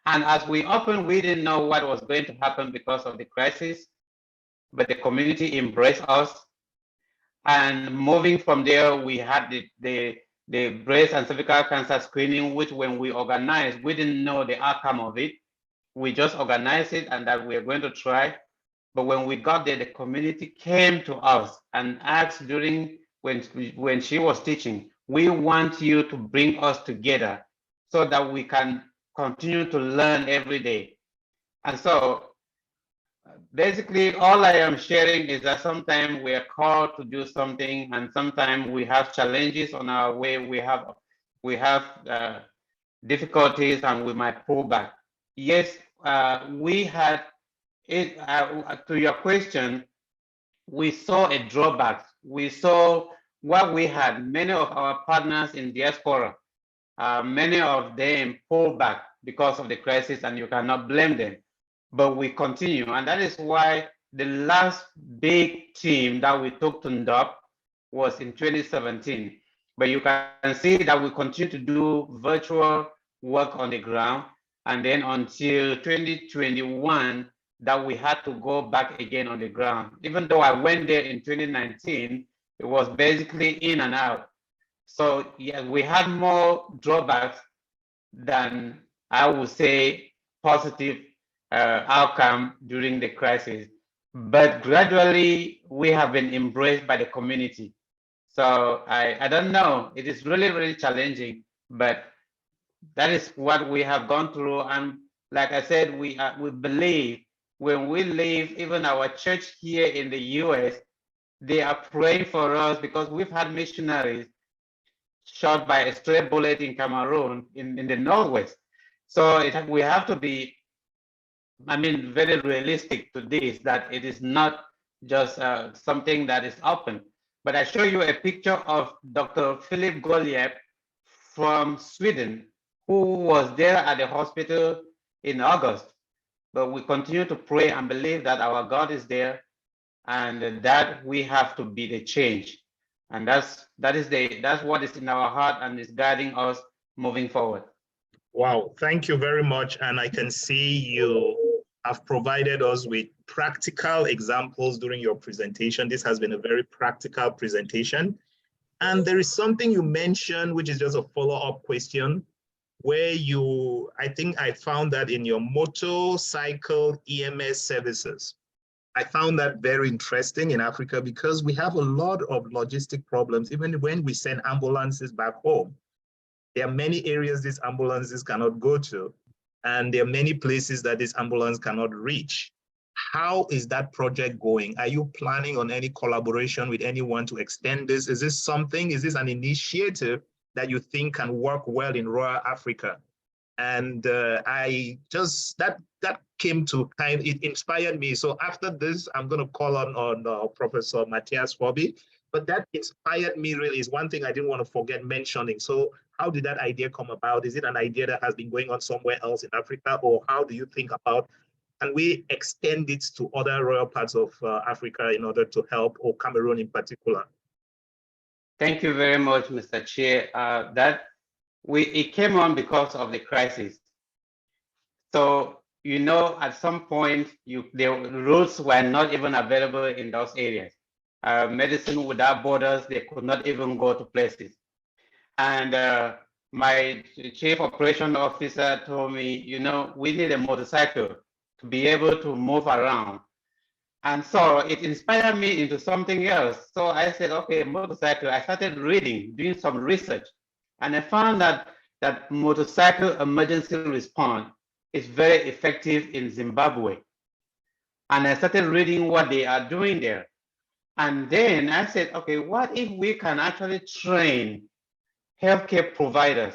[SPEAKER 3] And as we opened, we didn't know what was going to happen because of the crisis, but the community embraced us. And moving from there, we had the breast and cervical cancer screening, which when we organized, we didn't know the outcome of it. We just organized it and that we are going to try. But when we got there, the community came to us and asked during when she was teaching, we want you to bring us together so that we can continue to learn every day. And so basically all I am sharing is that sometimes we are called to do something, and sometimes we have challenges on our way. We have difficulties and we might pull back. Yes, we had it, to your question, we saw a drawback. We saw what we had. Many of our partners in diaspora, many of them pulled back because of the crisis, and you cannot blame them. But we continue, and that is why the last big team that we took to Ndop was in 2017. But you can see that we continue to do virtual work on the ground, and then until 2021, that we had to go back again on the ground. Even though I went there in 2019, it was basically in and out. So yeah, we had more drawbacks than, I would say, positive outcome during the crisis. But gradually, we have been embraced by the community. So I don't know, it is really, really challenging, but that is what we have gone through. And like I said, we believe when we leave, even our church here in the US, they are praying for us, because we've had missionaries shot by a stray bullet in Cameroon in the Northwest. So we have to be, I mean, very realistic to this, that it is not just something that is open. But I show you a picture of Dr. Philip Goliath from Sweden, who was there at the hospital in August. But we continue to pray and believe that our God is there, and that we have to be the change. And that's what is in our heart and is guiding us moving forward.
[SPEAKER 1] Wow, thank you very much. And I can see you have provided us with practical examples during your presentation. This has been a very practical presentation. And there is something you mentioned, which is just a follow-up question, where I think I found that in your motorcycle EMS services. I found that very interesting in Africa, because we have a lot of logistic problems, even when we send ambulances back home. There are many areas these ambulances cannot go to, and there are many places that this ambulance cannot reach. How is that project going? Are you planning on any collaboration with anyone to extend this? Is this an initiative that you think can work well in rural Africa? And I just, that came to it inspired me. So after this, I'm going to call on Professor Matthias Fobi. But that inspired me really is one thing I didn't want to forget mentioning. So how did that idea come about? Is it an idea that has been going on somewhere else in Africa, or how do you think about, can we extend it to other royal parts of Africa in order to help, or Cameroon in particular?
[SPEAKER 3] Thank you very much, Mr. Chair. It came on because of the crisis. So, you know, at some point, the routes were not even available in those areas. Medicine Without Borders, they could not even go to places. And my chief operation officer told me, you know, we need a motorcycle to be able to move around. And so it inspired me into something else. So I said, okay, motorcycle. I started reading, doing some research, and I found that motorcycle emergency response is very effective in Zimbabwe. And I started reading what they are doing there. And then I said, okay, what if we can actually train healthcare providers?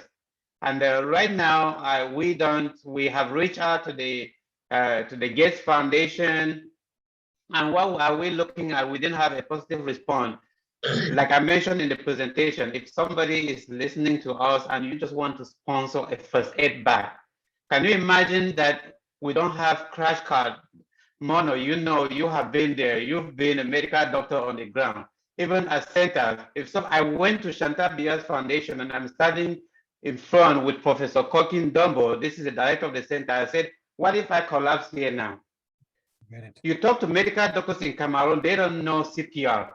[SPEAKER 3] And right now, we have reached out to the Gates Foundation. And what are we looking at? We didn't have a positive response. Like I mentioned in the presentation, if somebody is listening to us and you just want to sponsor a first aid bag, can you imagine that we don't have crash card? Mono, you know, you have been there. You've been a medical doctor on the ground. Even at centers, I went to Chantal Bia's foundation and I'm standing in front with Professor Kokin Dumbo. This is the director of the center. I said, what if I collapse here now? You talk to medical doctors in Cameroon, they don't know CPR.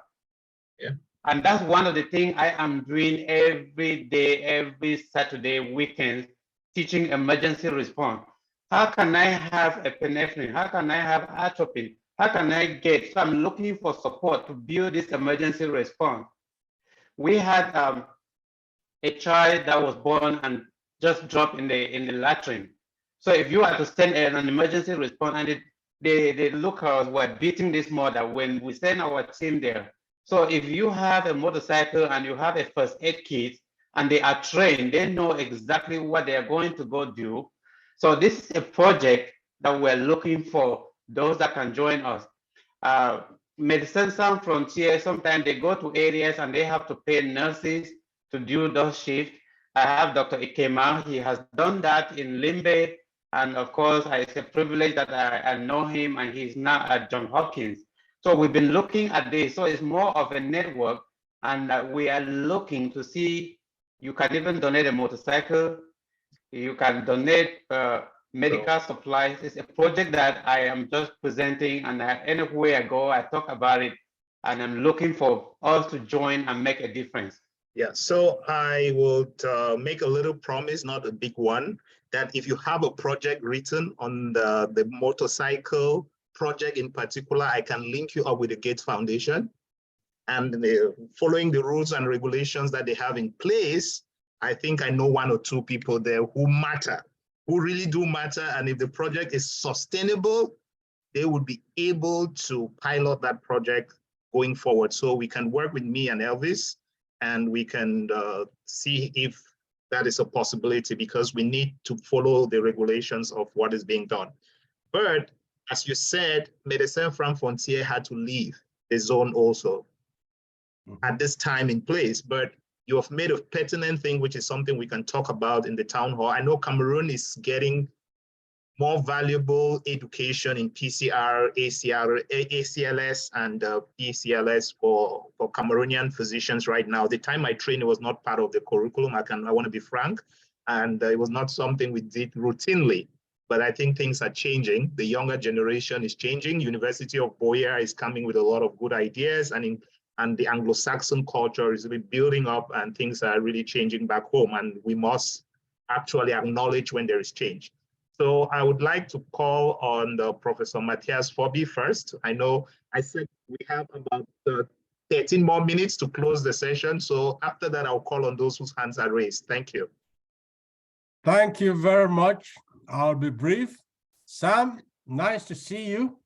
[SPEAKER 1] Yeah.
[SPEAKER 3] And that's one of the things I am doing every day, every Saturday, weekends, teaching emergency response. How can I have epinephrine? How can I have atropine? How can I get? So I'm looking for support to build this emergency response. We had a child that was born and just dropped in the latrine. So if you are to send an emergency response, and the locals were beating this mother when we send our team there. So if you have a motorcycle and you have a first aid kit and they are trained, they know exactly what they are going to go do. So this is a project that we're looking for those that can join us. Medicine Sans Frontières, sometimes they go to areas and they have to pay nurses to do those shifts. I have Dr. Ikema, he has done that in Limbe. And of course, it's a privilege that I know him, and he's now at Johns Hopkins. So we've been looking at this. So it's more of a network, and we are looking to see, you can even donate a motorcycle, you can donate medical supplies. It's a project that I am just presenting, and anywhere I go, I talk about it, and I'm looking for us to join and make a difference.
[SPEAKER 1] Yeah, so I would make a little promise, not a big one, that if you have a project written on the motorcycle project in particular, I can link you up with the Gates Foundation. And following the rules and regulations that they have in place, I think I know one or two people there who matter, who really do matter. And if the project is sustainable, they would be able to pilot that project going forward. So we can work with me and Elvis, and we can see if that is a possibility, because we need to follow the regulations of what is being done. But as you said, Médecins Sans Frontières had to leave the zone also at this time in place. But you have made a pertinent thing, which is something we can talk about in the town hall. I know Cameroon is getting more valuable education in PCR, ACLS, and PCLS for Cameroonian physicians right now. The time I trained, it was not part of the curriculum. I want to be frank, and it was not something we did routinely. But I think things are changing. The younger generation is changing. University of Boya is coming with a lot of good ideas, and the Anglo-Saxon culture is really building up, and things are really changing back home. And we must actually acknowledge when there is change. So I would like to call on Professor Matthias Fobi first. I know I said we have about 13 more minutes to close the session. So after that, I'll call on those whose hands are raised. Thank you.
[SPEAKER 15] Thank you very much. I'll be brief. Sam, nice to see you.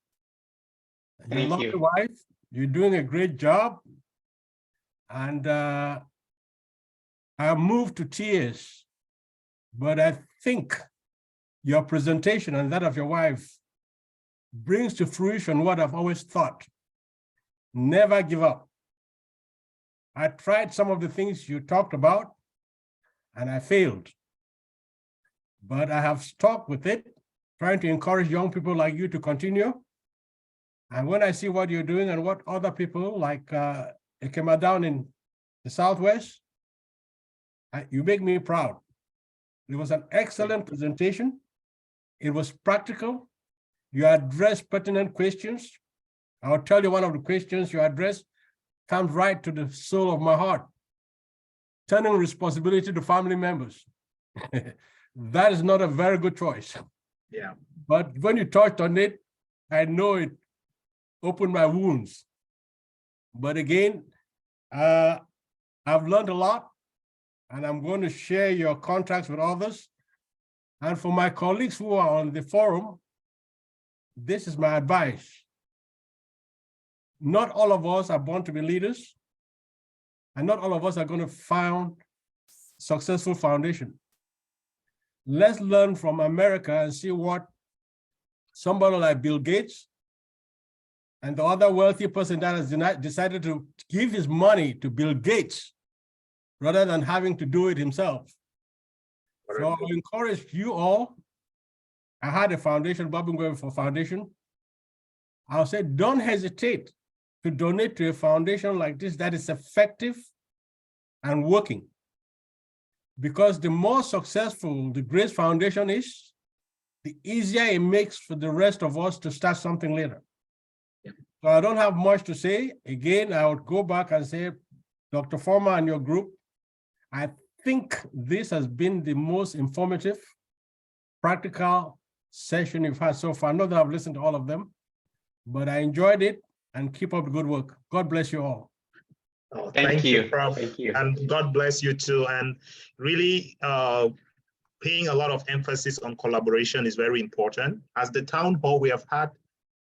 [SPEAKER 15] Your lovely wife, you're doing a great job. And I'm moved to tears, but I think your presentation and that of your wife brings to fruition what I've always thought. Never give up. I tried some of the things you talked about and I failed. But I have stuck with it, trying to encourage young people like you to continue. And when I see what you're doing and what other people like Ekema down in the Southwest, you make me proud. It was an excellent presentation. It was practical. You addressed pertinent questions. I'll tell you one of the questions you addressed comes right to the soul of my heart. Turning responsibility to family members. That is not a very good choice.
[SPEAKER 1] Yeah.
[SPEAKER 15] But when you touched on it, I know it opened my wounds. But again, I've learned a lot, and I'm going to share your contacts with others. And for my colleagues who are on the forum, this is my advice. Not all of us are born to be leaders, and not all of us are going to found successful foundation. Let's learn from America and see what somebody like Bill Gates and the other wealthy person that has decided to give his money to Bill Gates rather than having to do it himself. So I encourage you all. I had a foundation, Bob for Foundation. I'll say, don't hesitate to donate to a foundation like this that is effective and working. Because the more successful the Grace Foundation is, the easier it makes for the rest of us to start something later. Yeah. So I don't have much to say. Again, I would go back and say, Dr. Former and your group, I think this has been the most informative, practical session you've had so far. Not that I've listened to all of them, but I enjoyed it, and keep up the good work. God bless you all.
[SPEAKER 1] Oh, thank you, Prof. Thank you. And God bless you too. And really paying a lot of emphasis on collaboration is very important. As the town hall, we have had,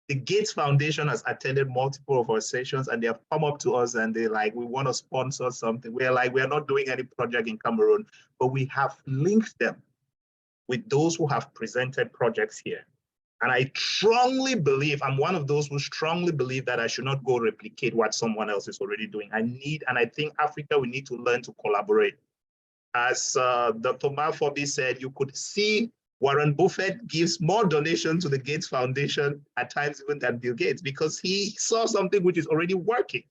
[SPEAKER 1] the Gates Foundation has attended multiple of our sessions, and they have come up to us and they're like, we want to sponsor something. We're like, we're not doing any project in Cameroon, but we have linked them with those who have presented projects here. And I strongly believe, I'm one of those who strongly believe that I should not go replicate what someone else is already doing. I think Africa, we need to learn to collaborate. As Dr. Malfobi said, you could see Warren Buffett gives more donation to the Gates Foundation at times even than Bill Gates, because he saw something which is already working.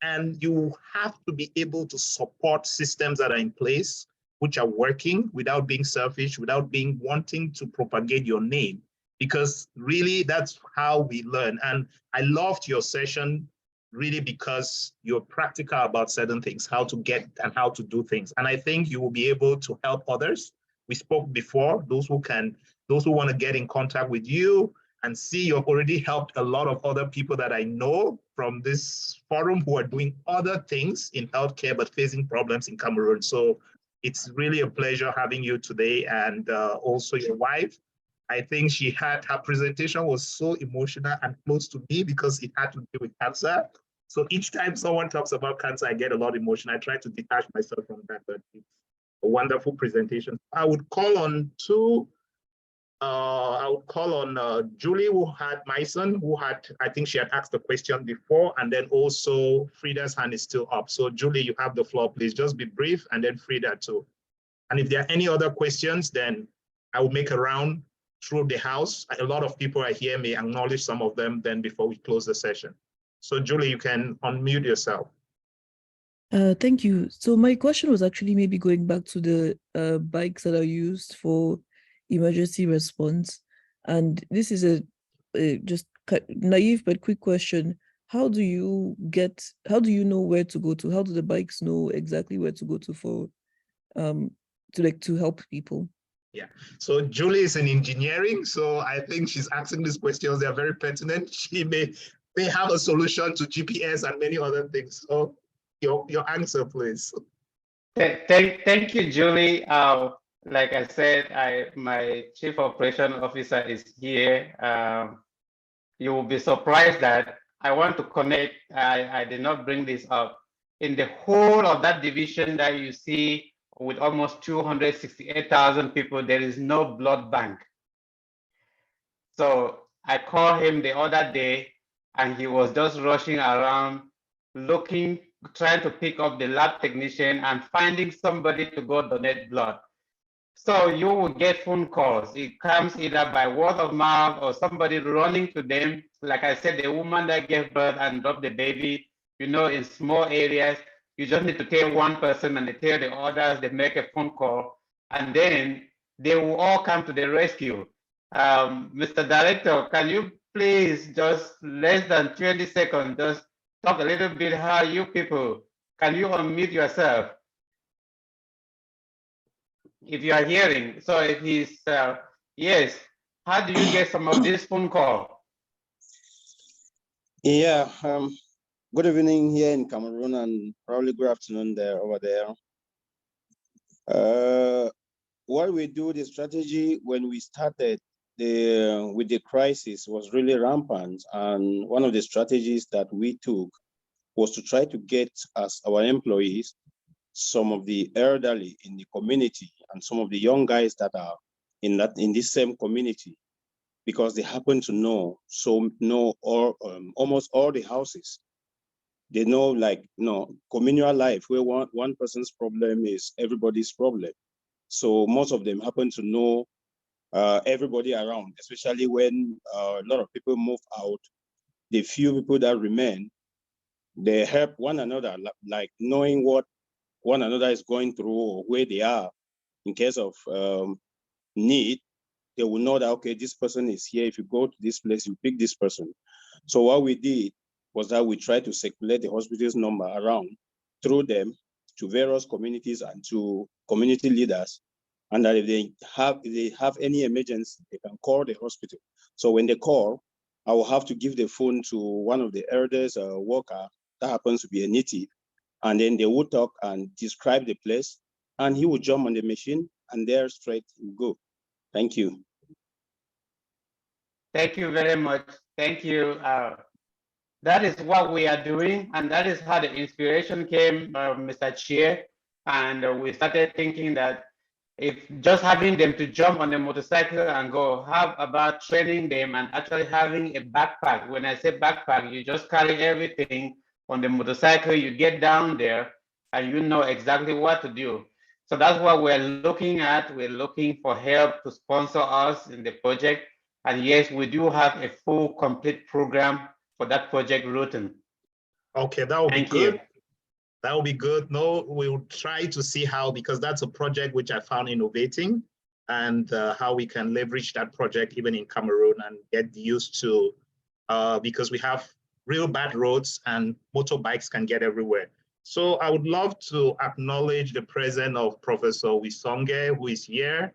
[SPEAKER 1] And you have to be able to support systems that are in place, which are working without being selfish, without wanting to propagate your name. Because really that's how we learn. And I loved your session really because you're practical about certain things, how to get and how to do things. And I think you will be able to help others. We spoke before, those who want to get in contact with you and see you've already helped a lot of other people that I know from this forum who are doing other things in healthcare but facing problems in Cameroon. So it's really a pleasure having you today, and also your wife. I think her presentation was so emotional and close to me because it had to do with cancer. So each time someone talks about cancer, I get a lot emotional. I try to detach myself from that, but it's a wonderful presentation. I would call on Julie, who had Myson, I think she had asked the question before, and then also Frida's hand is still up. So Julie, you have the floor, please. Just be brief, and then Frida too. And if there are any other questions, then I will make a round through the house. A lot of people are here, may acknowledge some of them then before we close the session. So Julie, you can unmute yourself.
[SPEAKER 11] Thank you. So my question was actually maybe going back to the bikes that are used for emergency response. And this is a just naive but quick question. How do you know where to go to? How do the bikes know exactly where to go to for to help people?
[SPEAKER 1] Yeah, so Julie is in engineering, so I think she's asking these questions. They are very pertinent. She may have a solution to GPS and many other things. So your answer, please.
[SPEAKER 3] Thank you, Julie. Like I said, my Chief Operation Officer is here. You will be surprised that I want to connect. I did not bring this up. In the whole of that division that you see with almost 268,000 people, there is no blood bank. So I called him the other day and he was just rushing around looking, trying to pick up the lab technician and finding somebody to go donate blood. So you will get phone calls. It comes either by word of mouth or somebody running to them. Like I said, the woman that gave birth and dropped the baby, you know, in small areas, you just need to tell one person and they tell the others, they make a phone call, and then they will all come to the rescue. Mr. Director, can you please just less than 20 seconds, just talk a little bit how you people, can you unmute yourself? If you are hearing, so if he's, yes, how do you get some of this phone call?
[SPEAKER 16] Yeah, good evening here in Cameroon and probably good afternoon there over there. What we do, the strategy when we started with the crisis was really rampant, and one of the strategies that we took was to try to get as our employees some of the elderly in the community and some of the young guys that are in this same community, because they happen to know almost all the houses. They know, like, communal life where one person's problem is everybody's problem. So most of them happen to know everybody around, especially when a lot of people move out. The few people that remain, they help one another, like knowing what one another is going through or where they are. In case of need, they will know that, okay, this person is here. If you go to this place, you pick this person. So what we did was that we tried to circulate the hospital's number around through them to various communities and to community leaders, and that if they have any emergency, they can call the hospital. So when they call, I will have to give the phone to one of the elders worker that happens to be a native, and then they will talk and describe the place, and he will jump on the machine, and there straight you go. Thank you.
[SPEAKER 3] Thank you very much. Thank you. That is what we are doing, and that is how the inspiration came, Mr. Chair. And we started thinking that if just having them to jump on the motorcycle and go, how about training them and actually having a backpack? When I say backpack, you just carry everything on the motorcycle, you get down there and you know exactly what to do. So that's what we're looking at. We're looking for help to sponsor us in the project. And yes, we do have a full, complete program for that project, Routen.
[SPEAKER 1] Okay, that will be
[SPEAKER 3] Thank
[SPEAKER 1] good.
[SPEAKER 3] you.
[SPEAKER 1] That will be good. No, we'll try to see how, because that's a project which I found innovating, and how we can leverage that project even in Cameroon and get used to, because we have real bad roads and motorbikes can get everywhere. So I would love to acknowledge the presence of Professor Wisonge, who is here,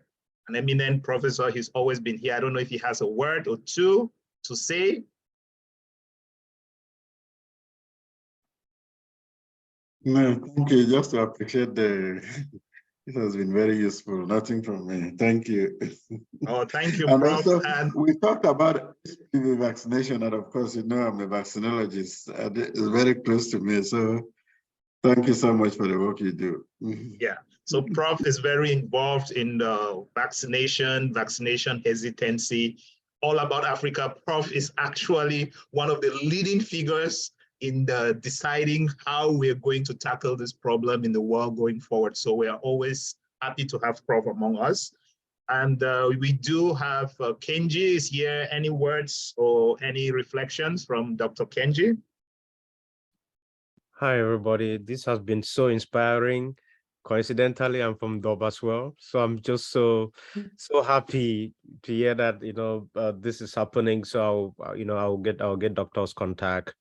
[SPEAKER 1] an eminent professor. He's always been here. I don't know if he has a word or two to say.
[SPEAKER 17] No, thank you. Just to appreciate it has been very useful. Nothing from me. Thank you.
[SPEAKER 1] Oh, thank you,
[SPEAKER 17] And
[SPEAKER 1] Prof.
[SPEAKER 17] also,
[SPEAKER 1] And
[SPEAKER 17] we talked about HPV vaccination, and of course, you know, I'm a vaccinologist. And it's very close to me. So thank you so much for the work you do.
[SPEAKER 1] yeah, so Prof is very involved in the vaccination hesitancy, all about Africa. Prof is actually one of the leading figures in the deciding how we're going to tackle this problem in the world going forward. So we are always happy to have Prof among us. And we do have Kenji is here. Any words or any reflections from Dr. Kenji?
[SPEAKER 18] Hi, everybody. This has been so inspiring. Coincidentally, I'm from Dub as well. So I'm just so happy to hear that, this is happening. So I'll get doctor's contact,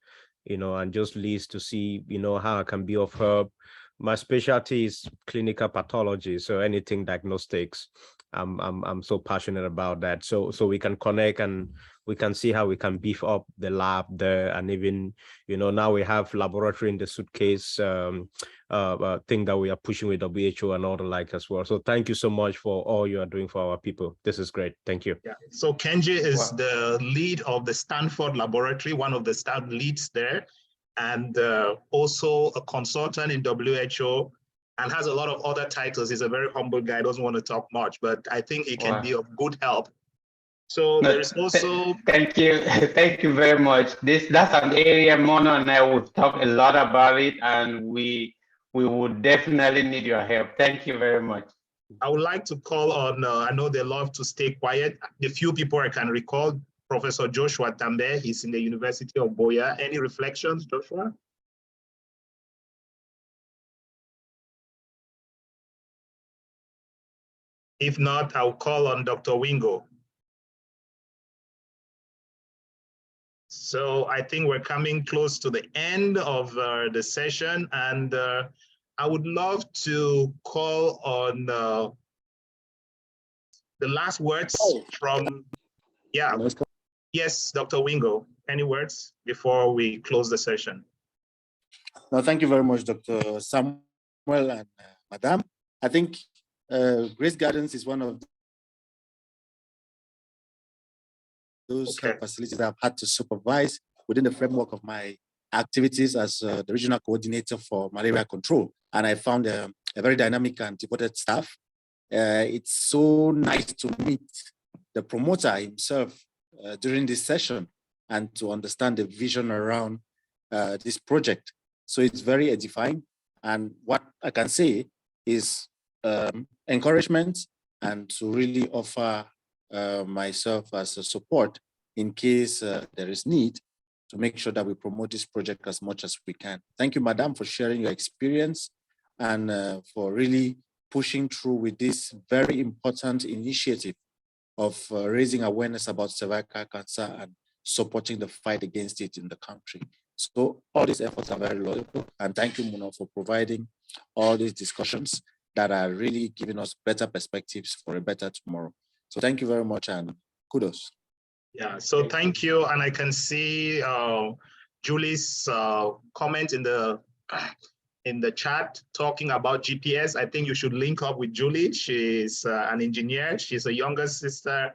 [SPEAKER 18] and just list to see, how I can be of help. My specialty is clinical pathology. So anything diagnostics, I'm so passionate about that. So we can connect and we can see how we can beef up the lab there. And even, now we have laboratory in the suitcase thing that we are pushing with WHO and all the like as well. So thank you so much for all you are doing for our people. This is great. Thank you.
[SPEAKER 1] Yeah. So Kenji is the lead of the Stanford laboratory, one of the staff leads there, and also a consultant in WHO. and has a lot of other titles. He's a very humble guy, doesn't want to talk much, but I think he can be of good help. So there is also...
[SPEAKER 3] Thank you. Thank you very much. That's an area Mono and I would talk a lot about it, and we would definitely need your help. Thank you very much.
[SPEAKER 1] I would like to call on, I know they love to stay quiet. The few people I can recall, Professor Joshua Tambe, he's in the University of Boya. Any reflections, Joshua? If not, I'll call on Dr. Wingo. So I think we're coming close to the end of the session, and I would love to call on the last words from, yeah. Yes, Dr. Wingo, any words before we close the session?
[SPEAKER 19] No, thank you very much, Dr. Samuel and Madam. I think Grace Gardens is one of those facilities that I've had to supervise within the framework of my activities as the regional coordinator for malaria control. And I found a very dynamic and devoted staff. It's so nice to meet the promoter himself during this session and to understand the vision around this project. So it's very edifying. And what I can say is encouragement and to really offer myself as a support in case there is need to make sure that we promote this project as much as we can. Thank you, Madam, for sharing your experience and for really pushing through with this very important initiative of raising awareness about cervical cancer and supporting the fight against it in the country. So all these efforts are very laudable, and thank you, Muno, for providing all these discussions that are really giving us better perspectives for a better tomorrow. So thank you very much and kudos.
[SPEAKER 1] Yeah, so thank you. And I can see Julie's comment in the chat talking about GPS. I think you should link up with Julie. She's an engineer. She's a younger sister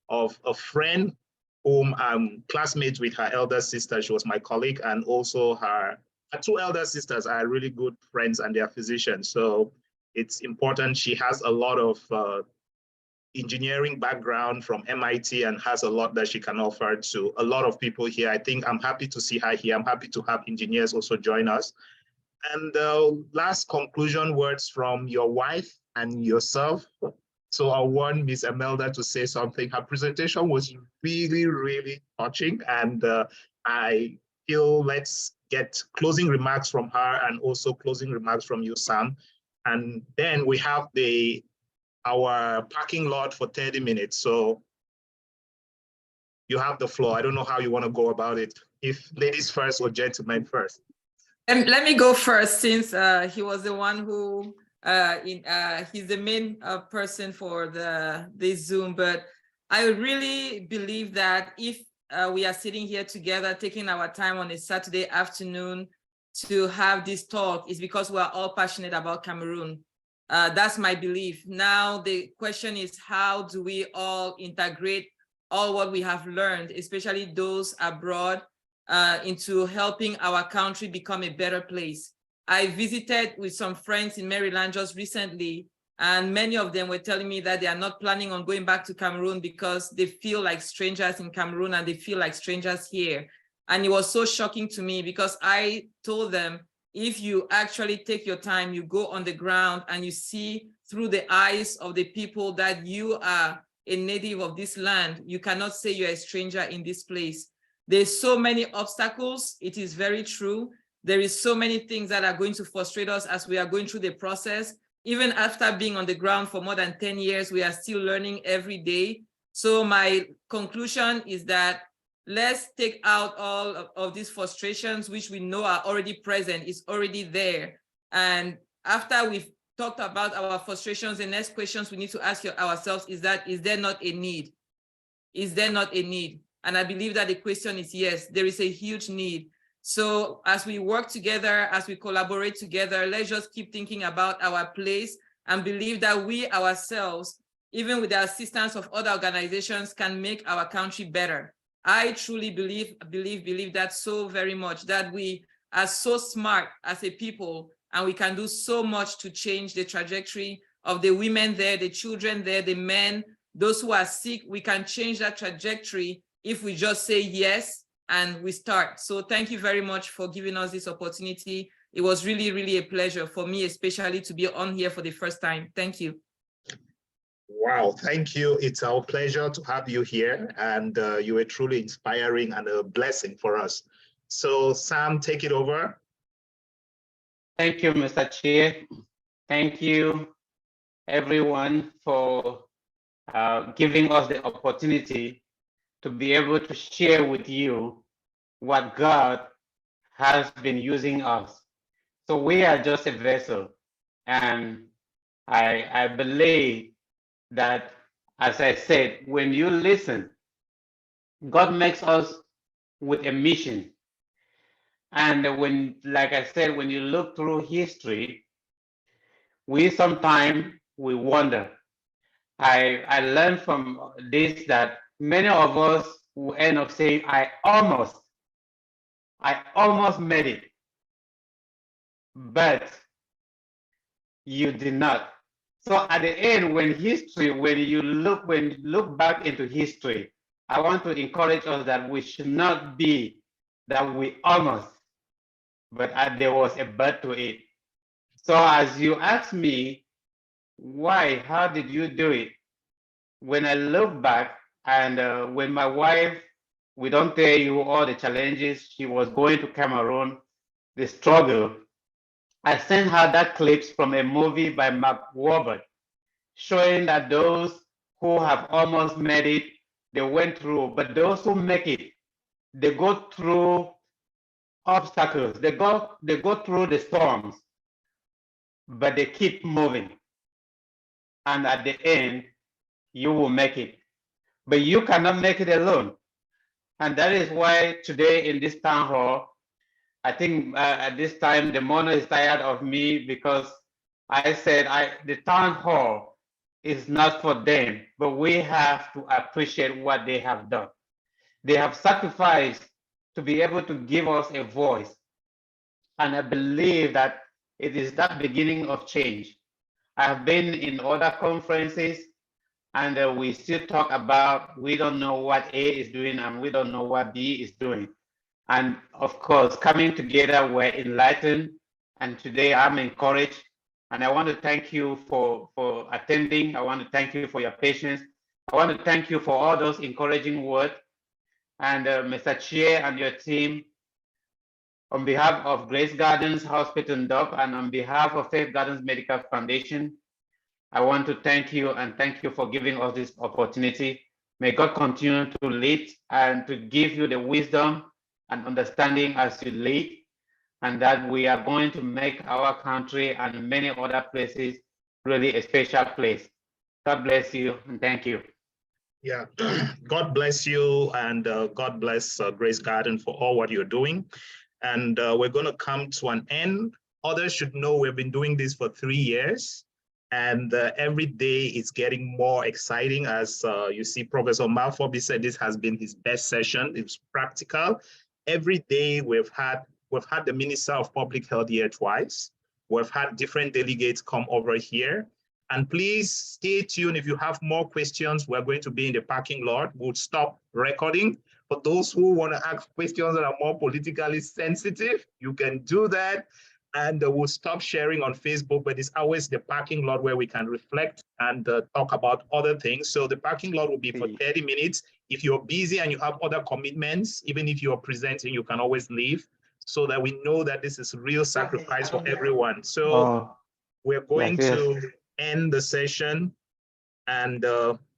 [SPEAKER 1] of a friend whom I'm classmates with her elder sister. She was my colleague, and also her two elder sisters are really good friends and they're physicians. So it's important. She has a lot of engineering background from MIT and has a lot that she can offer to a lot of people here. I think I'm happy to see her here. I'm happy to have engineers also join us. And last conclusion words from your wife and yourself. So I want Ms. Imelda to say something. Her presentation was really, really touching. And I feel let's get closing remarks from her and also closing remarks from you, Sam. And then we have our parking lot for 30 minutes. So you have the floor. I don't know how you want to go about it. If ladies first or gentlemen first.
[SPEAKER 5] Let me go first, since he was the one who he's the main person for this Zoom. But I really believe that if we are sitting here together, taking our time on a Saturday afternoon to have this talk, is because we are all passionate about Cameroon. That's my belief. Now, the question is, how do we all integrate all what we have learned, especially those abroad, into helping our country become a better place? I visited with some friends in Maryland just recently, and many of them were telling me that they are not planning on going back to Cameroon because they feel like strangers in Cameroon and they feel like strangers here. And it was so shocking to me because I told them, if you actually take your time, you go on the ground and you see through the eyes of the people that you are a native of this land, you cannot say you're a stranger in this place. There's so many obstacles. It is very true. There is so many things that are going to frustrate us as we are going through the process. Even after being on the ground for more than 10 years, we are still learning every day. So my conclusion is that let's take out all of these frustrations, which we know are already present, is already there. And after we've talked about our frustrations, the next questions we need to ask ourselves is there not a need? Is there not a need? And I believe that the question is yes, there is a huge need. So as we work together, as we collaborate together, let's just keep thinking about our place and believe that we ourselves, even with the assistance of other organizations, can make our country better. I truly believe that so very much, that we are so smart as a people, and we can do so much to change the trajectory of the women there, the children there, the men, those who are sick. We can change that trajectory if we just say yes and we start. So thank you very much for giving us this opportunity. It was really, really a pleasure for me, especially to be on here for the first time. Thank you.
[SPEAKER 1] Wow, thank you. It's our pleasure to have you here, and you were truly inspiring and a blessing for us. So Sam, take it over.
[SPEAKER 3] Thank you, Mr. Chair. Thank you, everyone, for giving us the opportunity to be able to share with you what God has been using us. So we are just a vessel, and I believe that, as I said, when you listen, God makes us with a mission. And when, like I said, when you look through history, we sometimes wonder. I learned from this that many of us will end up saying, I almost made it, but you did not. So at the end, when you look back into history, I want to encourage us that we should not be that we almost, but there was a but to it. So as you ask me, why, how did you do it? When I look back, and when my wife, we don't tell you all the challenges, she was going to Cameroon, the struggle, I sent her that clips from a movie by Mark Wahlberg, showing that those who have almost made it, they went through, but those who make it, they go through obstacles, they go through the storms, but they keep moving. And at the end, you will make it. But you cannot make it alone. And that is why today in this town hall, I think at this time, the Mono is tired of me because I said the town hall is not for them, but we have to appreciate what they have done. They have sacrificed to be able to give us a voice. And I believe that it is that beginning of change. I have been in other conferences, and we still talk about, we don't know what A is doing and we don't know what B is doing. And of course, coming together, we're enlightened. And today I'm encouraged. And I want to thank you for attending. I want to thank you for your patience. I want to thank you for all those encouraging words. And Mr. Chair and your team, on behalf of Grace Gardens Hospital in Dub and on behalf of Faith Gardens Medical Foundation, I want to thank you and thank you for giving us this opportunity. May God continue to lead and to give you the wisdom and understanding as you lead, and that we are going to make our country and many other places really a special place. God bless you and thank you.
[SPEAKER 1] Yeah, God bless you, and God bless Grace Garden for all what you're doing. And we're going to come to an end. Others should know we've been doing this for 3 years, and every day it's getting more exciting. As you see, Professor Malfobi said this has been his best session. It's practical. Every day we've had the Minister of Public Health here twice. We've had different delegates come over here. And please stay tuned. If you have more questions, we're going to be in the parking lot. We'll stop recording. For those who want to ask questions that are more politically sensitive, you can do that. And we'll stop sharing on Facebook, but it's always the parking lot where we can reflect and talk about other things. So the parking lot will be for 30 minutes. If you're busy and you have other commitments, even if you're presenting, you can always leave, so that we know that this is real sacrifice for everyone. So we're going to end the session, and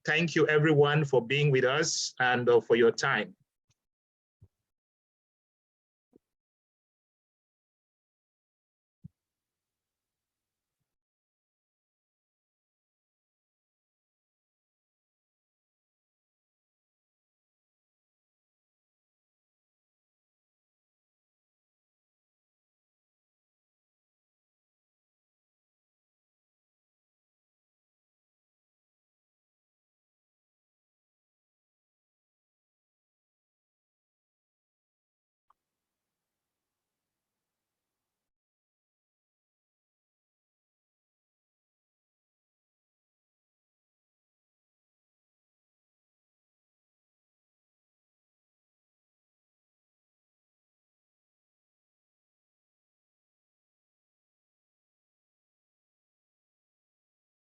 [SPEAKER 1] thank you everyone for being with us and for your time.